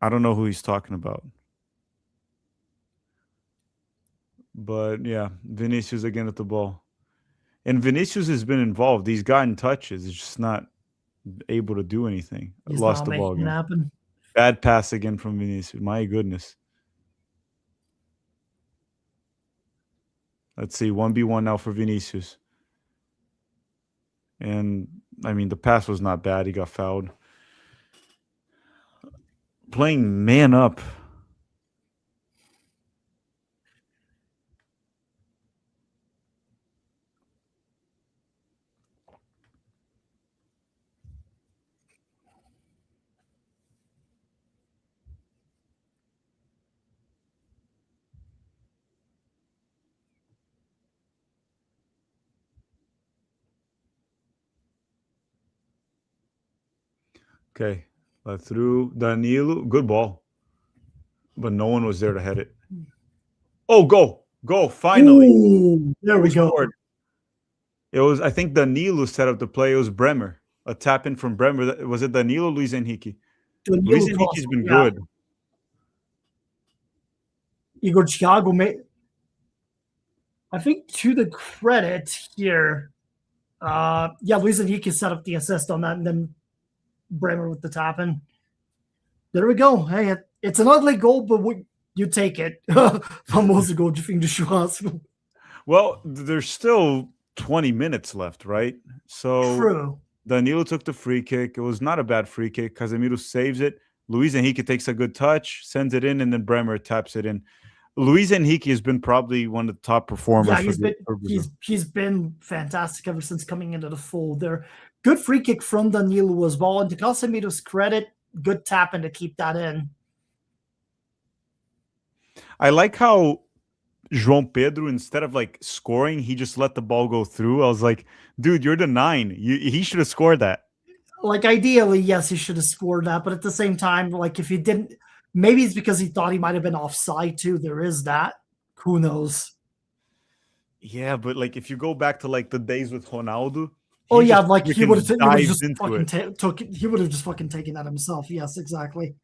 I don't know who he's talking about. But yeah, Vinicius again at the ball. And Vinicius has been involved. He's gotten touches. He's just not able to do anything. he's Lost not the ball making it again. happen. Bad pass again from Vinicius. My goodness. Let's see. 1v1 now for Vinicius. And I mean, the pass was not bad. He got fouled. Playing man up. Okay. Let through. Danilo. Good ball. But no one was there to head it. Oh, go. Go. Finally. Ooh, there we Who go. scored? It was, I think Danilo set up the play. It was Bremer. A tap in from Bremer. Was it Danilo or Luis Enrique? Luis Danilo Enrique's crossover, been yeah. good. Igor Thiago made. I think to the credit here, yeah, Luis Enrique set up the assist on that, and then Bremer with the tap in. There we go. Hey, it's an ugly goal, but you take it. Famoso gol de fim de churrasco. Well, there's still 20 minutes left, right? So True. Danilo took the free kick. It was not a bad free kick. Casemiro saves it. Luis Enrique takes a good touch, sends it in, and then Bremer taps it in. Luis Enrique has been probably one of the top performers Yeah, for Brazil. he's been fantastic ever since coming into the fold. There, good free kick from Danilo as well, and to Casemiro's credit, good tapping to keep that in. I like how João Pedro, instead of like scoring, he just let the ball go through. I was like, dude, you're the nine. He should have scored that. Like ideally, yes, he should have scored that, but at the same time, like if he didn't, maybe it's because he thought he might have been offside too. There is that. Who knows? Yeah, but like if you go back to like the days with Ronaldo, Oh he yeah, just like freaking he would have dives just into fucking it. took he would have just fucking taken that himself. Yes, exactly.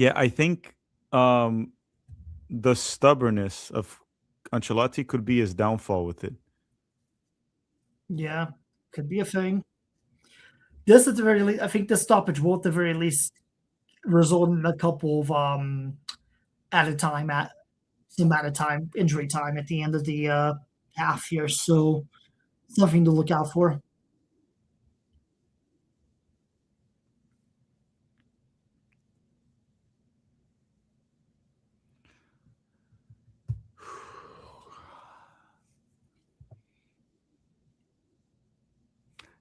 Yeah, I think um, the stubbornness of Ancelotti could be his downfall with it. Yeah, could be a thing. This at the very least, I think the stoppage will at the very least result in a couple of at a time at some at a time injury time at the end of the half here. So something to look out for.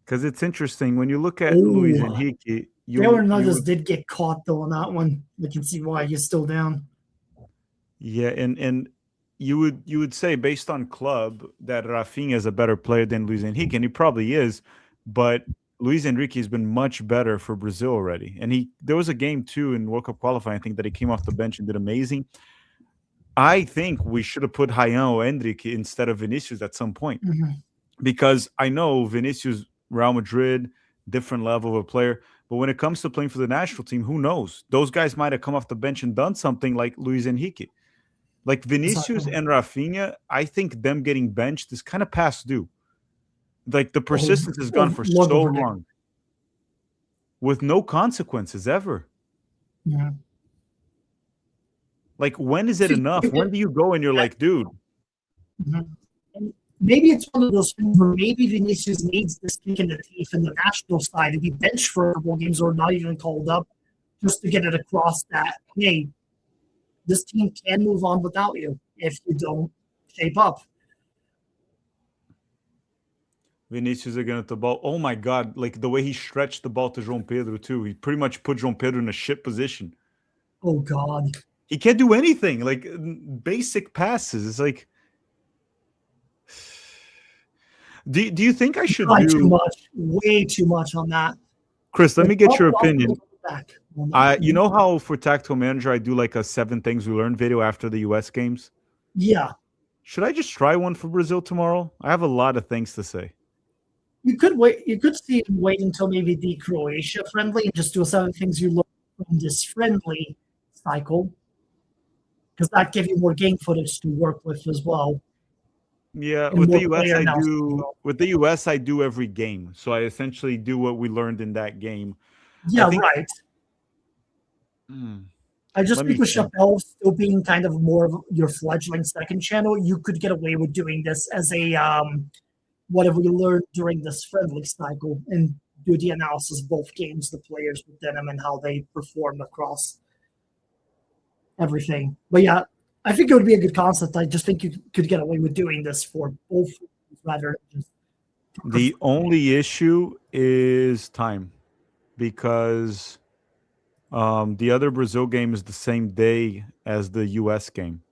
Because it's interesting when you look at Luis Oh, Enrique, Taylor you Nunez would, did get caught though on that one. You can see why he's still down. yeah, and you would say based on club that Rafinha is a better player than Luis Enrique, and he probably is, but Luis Enrique has been much better for Brazil already. And there was a game too in World Cup qualifying, I think, that he came off the bench and did amazing. I think we should have put Ryan or Endrick instead of Vinicius at some point, Mhm. because I know Vinicius, Real Madrid, different level of a player. But when it comes to playing for the national team, who knows? Those guys might have come off the bench and done something like Luis Enrique. Like Vinicius Exactly. and Rafinha, I think them getting benched is kind of past due. Like the Oh, persistence has gone oh, for long so overdue. long with no consequences ever. Yeah. Like, when is it See, enough? When do you go and you're like, dude, mhm. And maybe it's one of those things where maybe Vinicius needs this kick in the teeth in the national side to be benched for a couple of games or not even called up just to get it across that, hey, this team can move on without you if you don't shape up. Vinicius again at the ball. Oh my God. Like the way he stretched the ball to João Pedro, too. He pretty much put João Pedro in a shit position. Oh, God. He can't do anything. Like basic passes. It's like, do you think I should Try too do, much, way too much on that. Chris? Let But me get your I'll opinion. back on that. You know how for Tactical Manager I do like a 7 things we learned video after the US games? Yeah. Should I just try one for Brazil tomorrow? I have a lot of things to say. You could wait. You could see wait until maybe the Croatia friendly and just do 7 things you learned from this friendly cycle, because that give you more game footage to work with as well Yeah, and with the more US player I analysis as do well. with the US I do every game. So I essentially do what we learned in that game. I Yeah, think right. hmm, I just let me think with think. Chappelle still being kind of more of your fledgling second channel, you could get away with doing this as a what have we learned during this friendly cycle and do the analysis of both games, the players within them, and how they perform across everything. But yeah, I think it would be a good concept. I just think you could get away with doing this for both rather than just The only issue is time because the other Brazil game is the same day as the US game.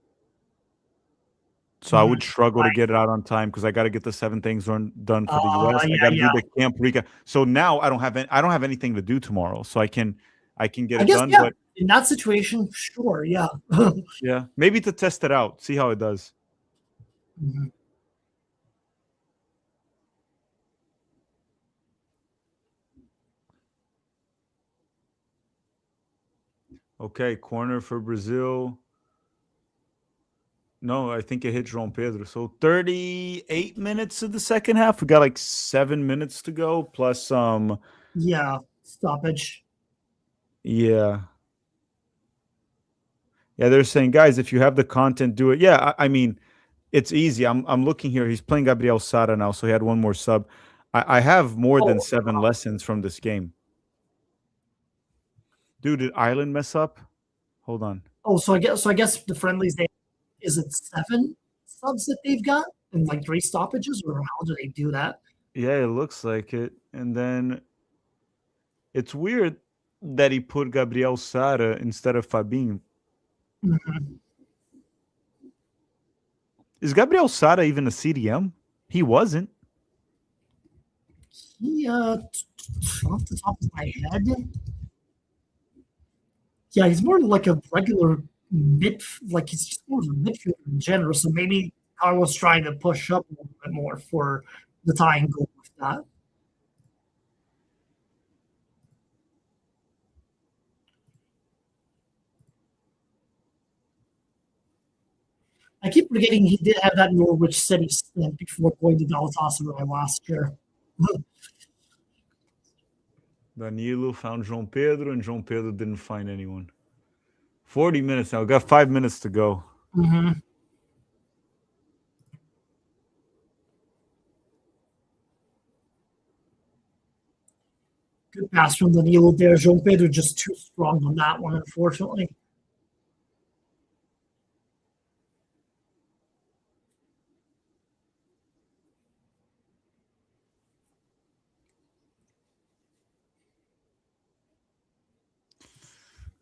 So I would struggle to right. get it out on time because I got to get the 7 things done for the US. I Yeah, got to do yeah. the Camp Rica. So now I don't have anything to do tomorrow. So I can get I it guess done. yeah. But In that situation, sure, yeah. yeah, maybe to test it out, see how it does. Mhm. Okay, corner for Brazil. No, I think it hit João Pedro. So 38 minutes of the second half. We got like 7 minutes to go. Plus Yeah, stoppage. yeah. Yeah, they're saying, guys, if you have the content, do it. Yeah, I mean, it's easy. I'm looking here. He's playing Gabriel Sara now, so he had one more sub. I have more than Oh, 7 lessons from this game. Dude, did Ireland mess up? Hold on. so I guess the friendlies they is it 7 subs that they've got and like 3 stoppages, or how do they do that? Yeah, it looks like it. And then it's weird that he put Gabriel Sara instead of Fabinho. Mhm. Is Gabriel Sara even a CDM? He wasn't. He off the top of my head, yeah, he's more like a regular mid, like he's just more of a midfielder in general. So maybe Carlos trying to push up a little bit more for the tying goal with that. I keep forgetting he did have that Norwich City stint before going to Galatasaray last year. Danilo found João Pedro, and João Pedro didn't find anyone. 40 minutes now. We got 5 minutes to go. Mm-hmm. Good pass from Danilo there. João Pedro just too strong on that one, unfortunately.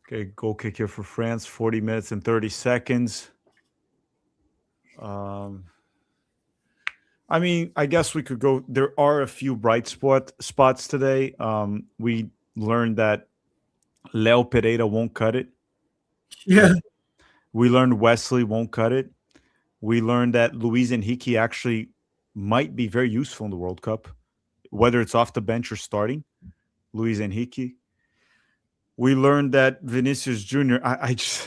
Okay, goal kick here for France. 40 minutes and 30 seconds. I mean, I guess we could go. There are a few bright spots today. We learned that Leo Pereira won't cut it. Yeah. We learned Wesley won't cut it. We learned that Luis Enrique actually might be very useful in the World Cup, whether it's off the bench or starting. Luis Enrique. We learned that Vinicius Jr. I just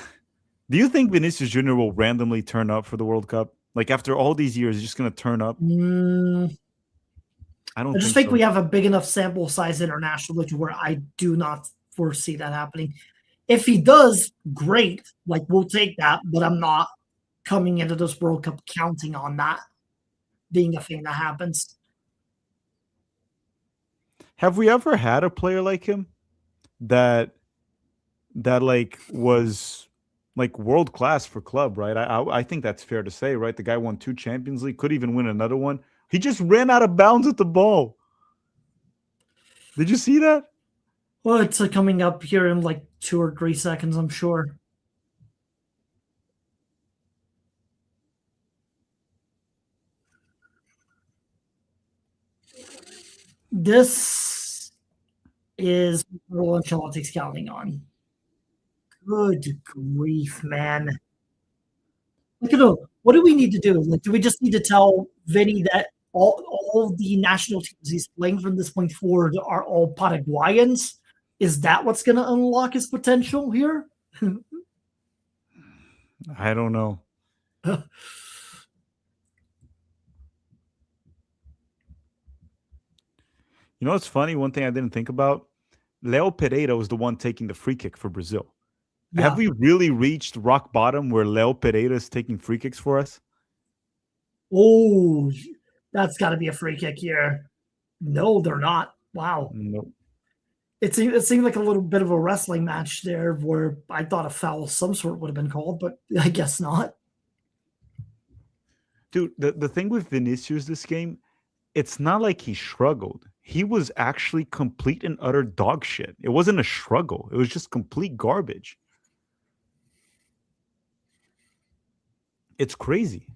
do you think Vinicius Jr. will randomly turn up for the World Cup? Like after all these years, he's just going to turn up? I don't. I just think we have a big enough sample size internationally to where I do not foresee that happening. If he does, great. Like we'll take that, but I'm not coming into this World Cup counting on that being a thing that happens. Have we ever had a player like him that like was like world class for club, right? I think that's fair to say, right? The guy won 2 Champions League, could even win another one. He just ran out of bounds with the ball. Did you see that? Well, it's coming up here in like 2 or 3 seconds, I'm sure. This is what Ancelotti's counting on. Good grief, man. Look at what do we need to do? Like, do we just need to tell Vini that all the national teams he's playing from this point forward are all Paraguayans? Is that what's going to unlock his potential here? I don't know. You know what's funny? One thing I didn't think about, Leo Pereira was the one taking the free kick for Brazil. Yeah. Have we really reached rock bottom where Leo Pereira is taking free kicks for us? Oh, that's got to be a free kick here. No, they're not. Wow. Nope. It seemed like a little bit of a wrestling match there where I thought a foul of some sort would have been called, but I guess not. Dude, the thing with Vinicius this game, it's not like he struggled. He was actually complete and utter dog shit. It wasn't a struggle. It was just complete garbage. It's crazy.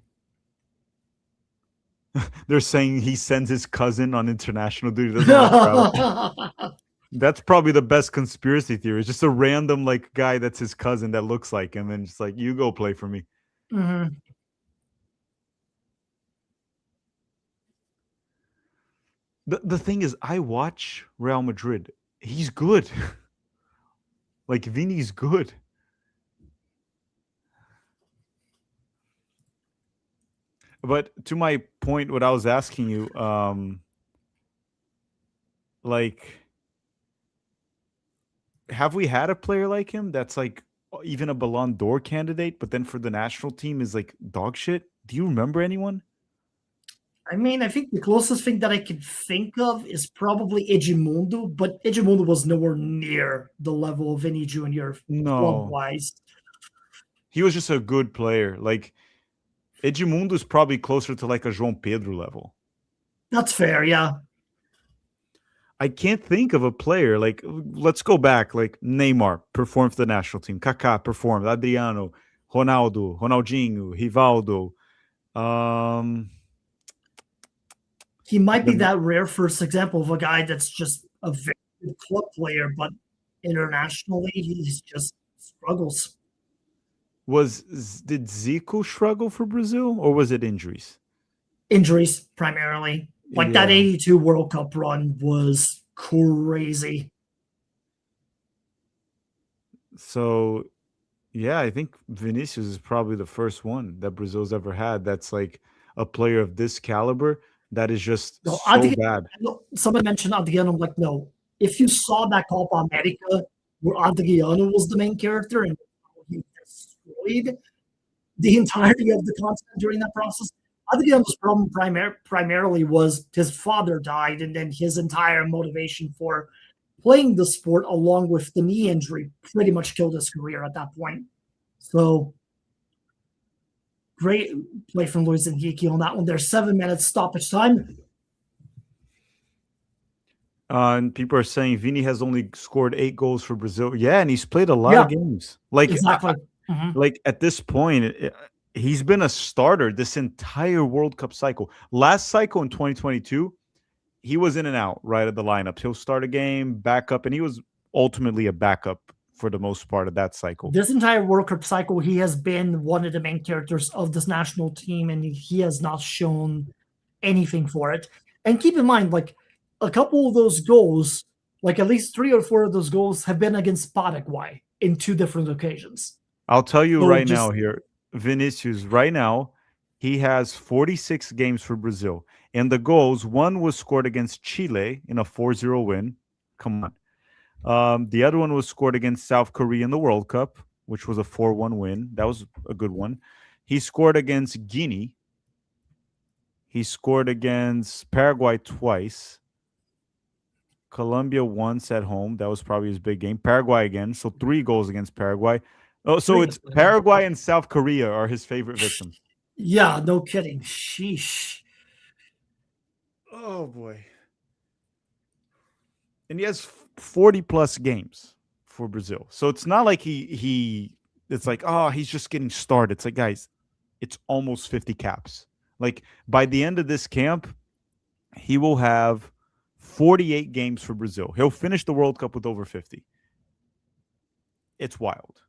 They're saying he sends his cousin on international duty. That's probably the best conspiracy theory. It's just a random like guy that's his cousin that looks like him and just like, you go play for me. Mm-hmm. The thing is, I watch Real Madrid. He's good. Like Vini's good. But to my point, what I was asking you, like, have we had a player like him that's like even a Ballon d'Or candidate, but then for the national team is like dog shit? Do you remember anyone? I mean, I think the closest thing that I can think of is probably Edmundo, but Edmundo was nowhere near the level of Vini Jr. club-wise. He was just a good player. Like, Edmundo is probably closer to like a João Pedro level. That's fair, yeah. I can't think of a player. Like, let's go back. Like, Neymar performed for the national team. Kaká performed. Adriano, Ronaldo, Ronaldinho, Rivaldo. He might be that rare first example of a guy that's just a very good club player, but internationally, he just struggles. Did Zico struggle for Brazil, or was it injuries? Injuries, primarily. Like that 82 World Cup run was crazy. So, Yeah, I think Vinicius is probably the first one that Brazil's ever had that's like a player of this caliber that is just No, so Adriano, bad. someone mentioned Adriano. I'm like, no. If you saw that Copa America where Adriano was the main character and he destroyed the entirety of the continent during that process, Adriano's problem primarily was his father died, and then his entire motivation for playing the sport, along with the knee injury, pretty much killed his career at that point. So great play from Luis Enrique on that one. There's 7 minutes stoppage time. And people are saying Vini has only scored 8 goals for Brazil. Yeah, and he's played a lot of Yeah, games. Like, exactly. Mhm. like at this point, he's been a starter this entire World Cup cycle. Last cycle in 2022, he was in and out right at the lineups. He'll start a game, back up, and he was ultimately a backup for the most part of that cycle. This entire World Cup cycle, he has been one of the main characters of this national team, and he has not shown anything for it. And keep in mind, like a couple of those goals, like at least 3 or 4 of those goals have been against Paraguay in 2 different occasions. I'll tell you So right now just here, Vinicius, right now, he has 46 games for Brazil. And the goals, one was scored against Chile in a 4-0 win. Come on. The other one was scored against South Korea in the World Cup, which was a 4-1 win. That was a good one. He scored against Guinea. He scored against Paraguay twice. Colombia once at home. That was probably his big game. Paraguay again. So 3 goals against Paraguay. Oh, so three. it's Paraguay and South Korea are his favorite victims. Yeah, no kidding. Sheesh. Oh boy. And he has 40 plus games for Brazil. So it's not like he it's like, oh, he's just getting started. It's like, guys, it's almost 50 caps. Like by the end of this camp, he will have 48 games for Brazil. He'll finish the World Cup with over 50. It's wild.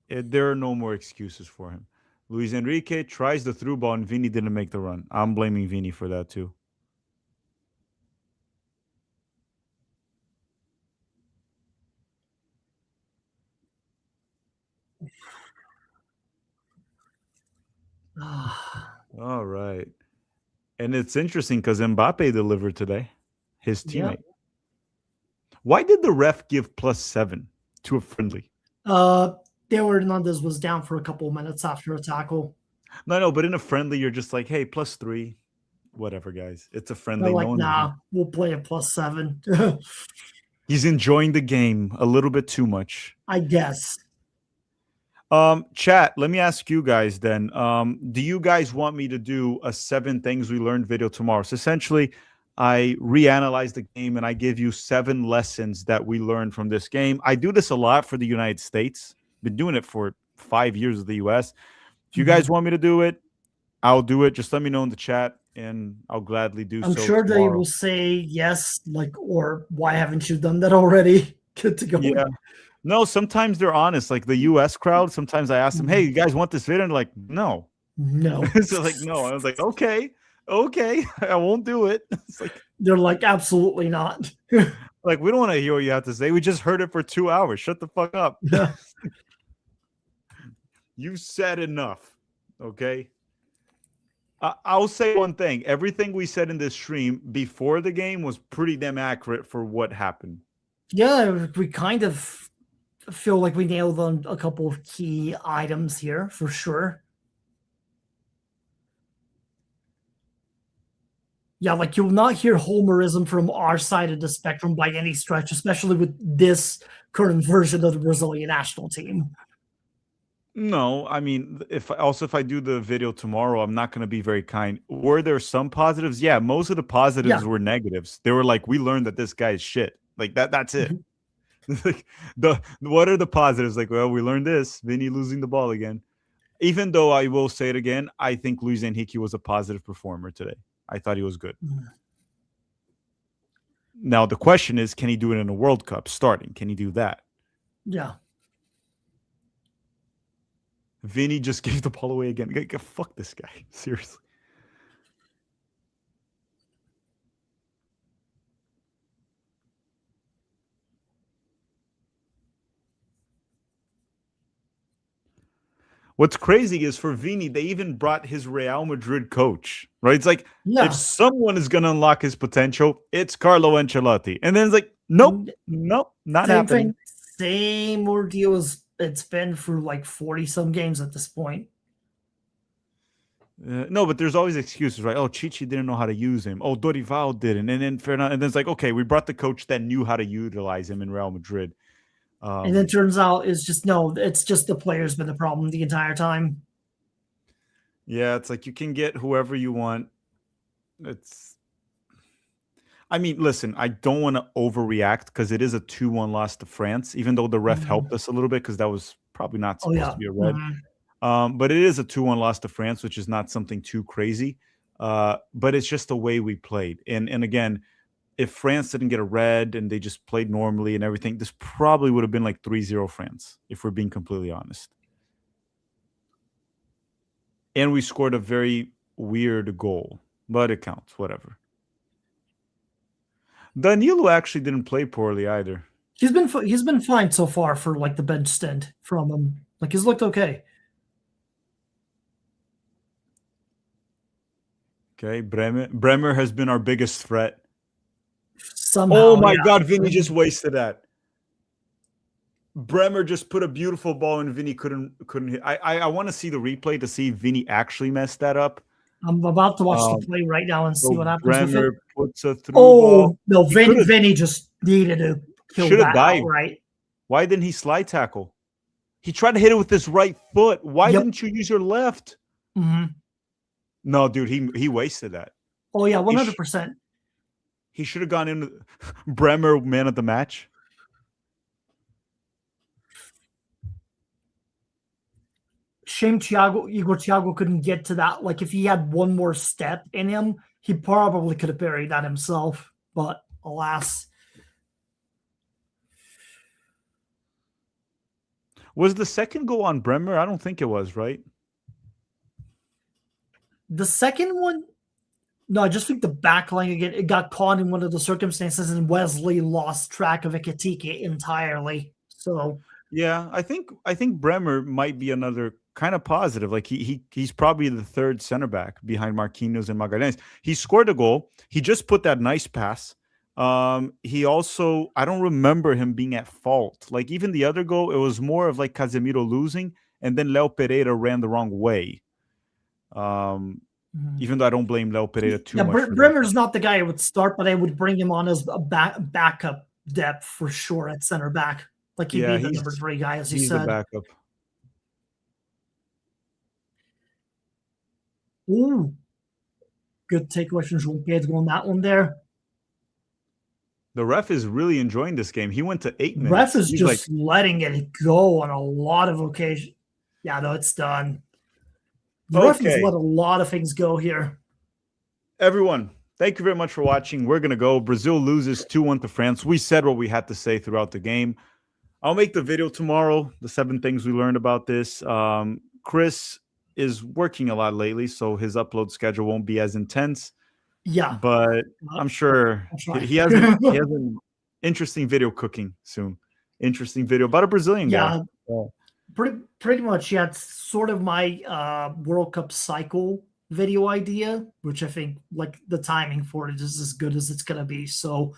There are no more excuses for him. Luis Enrique tries the through ball and Vini didn't make the run. I'm blaming Vini for that too. All right. And it's interesting because Mbappe delivered today, his Yeah. teammate. Why did the ref give +7 to a friendly? Uh, Theo Hernandez was down for a couple of minutes after a tackle. No, but in a friendly, you're just like, hey, +3. Whatever, guys. It's a They're friendly. No like, one's. nah, we'll play a +7. He's enjoying the game a little bit too much. I guess. Chat, let me ask you guys then. Do you guys want me to do a 7 things we learned video tomorrow? So essentially, I reanalyze the game and I give you 7 lessons that we learned from this game. I do this a lot for the United States. Been doing it for 5 years with the US. If you guys want me to do it, I'll do it. Just let me know in the chat and I'll gladly do I'm so sure they tomorrow. will say yes, like, or why haven't you done that already? Good to go. Yeah. No, sometimes they're honest. Like the US crowd, sometimes I ask them, hey, you guys want this video? And they're like, no. No. So like, no. I was like, okay, I won't do it. It's They're like, absolutely not. like we don't want to hear what you have to say. We just heard it for 2 hours. Shut the fuck up. Yeah. You said enough. Okay. I'll say one thing. Everything we said in this stream before the game was pretty damn accurate for what happened. Yeah, we kind of feel like we nailed on a couple of key items here for sure. Yeah, like you'll not hear homerism from our side of the spectrum by any stretch, especially with this current version of the Brazilian national team. No, I mean, if I do the video tomorrow, I'm not going to be very kind. Were there some positives? Yeah, most of the positives Yeah. were negatives. They were like, we learned that this guy is shit. Like that. That's it. Mhm. Like the what are the positives? Like, well, we learned this. Vinny losing the ball again. Even though I will say it again, I think Luis Enrique was a positive performer today. I thought he was good. Now the question is, can he do it in a World Cup starting? Can he do that? Yeah. Vinny just gave the ball away again. Fuck this guy. Seriously. What's crazy is for Vini, they even brought his Real Madrid coach, right? It's like, if Yeah. someone is going to unlock his potential, it's Carlo Ancelotti. And then it's like, nope, not Same happening. thing. Same ordeal as it's been for like 40 some games at this point. No, but there's always excuses, right? Oh, Chichi didn't know how to use him. Oh, Dorival didn't. And then Fernando, and then it's like, okay, we brought the coach that knew how to utilize him in Real Madrid. And then turns out it's just the player's been the problem the entire time. Yeah, it's like you can get whoever you want. I mean, listen, I don't want to overreact because it is a 2-1 loss to France, even though the ref helped us a little bit because that was probably not supposed to be a red. But it is a 2-1 loss to France, which is not something too crazy. But it's just the way we played. And again, if France didn't get a red and they just played normally and everything, this probably would have been like 3-0 France, if we're being completely honest. And we scored a very weird goal, but it counts, whatever. Danilo actually didn't play poorly either. He's been fine so far for like the bench stint from him. Like he's looked okay. Okay, Bremer has been our biggest threat. Somehow, oh my God, Vini just wasted that. Bremer just put a beautiful ball and Vini couldn't hit. I want to see the replay to see if Vini actually messed that up. I'm about to watch the play right now and see what happens Bremer with it. puts a through ball. No, Vini just needed to kill that outright. Why didn't he slide tackle? He tried to hit it with his right foot. Why didn't you use your left? No, dude, he wasted that. Oh yeah, 100%. He should have gone into Bremer man of the match. Shame Igor Thiago couldn't get to that. Like if he had one more step in him, he probably could have buried that himself. But alas. Was the second goal on Bremer? I don't think it was, right? The second one? No, I just think the back line again, it got caught in one of the circumstances and Wesley lost track of Ekitike entirely. So yeah, I think Bremer might be another kind of positive. Like he's probably the third center back behind Marquinhos and Magalhães. He scored a goal. He just put that nice pass. He also, I don't remember him being at fault. Like even the other goal, it was more of like Casemiro losing, and then Leo Pereira ran the wrong way. Even though I don't blame Leo Pereira too much. Bremer's not the guy I would start, but I would bring him on as a backup depth for sure at center back. Like he'd be the number 3 guy, as you said. He's the backup. Ooh. Good takeaway from João Pedro on that one there. The ref is really enjoying this game. He went to 8 minutes. Ref is just letting it go on a lot of occasions. Yeah, no, it's done. The ref has let a lot of things go here. Everyone, thank you very much for watching. We're going to go. Brazil loses 2-1 to France. We said what we had to say throughout the game. I'll make the video tomorrow, the 7 things we learned about this. Chris is working a lot lately, so his upload schedule won't be as intense. Yeah. But I'm sure he has an interesting video cooking soon. Interesting video about a Brazilian guy. Yeah. Pretty much, yeah. It's sort of my World Cup cycle video idea, which I think like the timing for it is as good as it's gonna be. So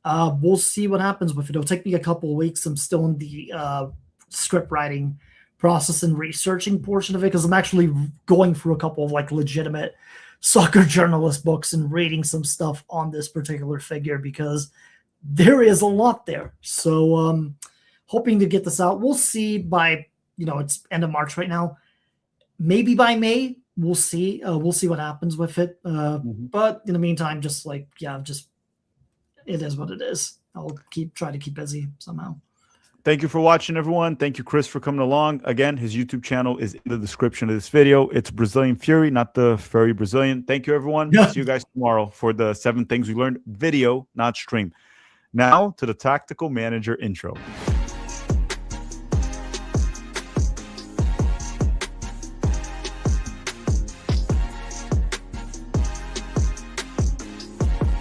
we'll see what happens with it. It'll take me a couple of weeks. I'm still in the script writing process and researching portion of it because I'm actually going through a couple of like legitimate soccer journalist books and reading some stuff on this particular figure because there is a lot there. So hoping to get this out. We'll see by, it's end of March right now. Maybe by May, we'll see. We'll see what happens with it. But in the meantime, just it is what it is. I'll try to keep busy somehow. Thank you for watching, everyone. Thank you, Chris, for coming along. Again, his YouTube channel is in the description of this video. It's Brazilian Fury, not the Furry Brazilian. Thank you, everyone. See you guys tomorrow for the 7 things we learned video, not stream. Now to the Tactical Manager intro.